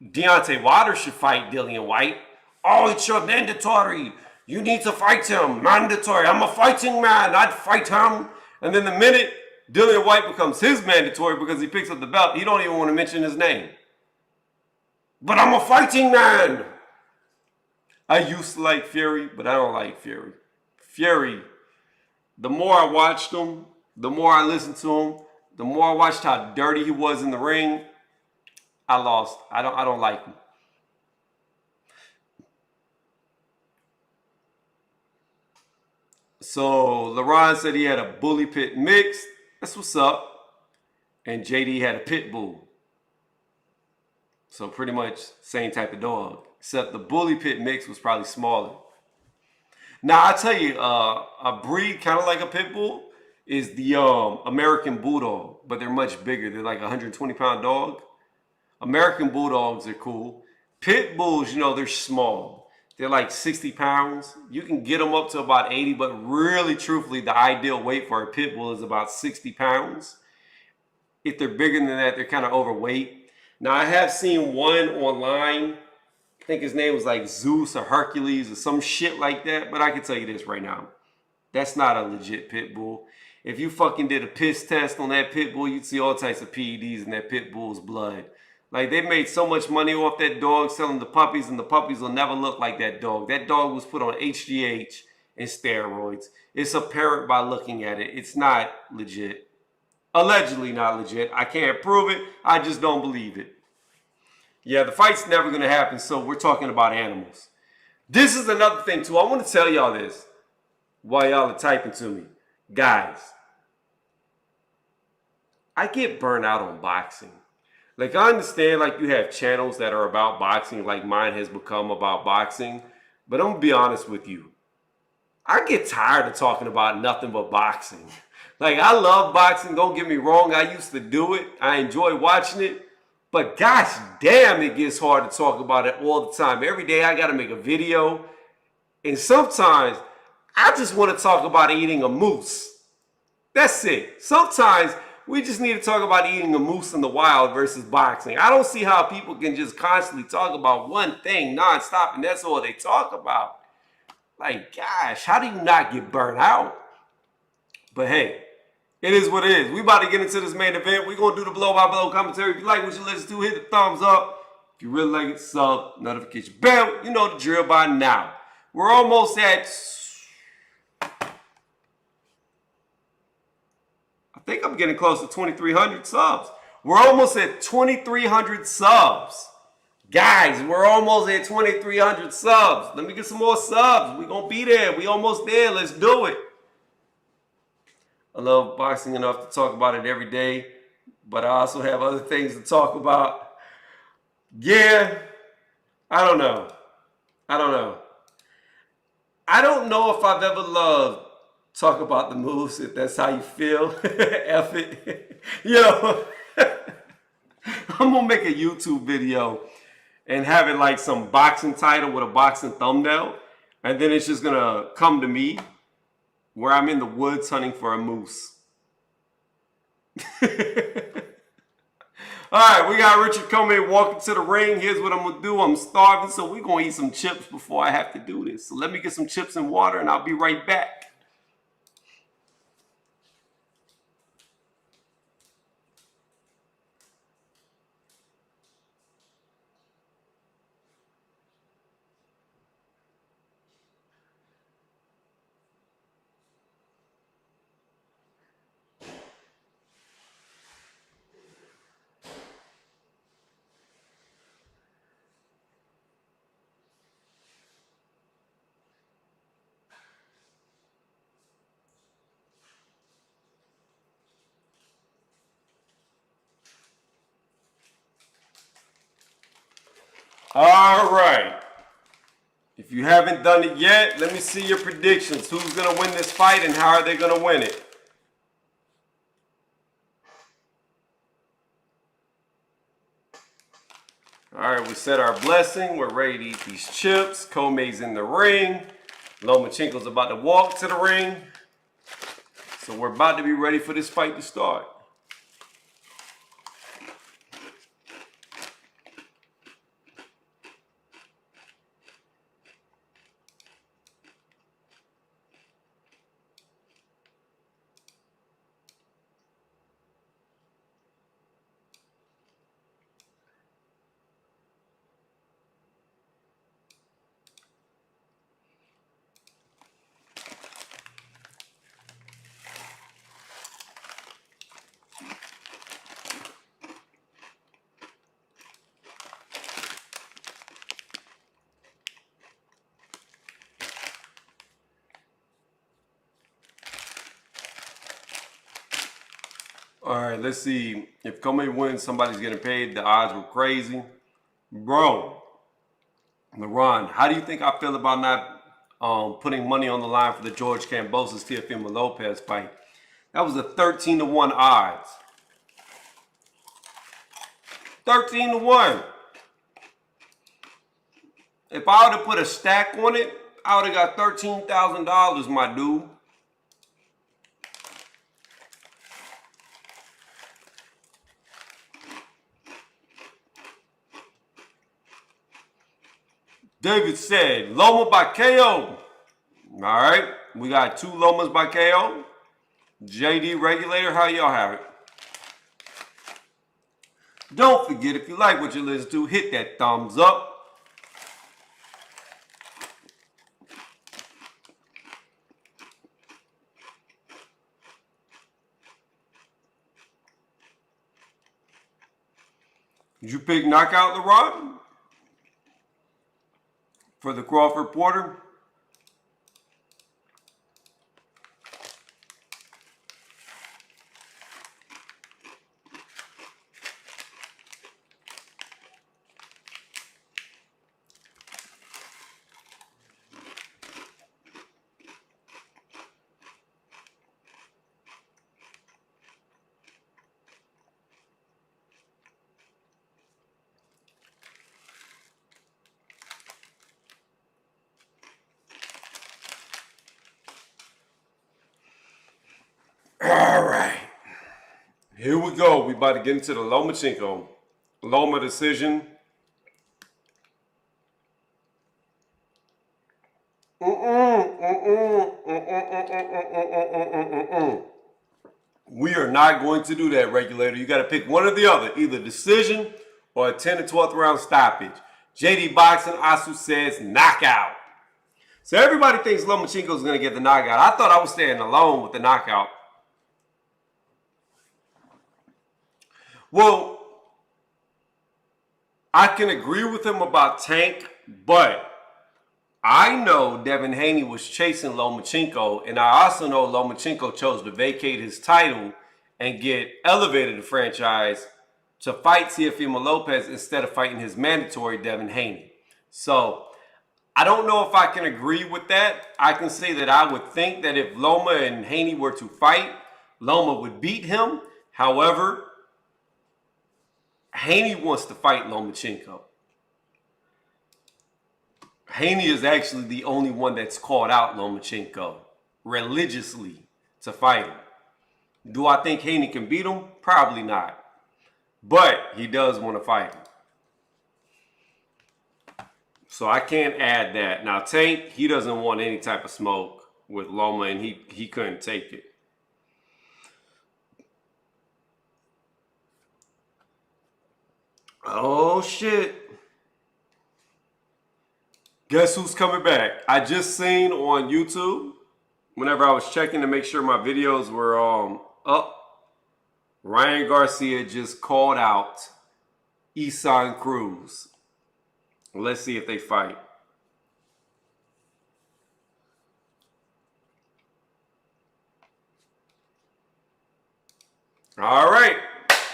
A: Deontay Wilder should fight Dillian White. Oh, it's your mandatory. You need to fight him. Mandatory. I'm a fighting man. I'd fight him. And then the minute Dillian White becomes his mandatory because he picks up the belt, he don't even want to mention his name. But I'm a fighting man. I used to like Fury, but I don't like Fury. Fury, the more I watched him, the more I listened to him, The more I watched how dirty he was in the ring, I lost. I don't like him. So LaRon said he had a bully pit mix. That's what's up. And JD had a pit bull. So pretty much same type of dog. Except the bully pit mix was probably smaller. Now I tell you, a breed kind of like a pit bull is the American Bulldog, but they're much bigger. They're like a 120-pound dog. American Bulldogs are cool. Pit Bulls, you know, they're small. They're like 60 pounds. You can get them up to about 80, but really, truthfully, the ideal weight for a pit bull is about 60 pounds. If they're bigger than that, they're kind of overweight. Now, I have seen one online. I think his name was like Zeus or Hercules or some shit like that. But I can tell you this right now. That's not a legit pit bull. If you fucking did a piss test on that pit bull, you'd see all types of PEDs in that pit bull's blood. Like, they made so much money off that dog selling the puppies, and the puppies will never look like that dog. That dog was put on HGH and steroids. It's apparent by looking at it. It's not legit. Allegedly not legit. I can't prove it. I just don't believe it. Yeah, the fight's never going to happen, so we're talking about animals. This is another thing, too. I want to tell y'all this while y'all are typing to me. Guys, I get burnt out on boxing. Like, I understand, like, you have channels that are about boxing, like mine has become about boxing. But I'm going to be honest with you. I get tired of talking about nothing but boxing. Like, I love boxing. Don't get me wrong. I used to do it. I enjoy watching it. But gosh damn, it gets hard to talk about it all the time. Every day I got to make a video. And sometimes I just want to talk about eating a moose. That's it. Sometimes we just need to talk about eating a moose in the wild versus boxing. I don't see how people can just constantly talk about one thing nonstop and that's all they talk about. Like, gosh, how do you not get burnt out? But hey, it is what it is. We about to get into this main event. We're going to do the blow-by-blow commentary. If you like what you listen to, hit the thumbs up. If you really like it, sub, notification bell. You know the drill by now. We're almost at... I think I'm getting close to 2,300 subs. We're almost at 2,300 subs. Guys, we're almost at 2,300 subs. Let me get some more subs. We're going to be there. We almost there. Let's do it. I love boxing enough to talk about it every day, but I also have other things to talk about. Yeah, I don't know. I don't know if I've ever loved talk about the moves, if that's how you feel. F it. Yo, I'm going to make a YouTube video and have it like some boxing title with a boxing thumbnail. And then it's just going to come to me where I'm in the woods hunting for a moose. All right, we got Richard Commey walking to the ring. Here's what I'm going to do. I'm starving, so we're going to eat some chips before I have to do this. So let me get some chips and water, and I'll be right back. All right. If you haven't done it yet, let me see your predictions. Who's going to win this fight and how are they going to win it? All right, we said our blessing. We're ready to eat these chips. Commey's in the ring. Lomachenko's about to walk to the ring. So we're about to be ready for this fight to start. All right, let's see. If Commey wins, somebody's getting paid. The odds were crazy. Bro, LeBron, how do you think I feel about not putting money on the line for the George Kambosos Teofimo Lopez fight? That was a 13-1 odds. 13-1. If I would have put a stack on it, I would have got $13,000, my dude. David said, Loma by KO. All right, we got 2 Lomas by KO. JD Regulator, how y'all have it? Don't forget, if you like what you listen to, hit that thumbs up. Did you pick knockout, LeBron? For the Crawford Porter? All right. Here we go. We about to get into the Lomachenko. Loma decision. We are not going to do that, Regulator. You got to pick one or the other. Either decision or a 10 to 12th round stoppage. JD Boxing, Asu says knockout. So everybody thinks Lomachenko is going to get the knockout. I thought I was staying alone with the knockout. Well, I can agree with him about Tank, but I know Devin Haney was chasing Lomachenko, and I also know Lomachenko chose to vacate his title and get elevated the franchise to fight Teofimo Lopez instead of fighting his mandatory Devin Haney. So I don't know if I can agree with that. I can say that I would think that if Loma and Haney were to fight, Loma would beat him. However, Haney wants to fight Lomachenko. Haney is actually the only one that's called out Lomachenko religiously to fight him. Do I think Haney can beat him? Probably not. But he does want to fight him. So I can't add that. Now, Tank, he doesn't want any type of smoke with Loma, and he couldn't take it. Oh, shit. Guess who's coming back? I just seen on YouTube, whenever I was checking to make sure my videos were up, Ryan Garcia just called out Isan Cruz. Let's see if they fight. All right.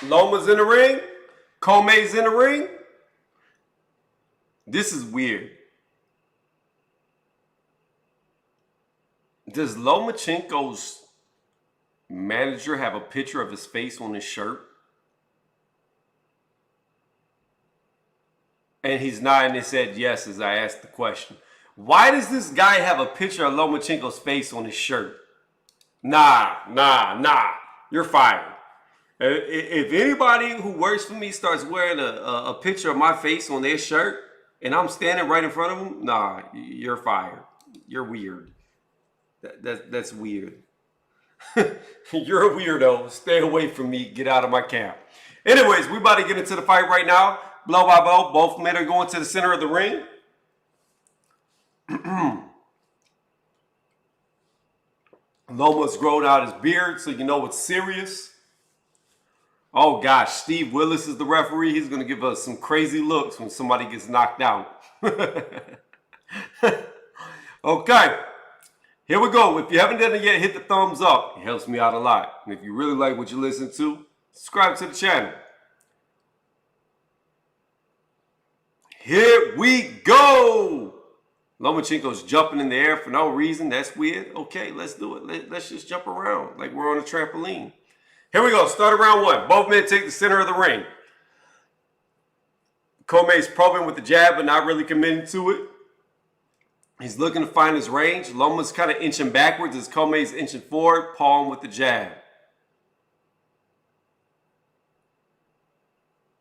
A: Loma's in the ring. Commey's in the ring. This is weird. Does Lomachenko's manager have a picture of his face on his shirt? And he's nodding his head yes as I asked the question. Why does this guy have a picture of Lomachenko's face on his shirt? Nah. You're fired. If anybody who works for me starts wearing a picture of my face on their shirt and I'm standing right in front of them, nah, you're fired. You're weird. That's weird. You're a weirdo. Stay away from me. Get out of my camp. Anyways, we about to get into the fight right now. Blow by blow. Both men are going to the center of the ring. Loma's grown out his beard, so you know it's serious. Oh, gosh. Steve Willis is the referee. He's going to give us some crazy looks when somebody gets knocked out. Okay. Here we go. If you haven't done it yet, hit the thumbs up. It helps me out a lot. And if you really like what you listen to, subscribe to the channel. Here we go. Lomachenko's jumping in the air for no reason. That's weird. Okay, let's do it. Let's just jump around like we're on a trampoline. Here we go. Start round one. Both men take the center of the ring. Commey's probing with the jab, but not really committing to it. He's looking to find his range. Loma's kind of inching backwards as Commey's inching forward, palm with the jab.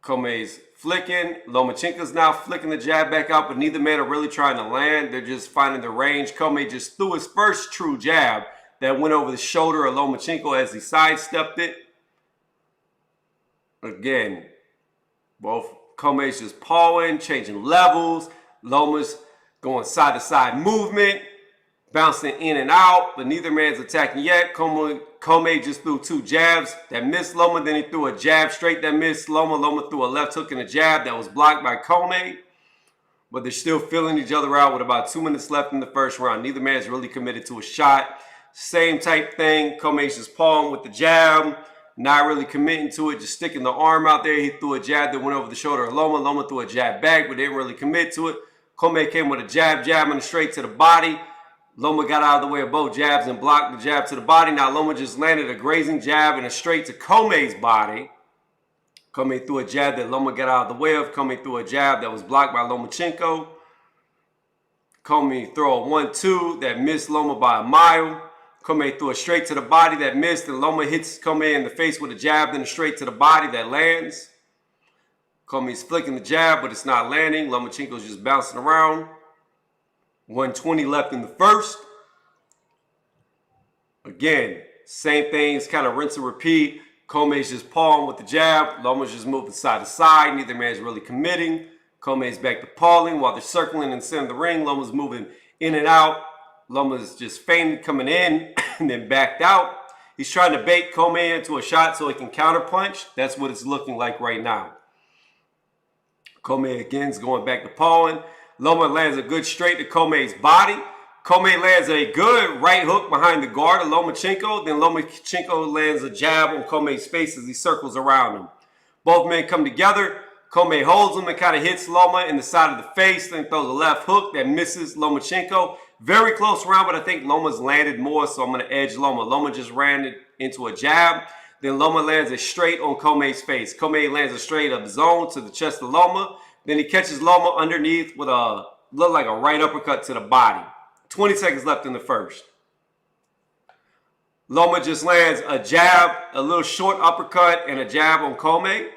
A: Commey's flicking. Lomachenko's now flicking the jab back out, but neither man are really trying to land. They're just finding the range. Commey just threw his first true jab that went over the shoulder of Lomachenko as he sidestepped it. Again, both Commey's just pawing, changing levels. Loma's going side-to-side movement, bouncing in and out, but neither man's attacking yet. Commey just threw two jabs that missed Loma. Then he threw a jab straight that missed Loma. Loma threw a left hook and a jab that was blocked by Commey. But they're still feeling each other out with about 2 minutes left in the first round. Neither man's really committed to a shot. Same type thing. Commey's just pawing with the jab, not really committing to it, just sticking the arm out there. He threw a jab that went over the shoulder of Loma. Loma threw a jab back, but didn't really commit to it. Commey came with a jab and a straight to the body. Loma got out of the way of both jabs and blocked the jab to the body. Now Loma just landed a grazing jab and a straight to Commey's body. Commey threw a jab that Loma got out of the way of. Commey threw a jab that was blocked by Lomachenko. Commey threw a 1-2 that missed Loma by a mile. Commey threw a straight to the body that missed, and Loma hits Commey in the face with a jab, then a straight to the body that lands. Commey's flicking the jab, but it's not landing. Lomachenko's just bouncing around. 1:20 left in the first. Again, same things, kind of rinse and repeat. Commey's just pawing with the jab. Loma's just moving side to side. Neither man's really committing. Commey's back to pawing while they're circling in the center of the ring. Loma's moving in and out. Loma's just feinted coming in and then backed out. He's trying to bait Commey into a shot so he can counterpunch. That's what it's looking like right now. Commey again is going back to pawing. Loma lands a good straight to Commey's body. Commey lands a good right hook behind the guard of Lomachenko. Then Lomachenko lands a jab on Commey's face as he circles around him. Both men come together. Commey holds him and kind of hits Loma in the side of the face. Then throws a left hook that misses Lomachenko. Very close round, but I think Loma's landed more, so I'm going to edge Loma. Loma just ran it into a jab. Then Loma lands a straight on Commey's face. Commey lands a straight of his own to the chest of Loma. Then he catches Loma underneath with a, look like a right uppercut to the body. 20 seconds left in the first. Loma just lands a jab, a little short uppercut, and a jab on Commey.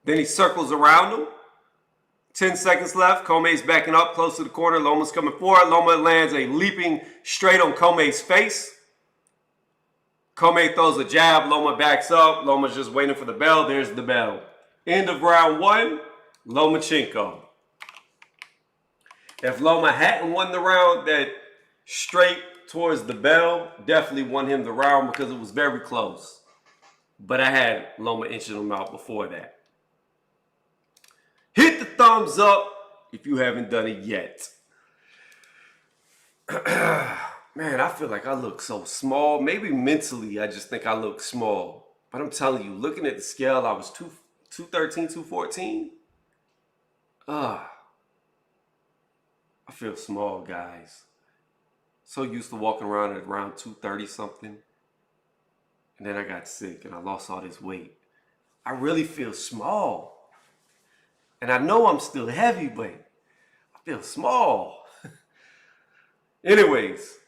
A: Then he circles around him. 10 seconds left. Commey's backing up close to the corner. Loma's coming forward. Loma lands a leaping straight on Commey's face. Commey throws a jab. Loma backs up. Loma's just waiting for the bell. There's the bell. End of round one. Lomachenko. If Loma hadn't won the round, that straight towards the bell definitely won him the round because it was very close. But I had Loma inching him out before that. Hit the thumbs up if you haven't done it yet. Man, I feel like I look so small. Maybe mentally I just think I look small. But I'm telling you, looking at the scale, I was 213, 214. I feel small, guys. So used to walking around at around 230 something. And then I got sick and I lost all this weight. I really feel small. And I know I'm still heavy, but I feel small. Anyways,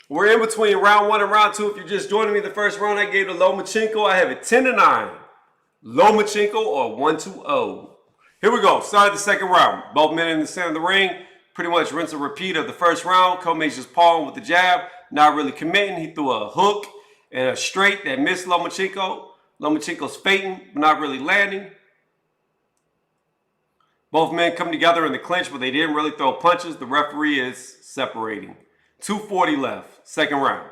A: we're in between round one and round two. If you're just joining me, the first round I gave to Lomachenko, I have it 10-9. Lomachenko or 1-2-0. Here we go. Started the second round. Both men in the center of the ring. Pretty much rinse and repeat of the first round. Commey's just pawing with the jab. Not really committing. He threw a hook and a straight that missed Lomachenko. Lomachenko's feinting, but not really landing. Both men come together in the clinch, but they didn't really throw punches. The referee is separating. 2:40 left, second round.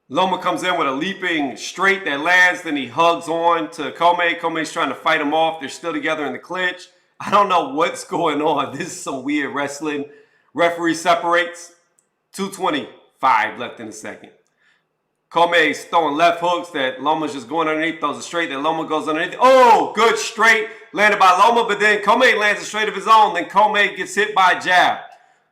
A: Loma comes in with a leaping straight that lands. Then he hugs on to Commey. Commey's trying to fight him off. They're still together in the clinch. I don't know what's going on. This is some weird wrestling. Referee separates. 2:25 left in the second. Commey's throwing left hooks that Loma's just going underneath, throws a straight that Loma goes underneath. Oh, good straight landed by Loma, but then Commey lands a straight of his own. Then Commey gets hit by a jab.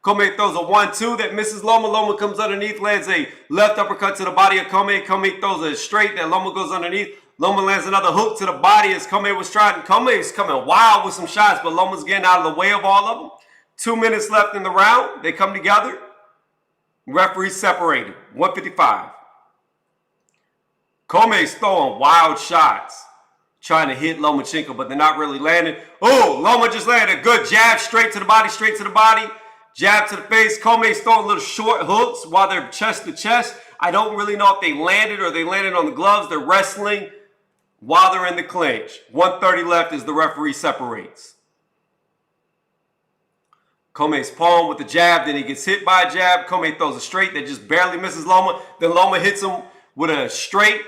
A: Commey throws a 1-2 that misses Loma. Loma comes underneath, lands a left uppercut to the body of Commey. Commey throws a straight that Loma goes underneath. Loma lands another hook to the body as Commey was trying. Commey's coming wild with some shots, but Loma's getting out of the way of all of them. 2 minutes left in the round. They come together. Referees separated. 155. Commey's throwing wild shots, trying to hit Lomachenko, but they're not really landing. Oh, Loma just landed a good jab straight to the body, straight to the body. Jab to the face. Commey's throwing little short hooks while they're chest to chest. I don't really know if they landed or they landed on the gloves. They're wrestling while they're in the clinch. 1:30 left as the referee separates. Commey's palm with the jab, then he gets hit by a jab. Commey throws a straight that just barely misses Loma. Then Loma hits him with a straight.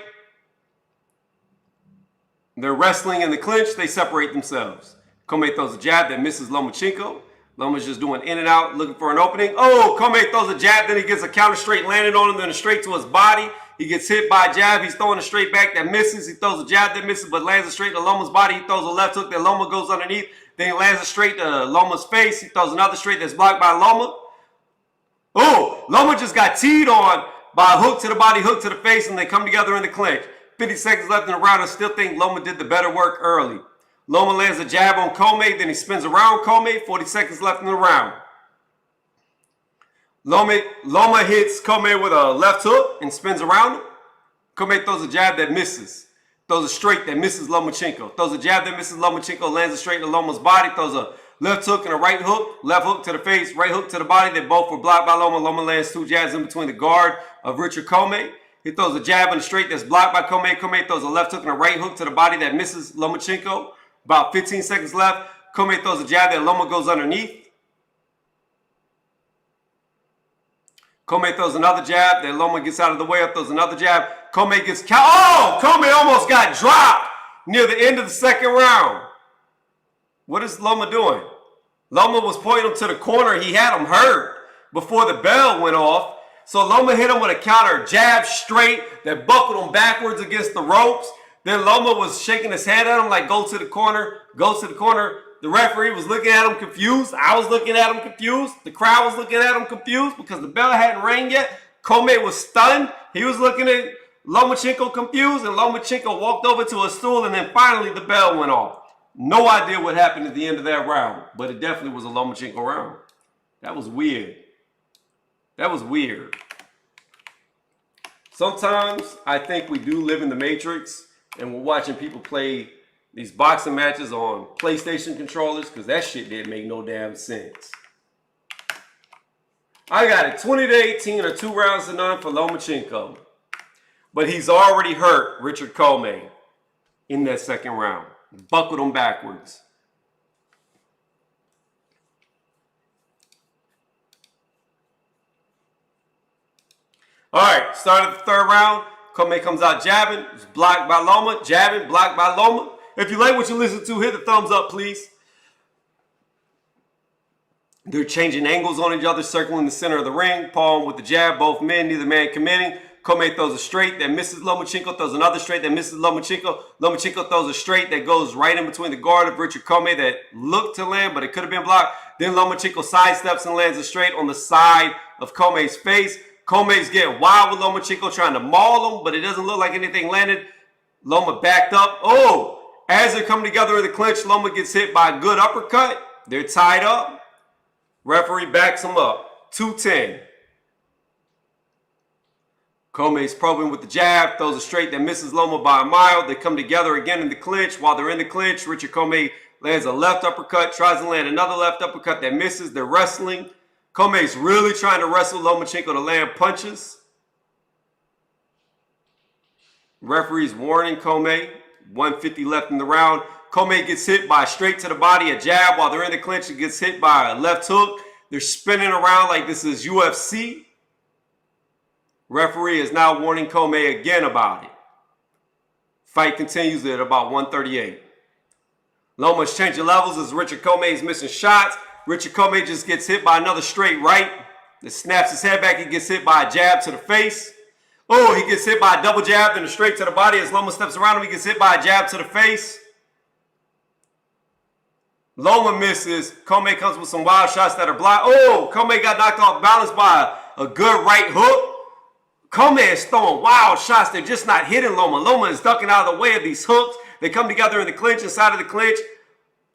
A: They're wrestling in the clinch. They separate themselves. Commey throws a jab that misses Lomachenko. Loma's just doing in and out, looking for an opening. Oh, Commey throws a jab, then he gets a counter straight landed on him, then a straight to his body. He gets hit by a jab. He's throwing a straight back that misses. He throws a jab that misses, but lands a straight to Loma's body. He throws a left hook that Loma goes underneath. Then he lands a straight to Loma's face. He throws another straight that's blocked by Loma. Oh, Loma just got teed on by a hook to the body, hook to the face, and they come together in the clinch. 50 seconds left in the round. I still think Loma did the better work early. Loma lands a jab on Commey, then he spins around Commey. 40 seconds left in the round. Loma hits Commey with a left hook and spins around him. Commey throws a jab that misses. Throws a straight that misses Lomachenko. Throws a jab that misses Lomachenko, lands a straight to Loma's body. Throws a left hook and a right hook. Left hook to the face, right hook to the body. They both were blocked by Loma. Loma lands 2 jabs in between the guard of Richard Commey. He throws a jab and a straight that's blocked by Commey. Commey throws a left hook and a right hook to the body that misses Lomachenko. About 15 seconds left. Commey throws a jab that Loma goes underneath. Commey throws another jab that Loma gets out of the way of. Throws another jab. Commey gets oh! Commey almost got dropped near the end of the second round. What is Loma doing? Loma was pointing him to the corner. He had him hurt before the bell went off. So Loma hit him with a counter jab straight that buckled him backwards against the ropes. Then Loma was shaking his head at him like, go to the corner, go to the corner. The referee was looking at him confused. I was looking at him confused. The crowd was looking at him confused because the bell hadn't rang yet. Commey was stunned. He was looking at Lomachenko confused, and Lomachenko walked over to a stool, and then finally the bell went off. No idea what happened at the end of that round, but it definitely was a Lomachenko round. That was weird. That was weird. Sometimes I think we do live in the Matrix and we're watching people play these boxing matches on PlayStation controllers because that shit didn't make no damn sense. I got it 20-18 or 2 rounds to none for Lomachenko. But he's already hurt Richard Commey in that second round. Buckled him backwards. All right, start of the third round. Commey comes out jabbing. It's blocked by Loma. Jabbing, blocked by Loma. If you like what you listen to, hit the thumbs up, please. They're changing angles on each other, circling the center of the ring. Palm with the jab, both men, neither man committing. Commey throws a straight that misses Lomachenko, throws another straight that misses Lomachenko. Lomachenko throws a straight that goes right in between the guard of Richard Commey that looked to land, but it could have been blocked. Then Lomachenko sidesteps and lands a straight on the side of Commey's face. Commey's getting wild with Lomachenko, trying to maul him, but it doesn't look like anything landed. Loma backed up. Oh, as they're coming together in the clinch, Loma gets hit by a good uppercut. They're tied up. Referee backs him up. 2-10. Commey's probing with the jab, throws a straight that misses Loma by a mile. They come together again in the clinch. While they're in the clinch, Richard Commey lands a left uppercut, tries to land another left uppercut that misses. They're wrestling. Commey's really trying to wrestle Lomachenko to land punches. Referee's warning Commey. 150 left in the round. Commey gets hit by a straight to the body, a jab. While they're in the clinch, he gets hit by a left hook. They're spinning around like this is UFC. Referee is now warning Commey again about it. Fight continues at about 138. Loma's changing levels as Richard Commey is missing shots. Richard Commey just gets hit by another straight right. That snaps his head back. He gets hit by a jab to the face. Oh, he gets hit by a double jab, then a straight to the body. As Loma steps around him, he gets hit by a jab to the face. Loma misses. Commey comes with some wild shots that are blocked. Oh, Commey got knocked off balance by a good right hook. Commey is throwing wild shots. They're just not hitting Loma. Loma is ducking out of the way of these hooks. They come together in the clinch, inside of the clinch.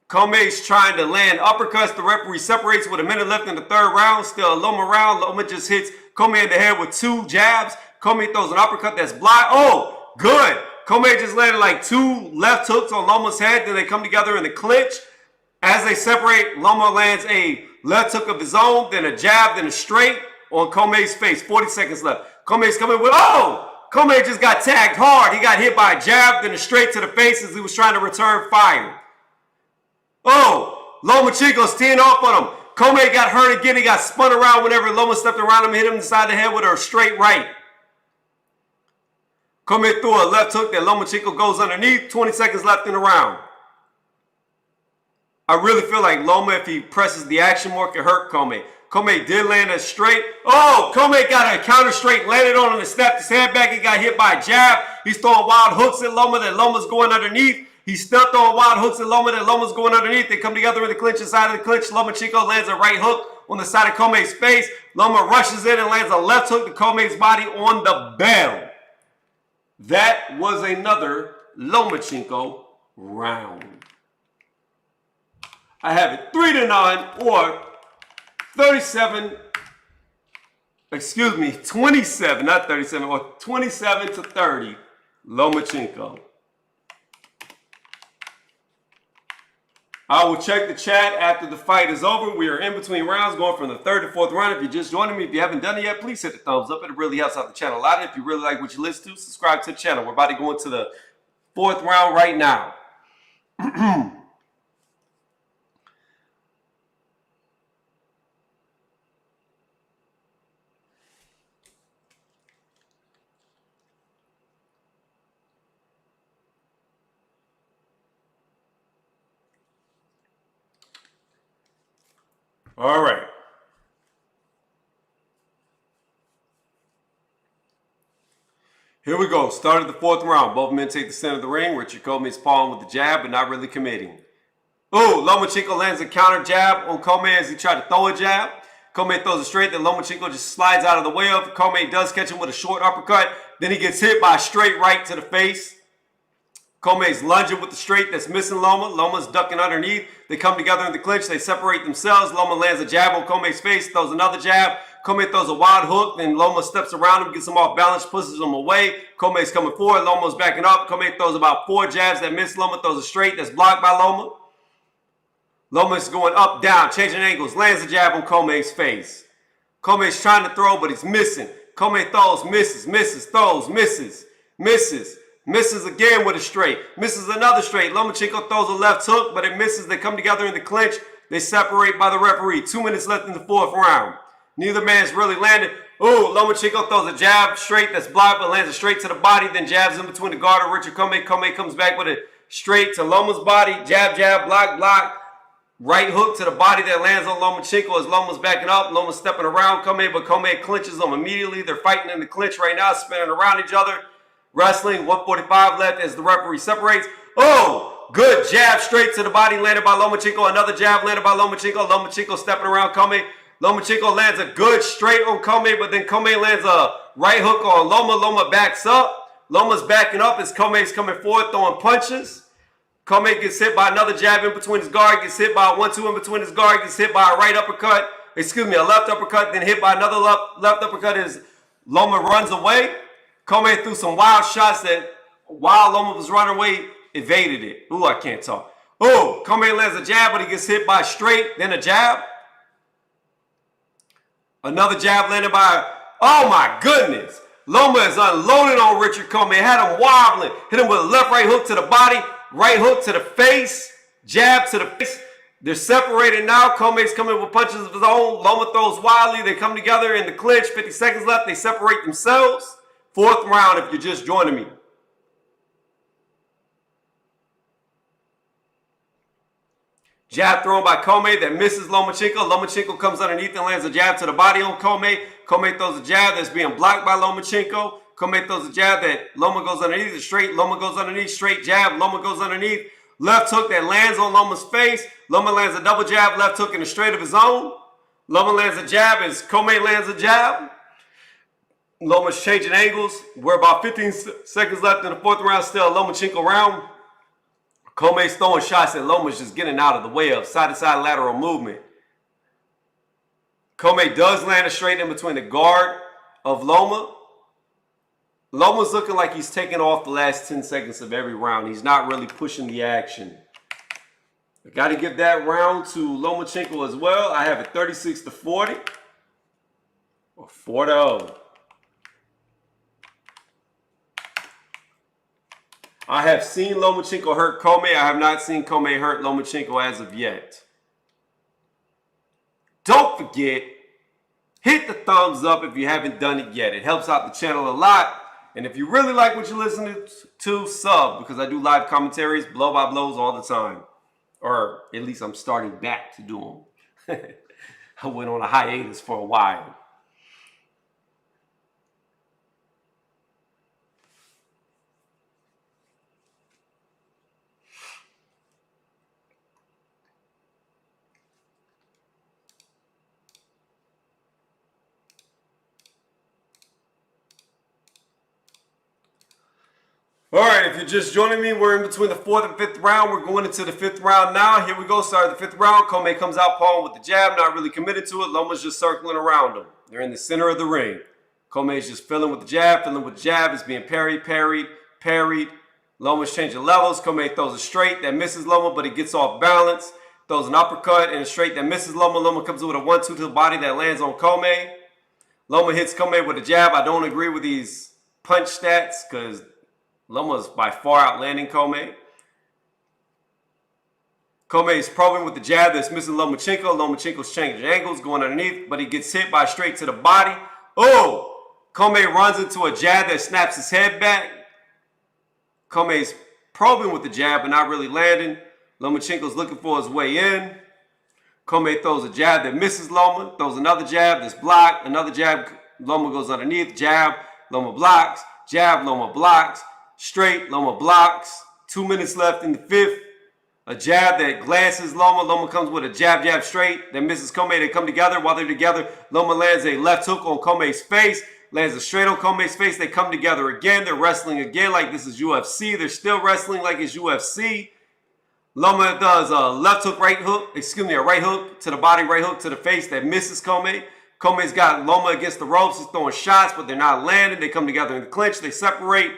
A: Commey's trying to land uppercuts. The referee separates with a minute left in the third round. Still a Loma round. Loma just hits Commey in the head with 2 jabs. Commey throws an uppercut that's blocked. Oh, good. Commey just landed like 2 left hooks on Loma's head. Then they come together in the clinch. As they separate, Loma lands a left hook of his own, then a jab, then a straight on Commey's face. 40 seconds left. Commey's coming with, oh! Commey just got tagged hard. He got hit by a jab, then a straight to the face as he was trying to return fire. Oh! Lomachenko's teeing off on him. Commey got hurt again. He got spun around whenever Loma stepped around him, hit him inside the head with a straight right. Commey threw a left hook that Lomachenko goes underneath. 20 seconds left in the round. I really feel like Loma, if he presses the action more, can hurt Commey. Commey did land a straight. Oh, Commey got a counter straight, landed on him and snapped his head back. He got hit by a jab. He's throwing wild hooks at Loma that Loma's going underneath. He's still throwing wild hooks at Loma that Loma's going underneath. They come together in the clinch, inside of the clinch. Lomachenko lands a right hook on the side of Commey's face. Loma rushes in and lands a left hook to Commey's body on the bell. That was another Lomachenko round. I have it 3-9 or 27, not 37, or 27-30, Lomachenko. I will check the chat after the fight is over. We are in between rounds, going from the 3rd to 4th round. If you're just joining me, if you haven't done it yet, please hit the thumbs up. It really helps out the channel a lot. If you really like what you listen to, subscribe to the channel. We're about to go into the 4th round right now. All right. Here we go. Start of the 4th round. Both men take the center of the ring. Richard Commey's pawing with the jab, but not really committing. Oh, Lomachenko lands a counter jab on Commey as he tried to throw a jab. Commey throws it straight, then Lomachenko just slides out of the way of. Commey does catch him with a short uppercut. Then he gets hit by a straight right to the face. Commey's lunging with the straight that's missing Loma. Loma's ducking underneath. They come together in the clinch. They separate themselves. Loma lands a jab on Commey's face, throws another jab. Commey throws a wild hook. Then Loma steps around him, gets him off balance, pushes him away. Commey's coming forward. Loma's backing up. Commey throws about 4 jabs that miss Loma. Throws a straight that's blocked by Loma. Loma's going up, down, changing angles. Lands a jab on Commey's face. Commey's trying to throw, but he's missing. Commey throws, misses, throws, misses. Misses again with a straight. Misses another straight. Lomachenko throws a left hook, but it misses. They come together in the clinch. They separate by the referee. 2 minutes left in the 4th round. Neither man's really landed. Oh, Lomachenko throws a jab straight that's blocked, but lands a straight to the body, then jabs in between the guard of Richard Commey. Commey comes back with a straight to Loma's body. Jab, block. Right hook to the body that lands on Lomachenko as Loma's backing up. Loma's stepping around Commey, but Commey clinches him immediately. They're fighting in the clinch right now, spinning around each other. Wrestling, 145 left as the referee separates. Oh, good jab straight to the body landed by Lomachenko. Another jab landed by Lomachenko. Lomachenko stepping around Commey. Lomachenko lands a good straight on Commey, but then Commey lands a right hook on Loma. Loma backs up. Loma's backing up as Commey's coming forward, throwing punches. Commey gets hit by another jab in between his guard, gets hit by a 1-2 in between his guard, gets hit by a right uppercut. A left uppercut, then hit by another left uppercut as Loma runs away. Commey threw some wild shots that while Loma was running away, evaded it. Ooh, I can't talk. Oh, Commey lands a jab, but he gets hit by a straight, then a jab. Another jab landed by, oh my goodness. Loma is unloading on Richard Commey. Had him wobbling. Hit him with a left right hook to the body, right hook to the face, jab to the face. They're separated now. Commey's coming with punches of his own. Loma throws wildly. They come together in the clinch. 50 seconds left. They separate themselves. 4th round if you're just joining me. Jab thrown by Commey that misses Lomachenko. Lomachenko comes underneath and lands a jab to the body on Commey. Commey throws a jab that's being blocked by Lomachenko. Commey throws a jab that Loma goes underneath, it's straight. Loma goes underneath, straight jab. Loma goes underneath. Left hook that lands on Loma's face. Loma lands a double jab, left hook in the straight of his own. Loma lands a jab as Commey lands a jab. Loma's changing angles. We're about 15 seconds left in the fourth round, still a Lomachenko round. Commey's throwing shots and Loma's just getting out of the way of side-to-side lateral movement. Commey does land a straight in between the guard of Loma. Loma's looking like he's taking off the last 10 seconds of every round. He's not really pushing the action. I got to give that round to Lomachenko as well. I have it 36-40 or 4-0. I have seen Lomachenko hurt Commey. I have not seen Commey hurt Lomachenko as of yet. Don't forget, hit the thumbs up if you haven't done it yet. It helps out the channel a lot. And if you really like what you're listening to, sub, because I do live commentaries, blow-by-blows all the time. Or at least I'm starting back to do them. I went on a hiatus for a while. All right, if you're just joining me, we're in between the fourth and fifth round. We're going into the fifth round now. Here we go, start the fifth round. Commey comes out palm with the jab, not really committed to it. Loma's just circling around him. They're in the center of the ring. Commey's just filling with the jab, It's being parried, parried. Loma's changing levels. Commey throws a straight that misses Loma, but it gets off balance. Throws an uppercut and a straight that misses Loma. Loma comes in with a 1-2 to the body that lands on Commey. Loma hits Commey with a jab. I don't agree with these punch stats because Loma's by far outlanding Commey. Commey is probing with the jab that's missing Lomachenko. Lomachenko's changing angles, going underneath, but he gets hit by straight to the body. Oh! Commey runs into a jab that snaps his head back. Commey's probing with the jab, but not really landing. Lomachenko's looking for his way in. Commey throws a jab that misses Loma. Throws another jab that's blocked. Another jab. Loma goes underneath. Jab. Loma blocks. Jab. Loma blocks. Straight, Loma blocks. 2 minutes left in the fifth. A jab that glances Loma. Loma comes with a jab straight that misses Commey. They come together. While they're together, Loma lands a left hook on Commey's face. Lands a straight on Commey's face. They come together again. They're wrestling again like this is UFC. They're still wrestling like it's UFC. Loma does a left hook, right hook. Excuse me, a right hook to the body, right hook to the face that misses Commey. Commey's got Loma against the ropes. He's throwing shots, but they're not landing. They come together in the clinch. They separate.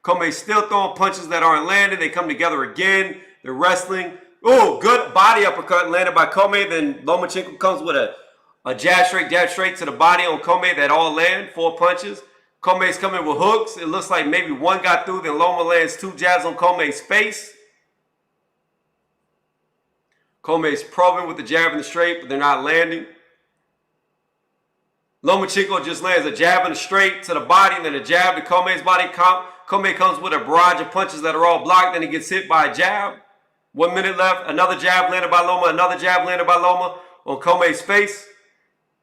A: Commey's still throwing punches that aren't landing. They come together again. They're wrestling. Oh, good body uppercut landed by Commey. Then Lomachenko comes with a jab straight to the body on Commey that all land. 4 punches. Commey's coming with hooks. It looks like maybe one got through. Then Loma lands 2 jabs on Commey's face. Commey's probing with the jab and the straight, but they're not landing. Lomachenko just lands a jab and a straight to the body, and then a jab to Commey's body. Commey comes with a barrage of punches that are all blocked. Then he gets hit by a jab. 1 minute left. Another jab landed by Loma. Another jab landed by Loma on Commey's face.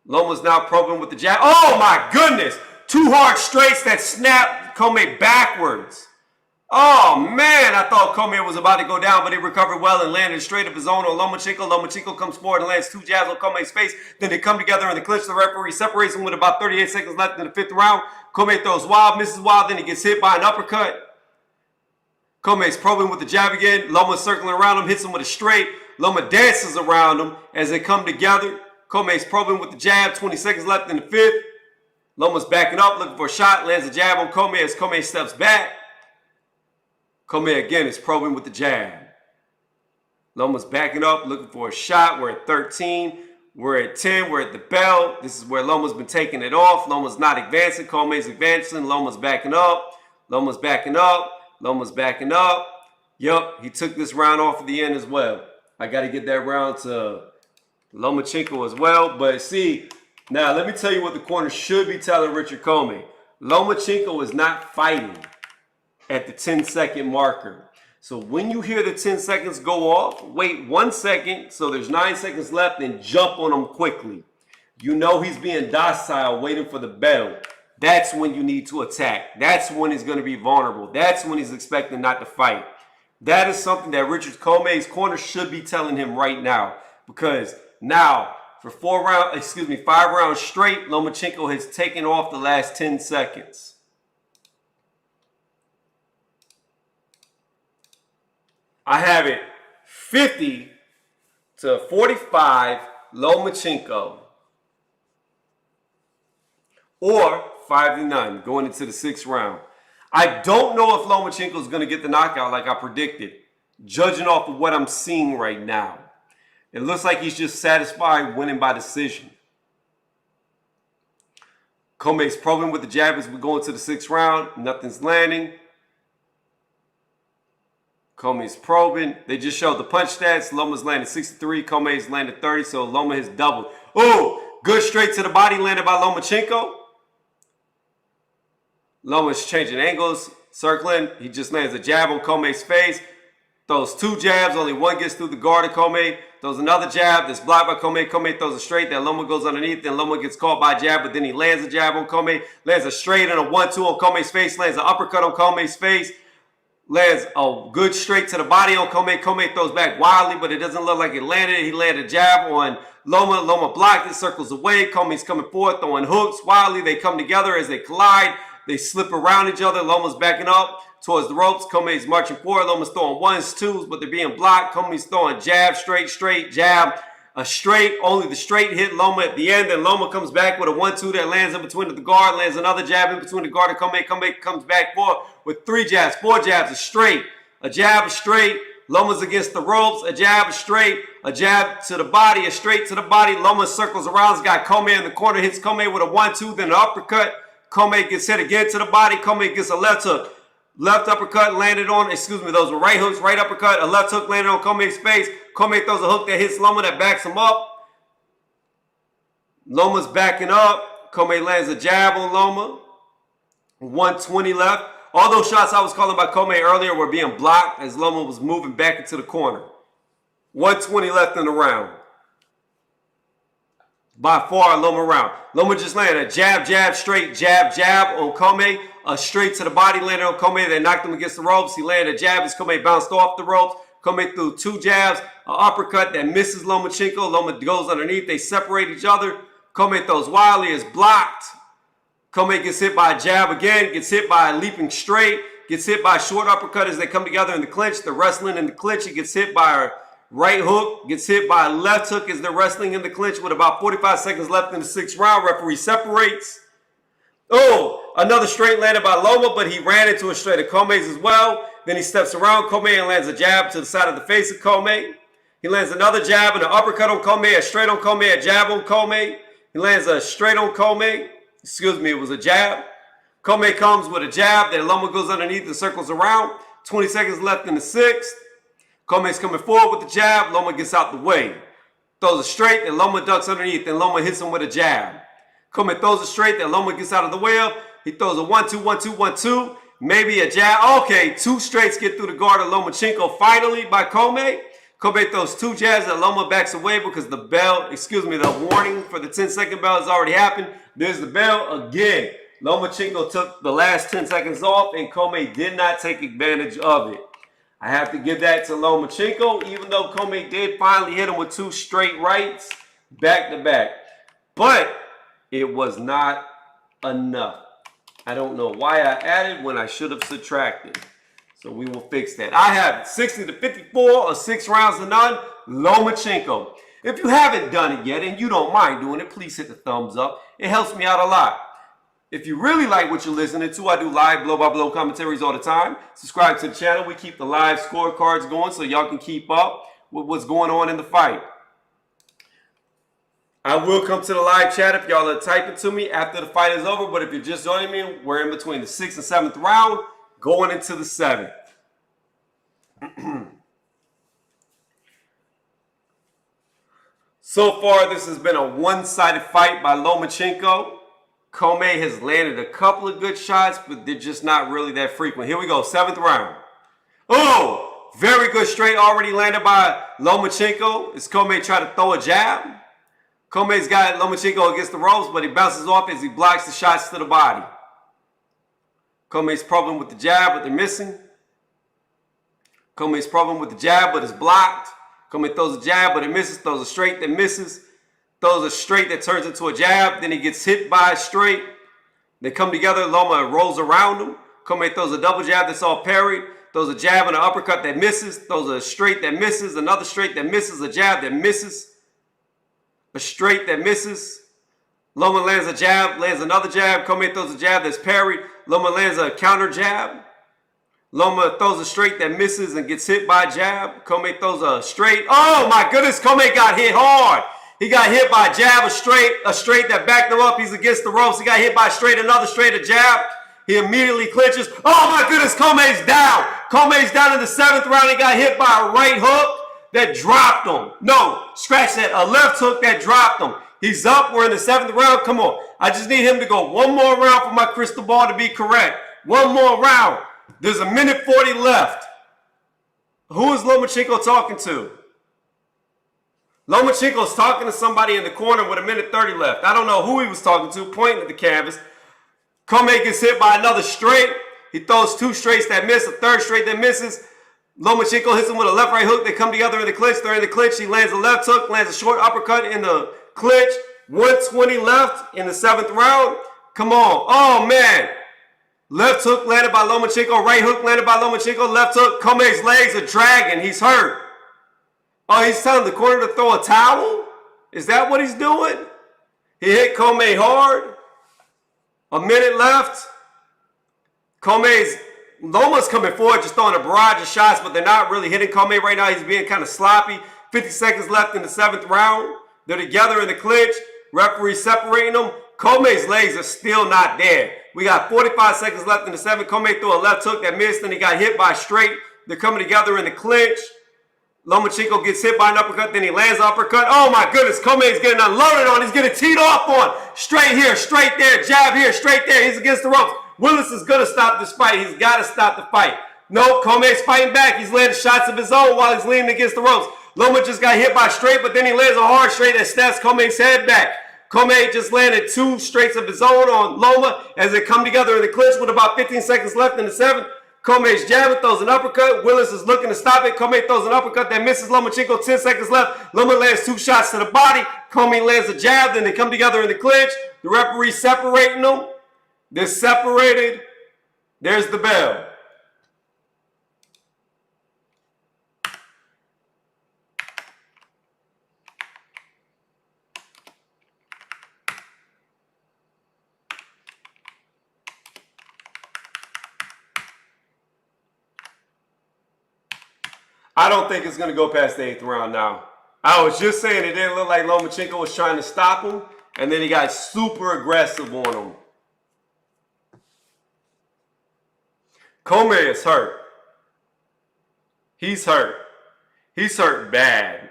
A: Loma's now probing with the jab. Oh my goodness! 2 hard straights that snap Commey backwards. Oh man, I thought Commey was about to go down, but he recovered well and landed straight of his own on Lomachenko. Lomachenko comes forward and lands 2 jabs on Commey's face. Then they come together in the clinch. The referee separates them with about 38 seconds left in the 5th round. Commey throws wild, misses wild, then he gets hit by an uppercut. Commey's probing with the jab again. Loma's circling around him, hits him with a straight. Loma dances around him as they come together. Commey's probing with the jab, 20 seconds left in the 5th. Loma's backing up, looking for a shot, lands a jab on Commey as Commey steps back. Commey again is probing with the jab. Loma's backing up, looking for a shot. We're at 13. We're at 10. We're at the bell. This is where Loma's been taking it off. Loma's not advancing. Commey's advancing. Loma's backing up. Loma's backing up. Loma's backing up. Yup, he took this round off at the end as well. I got to get that round to Lomachenko as well. But see, now let me tell you what the corner should be telling Richard Commey. Lomachenko is not fighting at the 10-second marker. So when you hear the 10 seconds go off, wait 1 second, so there's 9 seconds left, and jump on him quickly. You know he's being docile, waiting for the bell. That's when you need to attack. That's when he's going to be vulnerable. That's when he's expecting not to fight. That is something that Richard Commey's corner should be telling him right now. Because now, for 5 rounds straight, Lomachenko has taken off the last 10 seconds. I have it 50 to 45 Lomachenko. Or 5-9 going into the 6th round. I don't know if Lomachenko is going to get the knockout like I predicted, judging off of what I'm seeing right now. It looks like he's just satisfied winning by decision. Commey's probing with the jab as we go into the 6th round. Nothing's landing. Commey's probing. They just showed the punch stats. Loma's landed 63. Commey's landed 30, so Loma has doubled. Oh, good straight to the body landed by Lomachenko. Loma's changing angles, circling. He just lands a jab on Commey's face. Throws 2 jabs. Only one gets through the guard of Commey. Throws another jab that's blocked by Commey. Commey throws a straight. Then Loma goes underneath. Then Loma gets caught by a jab, but then he lands a jab on Commey. Lands a straight and a 1-2 on Commey's face. Lands an uppercut on Commey's face. Lands a good straight to the body on Commey. Commey throws back wildly, but it doesn't look like it landed. He landed a jab on Loma. Loma blocked it, circles away. Commey's coming forward, throwing hooks. Wildly, they come together as they collide. They slip around each other. Loma's backing up towards the ropes. Commey's marching forward. Loma's throwing 1s, 2s, but they're being blocked. Commey's throwing jab, straight, jab. A straight, only the straight hit Loma at the end. Then Loma comes back with a 1-2 that lands in between the guard. Lands another jab in between the guard and Commey. Commey comes back forward with 3 jabs, 4 jabs, a straight. A jab, a straight. Loma's against the ropes. A jab, a straight. A jab to the body, a straight to the body. Loma circles around. He's got Commey in the corner. Hits Commey with a 1-2, then an uppercut. Commey gets hit again to the body. Commey gets a left hook. Left uppercut landed on, those were right hooks, right uppercut. A left hook landed on Commey's face. Commey throws a hook that hits Loma that backs him up. Loma's backing up. Commey lands a jab on Loma. 120 left. All those shots I was calling by Commey earlier were being blocked as Loma was moving back into the corner. 120 left in the round. By far, Loma round. Loma just landed a jab, straight, jab on Commey. A straight to the body landed on Commey. They knocked him against the ropes. He landed a jab as Commey bounced off the ropes. Commey threw 2 jabs. An uppercut that misses Lomachenko. Loma goes underneath. They separate each other. Commey throws wildly. Is blocked. Commey gets hit by a jab again. Gets hit by a leaping straight. Gets hit by a short uppercut as they come together in the clinch. They're wrestling in the clinch. He gets hit by a right hook, gets hit by a left hook as they're wrestling in the clinch with about 45 seconds left in the 6th round. Referee separates. Oh, another straight landed by Loma, but he ran into a straight of Commey's as well. Then he steps around Commey and lands a jab to the side of the face of Commey. He lands another jab and an uppercut on Commey, a straight on Commey, a jab on Commey. He lands a straight on Commey. It was a jab. Commey comes with a jab. Then Loma goes underneath and circles around. 20 seconds left in the 6th. Commey's coming forward with the jab. Loma gets out the way. Throws a straight, then Loma ducks underneath, then Loma hits him with a jab. Commey throws a straight, then Loma gets out of the way of. He throws a 1-2, 1-2, 1-2. Maybe a jab. Okay, 2 straights get through the guard of Lomachenko finally by Commey. Commey throws 2 jabs, and Loma backs away because the warning for the 10-second bell has already happened. There's the bell again. Lomachenko took the last 10 seconds off, and Commey did not take advantage of it. I have to give that to Lomachenko, even though Commey did finally hit him with 2 straight rights back to back. But it was not enough. I don't know why I added when I should have subtracted. So we will fix that. I have 60 to 54 or 6 rounds to none. Lomachenko. If you haven't done it yet and you don't mind doing it, please hit the thumbs up. It helps me out a lot. If you really like what you're listening to, I do live blow-by-blow commentaries all the time. Subscribe to the channel. We keep the live scorecards going so y'all can keep up with what's going on in the fight. I will come to the live chat if y'all are typing to me after the fight is over. But if you're just joining me, we're in between the 6th and 7th round, going into the 7th. So far, this has been a one-sided fight by Lomachenko. Commey has landed a couple of good shots, but they're just not really that frequent. Here we go, 7th round. Oh, very good straight already landed by Lomachenko. As Commey trying to throw a jab. Commey's got Lomachenko against the ropes, but he bounces off as he blocks the shots to the body. Commey's problem with the jab, but they're missing. Commey's problem with the jab, but it's blocked. Commey throws a jab, but it misses. Throws a straight that misses. Throws a straight that turns into a jab. Then he gets hit by a straight. They come together. Loma rolls around him. Commey throws a double jab that's all parried. Throws a jab and an uppercut that misses. Throws a straight that misses. Another straight that misses. A jab that misses. A straight that misses. Loma lands a jab, lands another jab. Commey throws a jab that's parried. Loma lands a counter jab. Loma throws a straight that misses and gets hit by a jab. Commey throws a straight. Oh my goodness, Commey got hit hard. He got hit by a jab, a straight that backed him up. He's against the ropes. He got hit by a straight, another straight, a jab. He immediately clinches. Oh my goodness, Commey's down. Commey's down in the 7th round. He got hit by a right hook that dropped him. No, scratch that. A left hook that dropped him. He's up. We're in the 7th round. Come on. I just need him to go one more round for my crystal ball to be correct. One more round. There's a minute 40 left. Who is Lomachenko talking to? Lomachenko's talking to somebody in the corner with a minute 30 left. I don't know who he was talking to, pointing at the canvas. Commey gets hit by another straight. He throws 2 straights that miss, a 3rd straight that misses. Lomachenko hits him with a left-right hook. They come together in the clinch. They're in the clinch. He lands a left hook, lands a short uppercut in the clinch. 120 left in the 7th round. Come on. Oh, man. Left hook landed by Lomachenko. Right hook landed by Lomachenko. Left hook. Commey's legs are dragging. He's hurt. Oh, he's telling the corner to throw a towel? Is that what he's doing? He hit Commey hard. A minute left. Loma's coming forward, just throwing a barrage of shots, but they're not really hitting Commey right now. He's being kind of sloppy. 50 seconds left in the 7th round. They're together in the clinch. Referee separating them. Commey's legs are still not there. We got 45 seconds left in the 7th. Commey threw a left hook that missed, and he got hit by a straight. They're coming together in the clinch. Lomachenko gets hit by an uppercut, then he lands an uppercut. Oh my goodness, Commey's getting unloaded on. He's getting teed off on. Straight here, straight there, jab here, straight there. He's against the ropes. Willis is going to stop this fight. He's got to stop the fight. No, Commey's fighting back. He's landing shots of his own while he's leaning against the ropes. Loma just got hit by a straight, but then he lands a hard straight that stabs Commey's head back. Commey just landed 2 straights of his own on Loma as they come together in the clinch with about 15 seconds left in the 7th. Commey's jabbing, throws an uppercut. Willis is looking to stop it. Commey throws an uppercut that misses Lomachenko. 10 seconds left. Loma lands 2 shots to the body. Commey lands a jab. Then they come together in the clinch. The referee separating them. They're separated. There's the bell. I don't think it's going to go past the 8th round now. I was just saying it didn't look like Lomachenko was trying to stop him, and then he got super aggressive on him. Commey is hurt. He's hurt. He's hurt bad.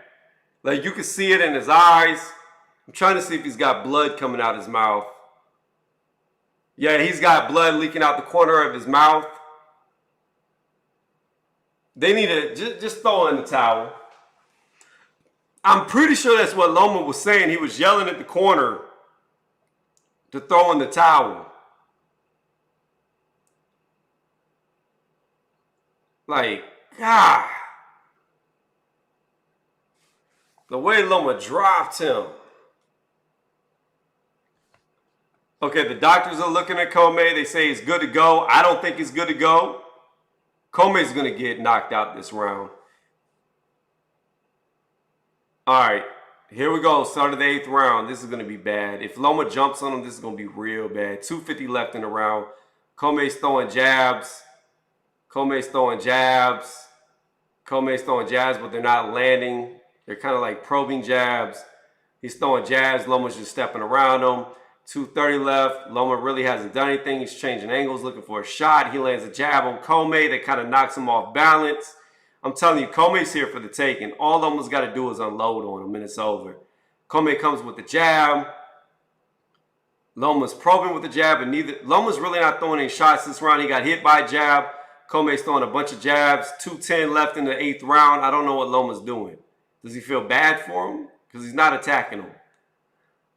A: Like, you can see it in his eyes. I'm trying to see if he's got blood coming out his mouth. Yeah, he's got blood leaking out the corner of his mouth. They need to just throw in the towel. I'm pretty sure that's what Loma was saying. He was yelling at the corner to throw in the towel. Like, God. The way Loma dropped him. Okay, the doctors are looking at Commey. They say he's good to go. I don't think he's good to go. Commey's going to get knocked out this round. All right, here we go. Start of the 8th round. This is going to be bad. If Loma jumps on him, this is going to be real bad. 2:50 left in the round. Commey's throwing jabs. Commey's throwing jabs. Commey's throwing jabs, but they're not landing. They're kind of like probing jabs. He's throwing jabs. Loma's just stepping around him. 2:30 left. Loma really hasn't done anything. He's changing angles, looking for a shot. He lands a jab on Commey that kind of knocks him off balance. I'm telling you, Commey's here for the taking. All Loma's got to do is unload on him, and it's over. Commey comes with the jab. Loma's probing with the jab, and Loma's really not throwing any shots this round. He got hit by a jab. Commey's throwing a bunch of jabs. 2:10 left in the 8th round. I don't know what Loma's doing. Does he feel bad for him? Because he's not attacking him.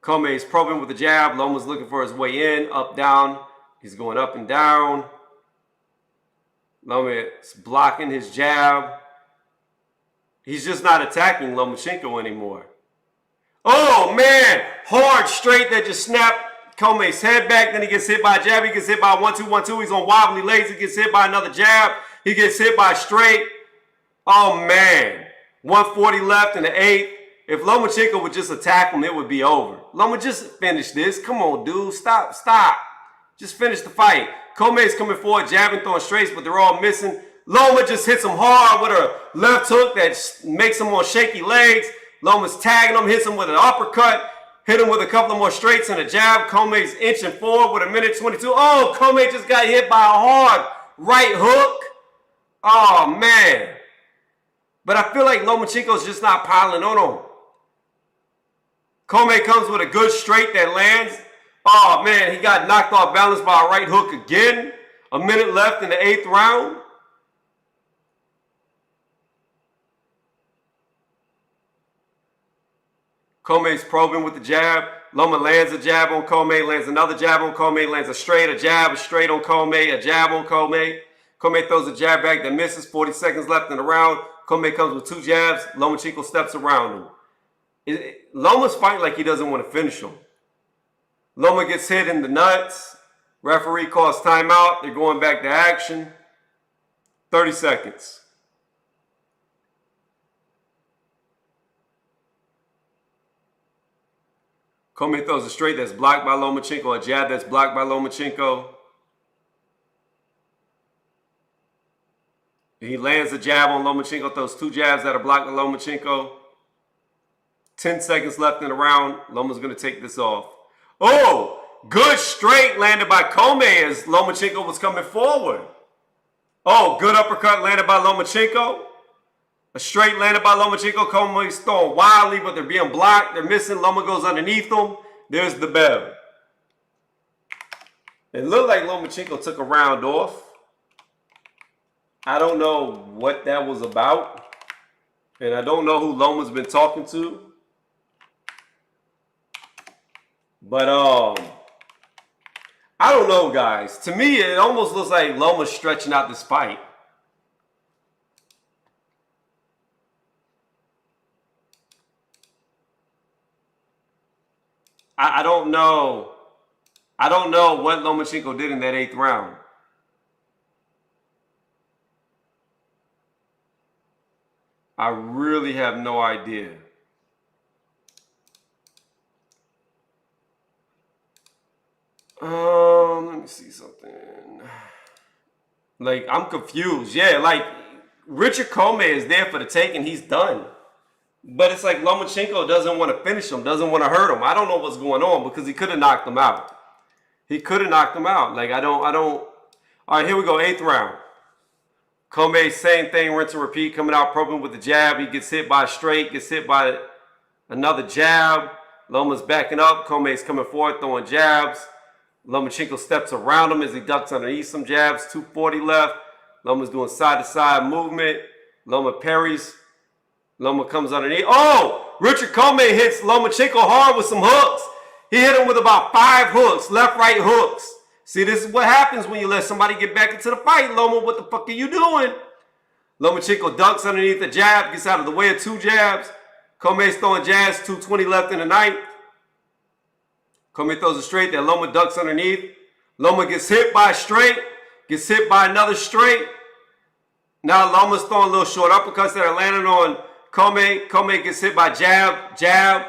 A: Commey's probing with the jab. Loma's looking for his way in. Up, down. He's going up and down. Loma's blocking his jab. He's just not attacking Lomachenko anymore. Oh, man. Hard straight that just snapped Commey's head back. Then he gets hit by a jab. He gets hit by 1-2, 1-2. He's on wobbly legs. He gets hit by another jab. He gets hit by straight. Oh, man. 140 left in the 8th. If Lomachenko would just attack him, it would be over. Loma, just finish this. Come on, dude. Stop. Just finish the fight. Commey's coming forward, jabbing, throwing straights, but they're all missing. Loma just hits him hard with a left hook that makes him on shaky legs. Loma's tagging him, hits him with an uppercut, hit him with a couple of more straights and a jab. Commey's inching forward with 1:22. Oh, Commey just got hit by a hard right hook. Oh, man. But I feel like Lomachenko's just not piling on him. Commey comes with a good straight that lands. Oh, man, he got knocked off balance by a right hook again. A minute left in the 8th round. Commey's probing with the jab. Loma lands a jab on Commey, lands another jab on Commey, lands a straight on Commey, a jab on Commey. Commey throws a jab back that misses. 40 seconds left in the round. Commey comes with 2 jabs. Lomachenko steps around him. Loma's fighting like he doesn't want to finish him. Loma gets hit in the nuts. Referee calls timeout. They're going back to action. 30 seconds. Commey throws a straight that's blocked by Lomachenko, a jab that's blocked by Lomachenko. He lands a jab on Lomachenko, throws 2 jabs that are blocked by Lomachenko. 10 seconds left in the round. Loma's going to take this off. Oh, good straight landed by Commey as Lomachenko was coming forward. Oh, good uppercut landed by Lomachenko. A straight landed by Lomachenko. Commey's throwing wildly, but they're being blocked. They're missing. Loma goes underneath them. There's the bell. It looked like Lomachenko took a round off. I don't know what that was about. And I don't know who Loma's been talking to. But, I don't know, guys. To me, it almost looks like Loma's stretching out this fight. I don't know. I don't know what Lomachenko did in that 8th round. I really have no idea. Let me see something. Like, I'm confused. Yeah, like, Richard Commey is there for the taking. He's done. But it's like Lomachenko doesn't want to finish him, doesn't want to hurt him. I don't know what's going on because he could have knocked him out. He could have knocked him out. Like, I don't. All right, here we go, 8th round. Commey, same thing, rinse and repeat, coming out probing with the jab. He gets hit by a straight, gets hit by another jab. Loma's backing up. Commey's coming forward, throwing jabs. Lomachenko steps around him as he ducks underneath some jabs. 240 left. Loma's doing side-to-side movement. Loma parries. Loma comes underneath. Oh! Richard Commey hits Lomachenko hard with some hooks. He hit him with about 5 hooks, left-right hooks. See, this is what happens when you let somebody get back into the fight. Loma, what the fuck are you doing? Lomachenko ducks underneath the jab, gets out of the way of 2 jabs. Commey's throwing jabs, 2:20 left in the 9th. Commey throws a straight that Loma ducks underneath. Loma gets hit by a straight, gets hit by another straight. Now Loma's throwing little short uppercuts that are landing on Commey. Commey gets hit by jab, jab.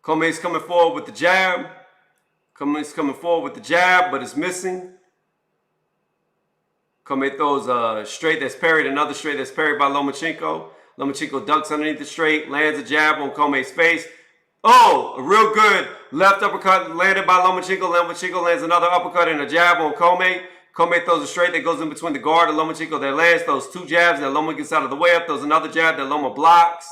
A: Commey's coming forward with the jab. Commey's coming forward with the jab, but it's missing. Commey throws a straight that's parried, another straight that's parried by Lomachenko. Lomachenko ducks underneath the straight, lands a jab on Commey's face. Oh, a real good left uppercut landed by Lomachenko. Lomachenko lands another uppercut and a jab on Commey. Commey throws a straight that goes in between the guard and Lomachenko that lands. Those 2 jabs that Loma gets out of the way of. Throws another jab that Loma blocks.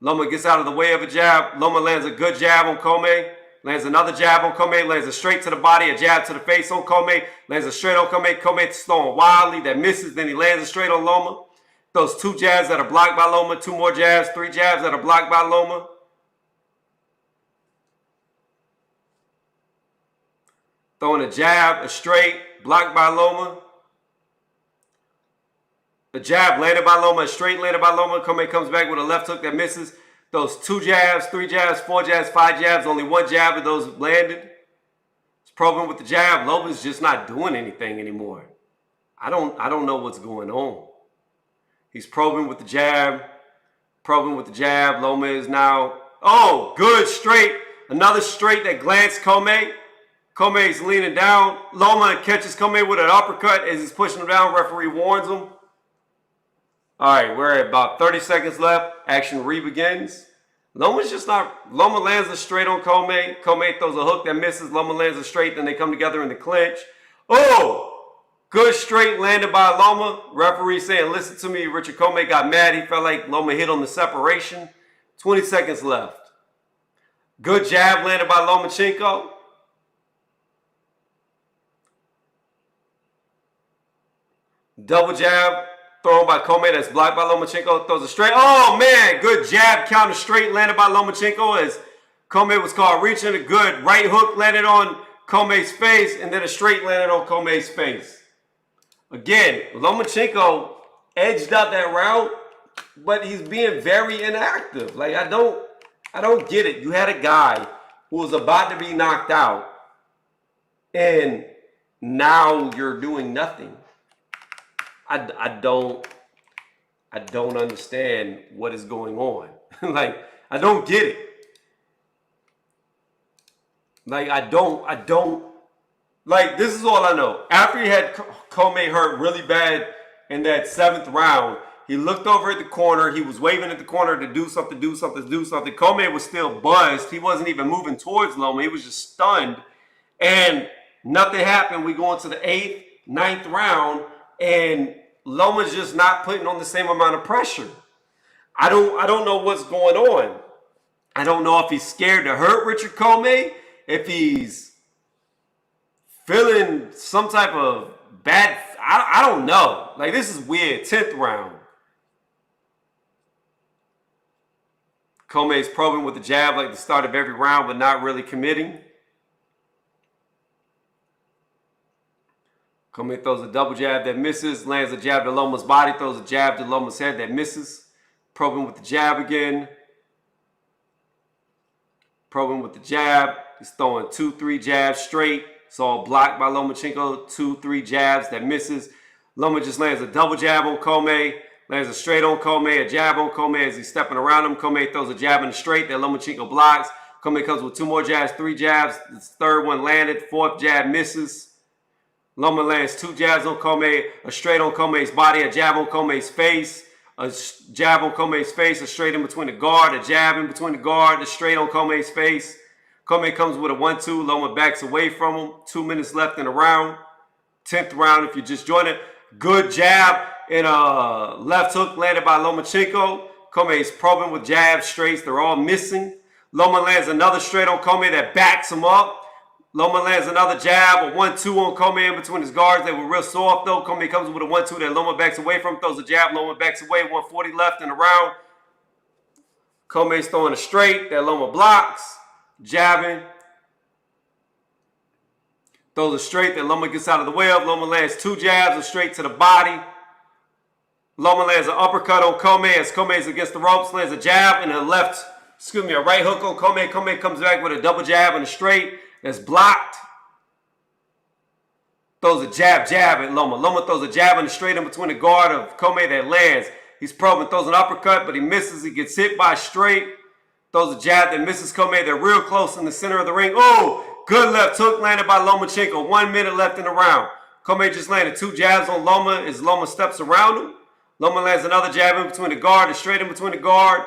A: Loma gets out of the way of a jab. Loma lands a good jab on Commey. lands another jab on Commey, lands a straight to the body, a jab to the face on Commey, lands a straight on Commey. Commey's throwing wildly, that misses, then he lands a straight on Loma. Those 2 jabs that are blocked by Loma, 2 more jabs, 3 jabs that are blocked by Loma. Throwing a jab, a straight, blocked by Loma. A jab landed by Loma, a straight landed by Loma. Commey comes back with a left hook that misses. Those 2 jabs, 3 jabs, 4 jabs, 5 jabs, only 1 jab of those landed. He's probing with the jab. Loma's just not doing anything anymore. I don't know what's going on. He's probing with the jab. Loma is now, oh, good straight. Another straight that glanced Commey. Commey's leaning down. Loma catches Commey with an uppercut as he's pushing him down. Referee warns him. All right, we're at about 30 seconds left. Action re-begins. Loma lands a straight on Commey. Commey throws a hook that misses. Loma lands a straight, then they come together in the clinch. Oh, good straight landed by Loma. Referee saying, listen to me, Richard Commey got mad. He felt like Loma hit on the separation. 20 seconds left. Good jab landed by Lomachenko. Double jab thrown by Commey that's blocked by Lomachenko. Throws a straight. Oh, man. Good jab counter straight landed by Lomachenko as Commey was caught reaching. A good right hook landed on Commey's face, and then a straight landed on Commey's face. Again, Lomachenko edged out that round, but he's being very inactive. Like, I don't get it. You had a guy who was about to be knocked out, and now you're doing nothing. I don't understand what is going on. Like, I don't get it. Like, I don't, like, this is all I know. After he had Commey hurt really bad in that 7th round, he looked over at the corner. He was waving at the corner to do something. Commey was still buzzed. He wasn't even moving towards Loma. He was just stunned. And nothing happened. We go into the 8th, 9th round, and Loma's just not putting on the same amount of pressure. I don't know what's going on. I don't know if he's scared to hurt Richard Commey, if he's feeling some type of bad. I don't know. Like, this is weird. 10th round. Commey's probing with the jab like the start of every round, but not really committing. Commey throws a double jab that misses, lands a jab to Loma's body, throws a jab to Loma's head that misses. Probing with the jab again. Probing with the jab. He's throwing 2-3 jabs straight. It's all blocked by Lomachenko. 2-3 jabs that misses. Loma just lands a double jab on Commey. Lands a straight on Commey, a jab on Commey as he's stepping around him. Commey throws a jab in the straight that Lomachenko blocks. Commey comes with 2 more jabs, 3 jabs. The 3rd one landed. 4th jab misses. Loma lands 2 jabs on Commey, a straight on Commey's body, a jab on Commey's face, a jab on Commey's face, a straight in between the guard, a jab in between the guard, a straight on Commey's face. Commey comes with a 1-2. Loma backs away from him. 2 minutes left in the round. 10th round if you just joined it. Good jab and a left hook landed by Lomachenko. Commey's probing with jab straights. They're all missing. Loma lands another straight on Commey that backs him up. Loma lands another jab, a 1-2 on Commey in between his guards. They were real soft, though. Commey comes with a 1-2 that Loma backs away from. Throws a jab. Loma backs away. 140 left in the round. Commey's throwing a straight that Loma blocks. Jabbing. Throws a straight that Loma gets out of the way of. Loma lands 2 jabs, a straight to the body. Loma lands an uppercut on Commey as Commey's against the ropes. Lands a jab and a right hook on Commey. Commey comes back with a double jab and a straight. That's blocked. Throws a jab at Loma. Loma throws a jab and a straight in between the guard of Commey that lands. He's probing, throws an uppercut, but he misses. He gets hit by a straight. Throws a jab that misses Commey. They're real close in the center of the ring. Oh, good left hook landed by Lomachenko. 1 minute left in the round. Commey just landed 2 jabs on Loma as Loma steps around him. Loma lands another jab in between the guard, a straight in between the guard.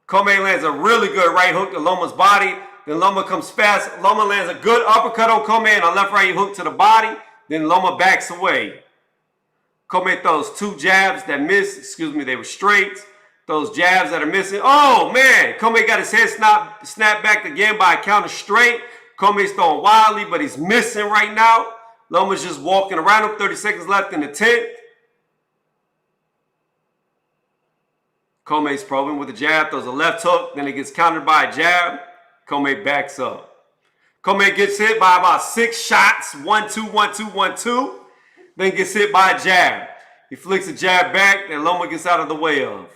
A: Commey lands a really good right hook to Loma's body. Then Loma comes fast. Loma lands a good uppercut on Commey and a left-right hook to the body. Then Loma backs away. Commey throws 2 jabs that miss. They were straights. Those jabs that are missing. Oh, man. Commey got his head snapped back again by a counter straight. Commey's throwing wildly, but he's missing right now. Loma's just walking around him. 30 seconds left in the 10th. Commey's probing with a jab. Throws a left hook. Then it gets countered by a jab. Commey backs up. Commey gets hit by about 6 shots. 1-2, 1-2, 1-2. Then gets hit by a jab. He flicks a jab back that Loma gets out of the way of.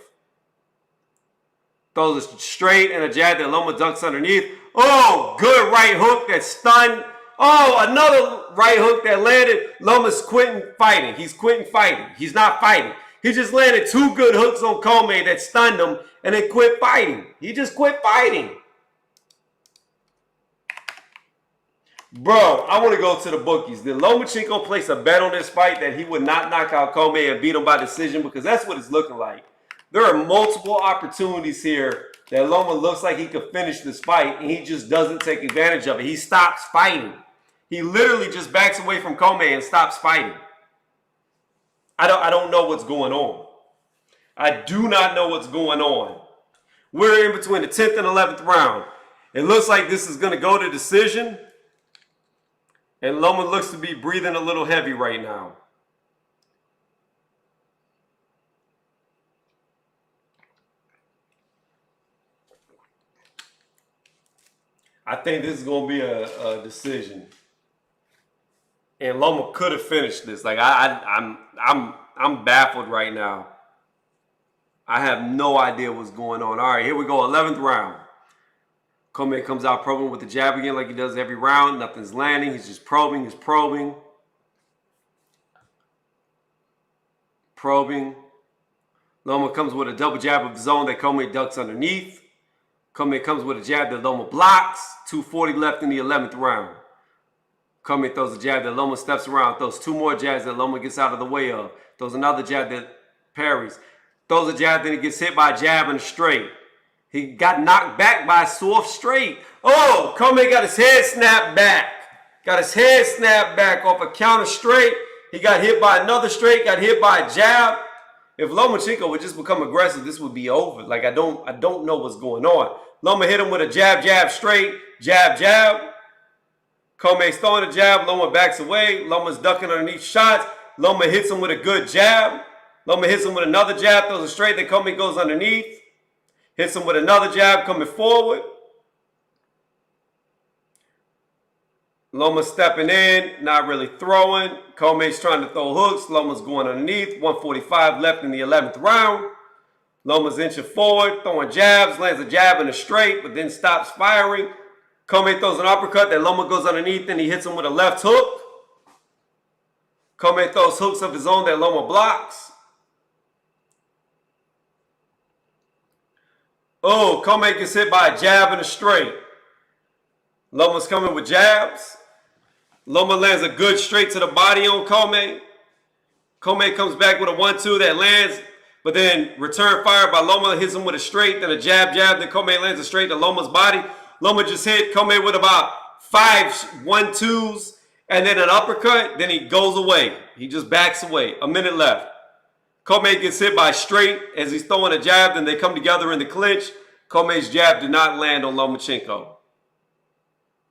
A: Throws a straight and a jab that Loma ducks underneath. Oh, good right hook that stunned. Oh, another right hook that landed. Loma's quitting fighting. He's quitting fighting. He's not fighting. He just landed 2 good hooks on Commey that stunned him and then quit fighting. He just quit fighting. Bro, I want to go to the bookies. Did Lomachenko place a bet on this fight that he would not knock out Commey and beat him by decision? Because that's what it's looking like. There are multiple opportunities here that Loma looks like he could finish this fight, and he just doesn't take advantage of it. He stops fighting. He literally just backs away from Commey and stops fighting. I don't know what's going on. I do not know what's going on. We're in between the 10th and 11th round. It looks like this is going to go to decision. And Loma looks to be breathing a little heavy right now. I think this is going to be a decision. And Loma could have finished this. Like I'm baffled right now. I have no idea what's going on. All right, here we go. 11th round. Commey comes out probing with the jab again like he does every round. Nothing's landing. He's just probing. He's probing. Probing. Loma comes with a double jab of his own that Commey ducks underneath. Commey comes with a jab that Loma blocks. 2:40 left in the 11th round. Commey throws a jab that Loma steps around. Throws 2 more jabs that Loma gets out of the way of. Throws another jab that parries. Throws a jab, then he gets hit by a jab and a straight. He got knocked back by a soft straight. Oh, Commey got his head snapped back. Got his head snapped back off a counter straight. He got hit by another straight, got hit by a jab. If Lomachenko would just become aggressive, this would be over. Like, I don't know what's going on. Loma hit him with a jab, jab, straight, jab, jab. Commey's throwing a jab. Loma backs away. Loma's ducking underneath shots. Loma hits him with a good jab. Loma hits him with another jab, throws a straight, then Commey goes underneath. Hits him with another jab coming forward. Loma stepping in, not really throwing. Commey's trying to throw hooks. Loma's going underneath. 1:45 left in the 11th round. Loma's inching forward, throwing jabs, lands a jab and a straight, but then stops firing. Commey throws an uppercut that Loma goes underneath, and he hits him with a left hook. Commey throws hooks of his own that Loma blocks. Oh, Commey gets hit by a jab and a straight. Loma's coming with jabs. Loma lands a good straight to the body on Commey. Commey comes back with a 1-2 that lands, but then return fire by Loma, hits him with a straight, then a jab, jab, then Commey lands a straight to Loma's body. Loma just hit Commey with about 5 1-2s and then an uppercut, then he goes away. He just backs away. A minute left. Commey gets hit by a straight as he's throwing a jab, then they come together in the clinch. Commey's jab did not land on Lomachenko.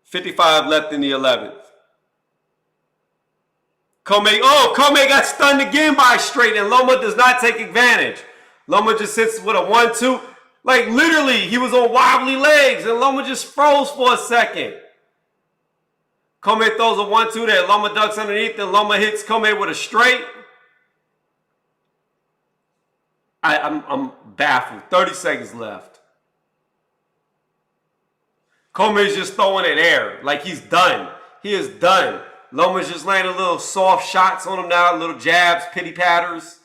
A: 55 left in the 11th. Commey got stunned again by a straight, and Loma does not take advantage. Loma just hits with a 1-2. Like, literally, he was on wobbly legs, and Loma just froze for a second. Commey throws a 1-2 that Loma ducks underneath, and Loma hits Commey with a straight. I'm baffled. 30 seconds left. Commey's just throwing it air. Like, he's done. He is done. Loma's just landing little soft shots on him now. Little jabs, pity patters.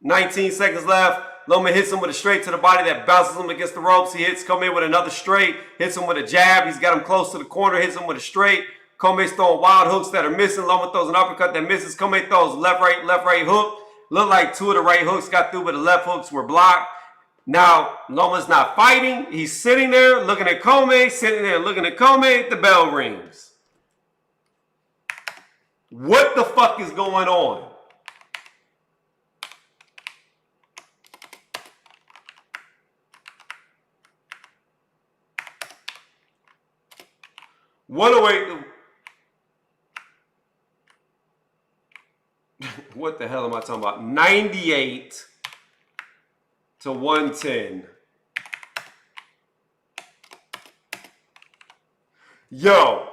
A: 19 seconds left. Loma hits him with a straight to the body that bounces him against the ropes. He hits Commey with another straight. Hits him with a jab. He's got him close to the corner. Hits him with a straight. Commey's throwing wild hooks that are missing. Loma throws an uppercut that misses. Commey throws left, right hook. Looked like 2 of the right hooks got through, but the left hooks were blocked. Now, Loma's not fighting. He's sitting there looking at Commey, sitting there looking at Commey. The bell rings. What the fuck is going on? 108. What the hell am I talking about? 98 to 110. Yo,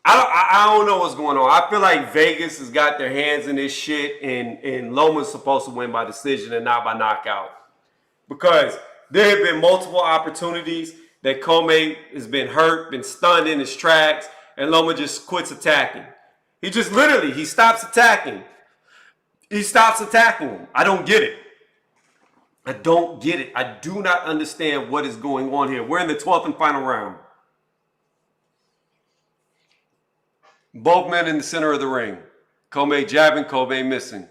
A: I don't know what's going on. I feel like Vegas has got their hands in this shit, and Loma's supposed to win by decision and not by knockout. Because there have been multiple opportunities that Commey has been hurt, been stunned in his tracks, and Loma just quits attacking. He just literally, he stops attacking. He stops attacking him. I don't get it. I don't get it. I do not understand what is going on here. We're in the 12th and final round. Both men in the center of the ring. Commey jabbing, Commey missing.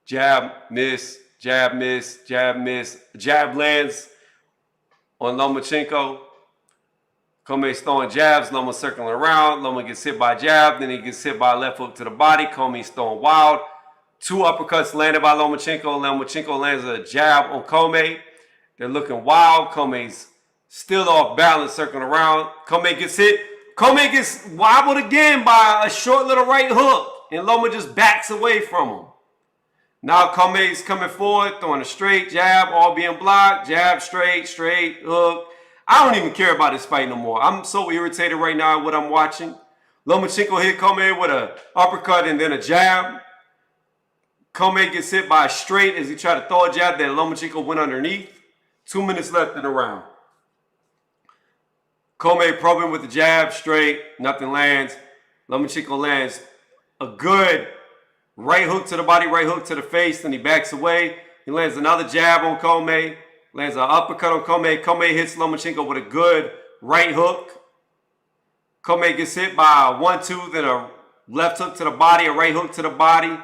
A: Jab, miss, jab, miss, jab, miss. Jab lands on Lomachenko. Commey's throwing jabs, Loma circling around. Loma gets hit by a jab, then he gets hit by a left hook to the body. Commey's throwing wild. 2 uppercuts landed by Lomachenko. Lomachenko lands a jab on Commey. They're looking wild. Commey's still off balance, circling around. Commey gets hit. Commey gets wobbled again by a short little right hook, and Loma just backs away from him. Now Commey's coming forward, throwing a straight jab, all being blocked. Jab, straight, straight, hook. I don't even care about this fight no more. I'm so irritated right now at what I'm watching. Lomachenko hit Commey with an uppercut and then a jab. Commey gets hit by a straight as he tried to throw a jab that Lomachenko went underneath. 2 minutes left in the round. Commey probing with the jab, straight, nothing lands. Lomachenko lands a good right hook to the body, right hook to the face, then he backs away. He lands another jab on Commey. Lands an uppercut on Commey. Commey hits Lomachenko with a good right hook. Commey gets hit by a 1-2, then a left hook to the body, a right hook to the body,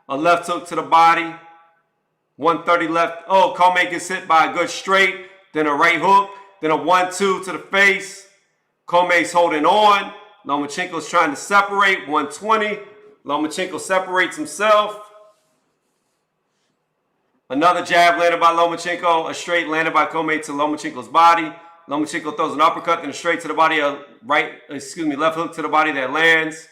A: a left hook to the body. 130 left. Oh, Commey gets hit by a good straight, then a right hook, then a 1-2 to the face. Commey's holding on. Lomachenko's trying to separate. 120. Lomachenko separates himself. Another jab landed by Lomachenko. A straight landed by Commey to Lomachenko's body. Lomachenko throws an uppercut, then a straight to the body. A left hook to the body that lands.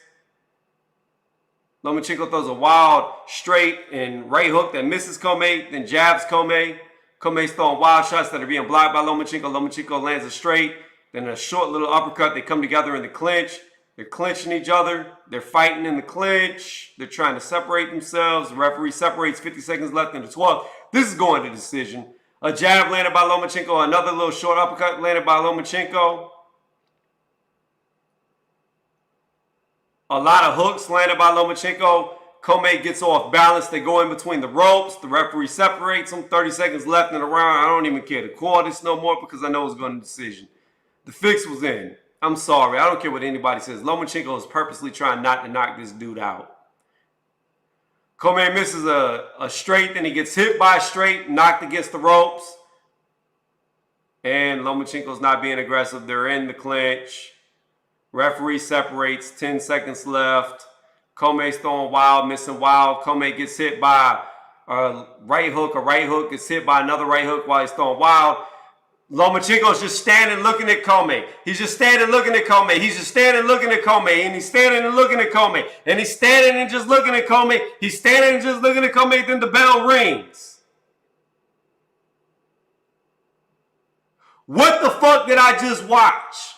A: Lomachenko throws a wild straight and right hook that misses Commey, then jabs Commey. Commey's throwing wild shots that are being blocked by Lomachenko. Lomachenko lands a straight, then a short little uppercut. They come together in the clinch. They're clinching each other. They're fighting in the clinch. They're trying to separate themselves. The referee separates. 50 seconds left in the 12th. This is going to decision. A jab landed by Lomachenko. Another little short uppercut landed by Lomachenko. A lot of hooks landed by Lomachenko. Commey gets off balance. They go in between the ropes. The referee separates them. 30 seconds left in the round. I don't even care to call this no more because I know it's going to decision. The fix was in. I'm sorry. I don't care what anybody says. Lomachenko is purposely trying not to knock this dude out. Commey misses a straight, then he gets hit by a straight, knocked against the ropes. And Lomachenko's not being aggressive. They're in the clinch. Referee separates. 10 seconds left. Commey's throwing wild, missing wild. Commey gets hit by a right hook. A right hook gets hit by another right hook while he's throwing wild. Lomachenko's just standing looking at Commey. He's just standing looking at Commey. He's just standing looking at Commey. And he's standing and looking at Commey. And he's standing and just looking at Commey. He's standing and just looking at Commey. Then the bell rings. What the fuck did I just watch?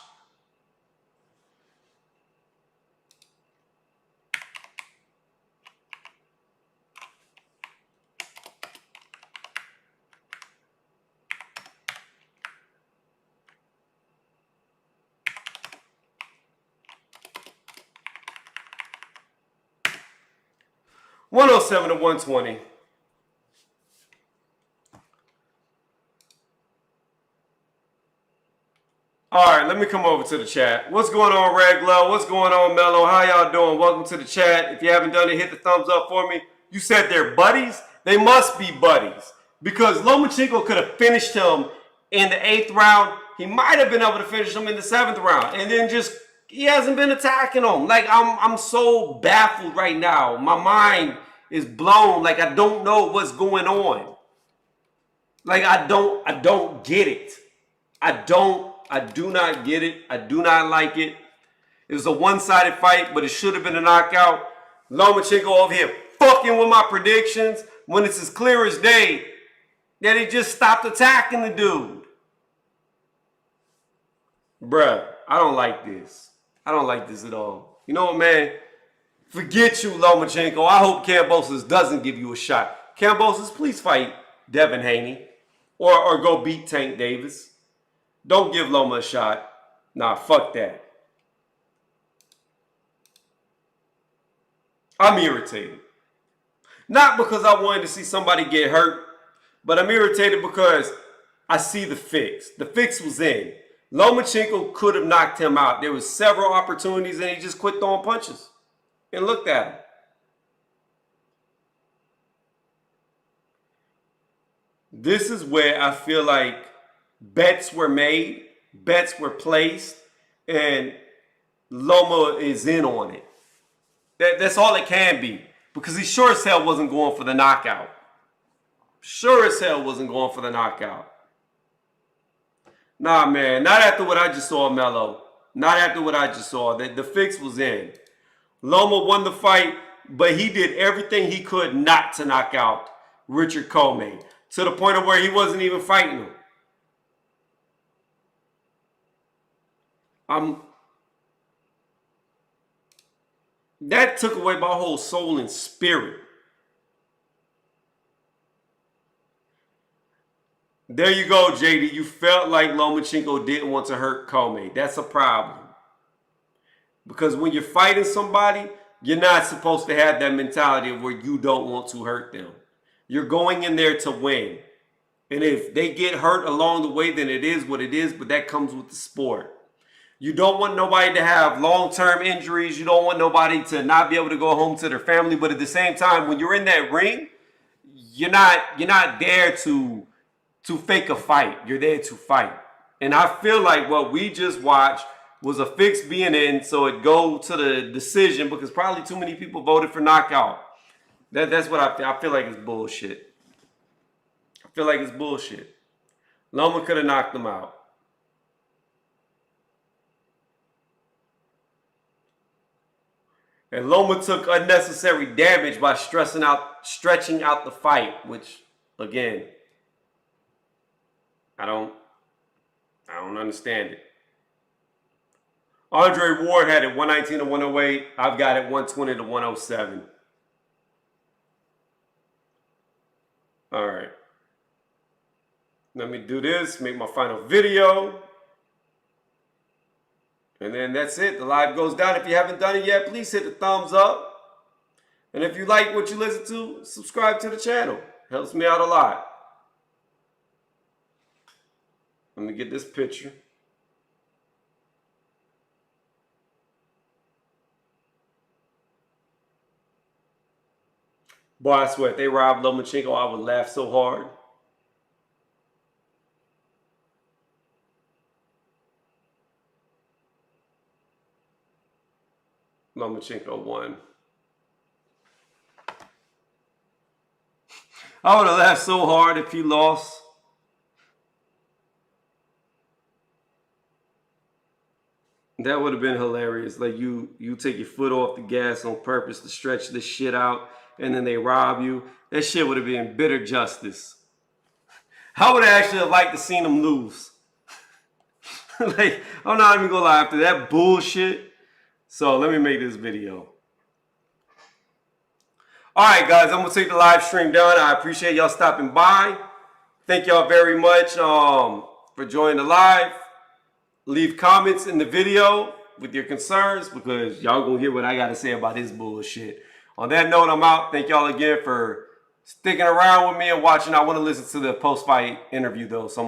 A: $107 to $120. All right, let me come over to the chat. What's going on, Red Glove? What's going on, Mello? How y'all doing? Welcome to the chat. If you haven't done it, hit the thumbs up for me. You said they're buddies? They must be buddies because Lomachenko could have finished him in the 8th round. He might have been able to finish him in the 7th round, and then just he hasn't been attacking him. Like I'm so baffled right now. My mind is blown. Like I don't know what's going on. Like I don't get it. I don't I do not get it. I do not like it. It was a one-sided fight, but it should have been a knockout. Lomachenko over here fucking with my predictions when it's as clear as day that he just stopped attacking the dude. Bruh, I don't like this. I don't like this at all. You know what, man? Forget you, Lomachenko. I hope Kambosos doesn't give you a shot. Kambosos, please fight Devin Haney or go beat Tank Davis. Don't give Loma a shot. Nah, fuck that. I'm irritated. Not because I wanted to see somebody get hurt, but I'm irritated because I see the fix. The fix was in. Lomachenko could have knocked him out. There was several opportunities and he just quit throwing punches. And looked at him. This is where I feel like bets were made, bets were placed, and Loma is in on it. That's all it can be. Because he sure as hell wasn't going for the knockout. Sure as hell wasn't going for the knockout. Nah, man. Not after what I just saw, Melo. Not after what I just saw. The fix was in. Loma won the fight, but he did everything he could not to knock out Richard Commey. To the point of where he wasn't even fighting him. That took away my whole soul and spirit. There you go, JD. You felt like Lomachenko didn't want to hurt Commey. That's a problem. Because when you're fighting somebody, you're not supposed to have that mentality of where you don't want to hurt them. You're going in there to win. And if they get hurt along the way, then it is what it is, but that comes with the sport. You don't want nobody to have long-term injuries. You don't want nobody to not be able to go home to their family. But at the same time, when you're in that ring, you're not there to fake a fight. You're there to fight. And I feel like what we just watched was a fix being in, so it go to the decision because probably too many people voted for knockout. That's what I feel like it's bullshit. I feel like it's bullshit. Loma could have knocked him out. And Loma took unnecessary damage by stretching out the fight, which, again, I don't understand it. Andre Ward had it 119 to 108. I've got it 120 to 107. All right. Let me do this, make my final video. And then that's it. The live goes down. If you haven't done it yet, please hit the thumbs up. And if you like what you listen to, subscribe to the channel. Helps me out a lot. Let me get this picture. Boy, I swear, if they robbed Lomachenko, I would laugh so hard. Lomachenko won. I would have laughed so hard if he lost. That would have been hilarious. Like you take your foot off the gas on purpose to stretch the shit out, and then they rob you. That shit would have been bitter justice. I would have actually liked to see them lose. Like, I'm not even gonna lie, after that bullshit. So let me make this video. Alright guys, I'm gonna take the live stream down. I appreciate y'all stopping by. Thank y'all very much for joining the live. Leave comments in the video with your concerns because y'all gonna hear what I gotta say about this bullshit. On that note, I'm out. Thank y'all again for sticking around with me and watching. I want to listen to the post-fight interview though, so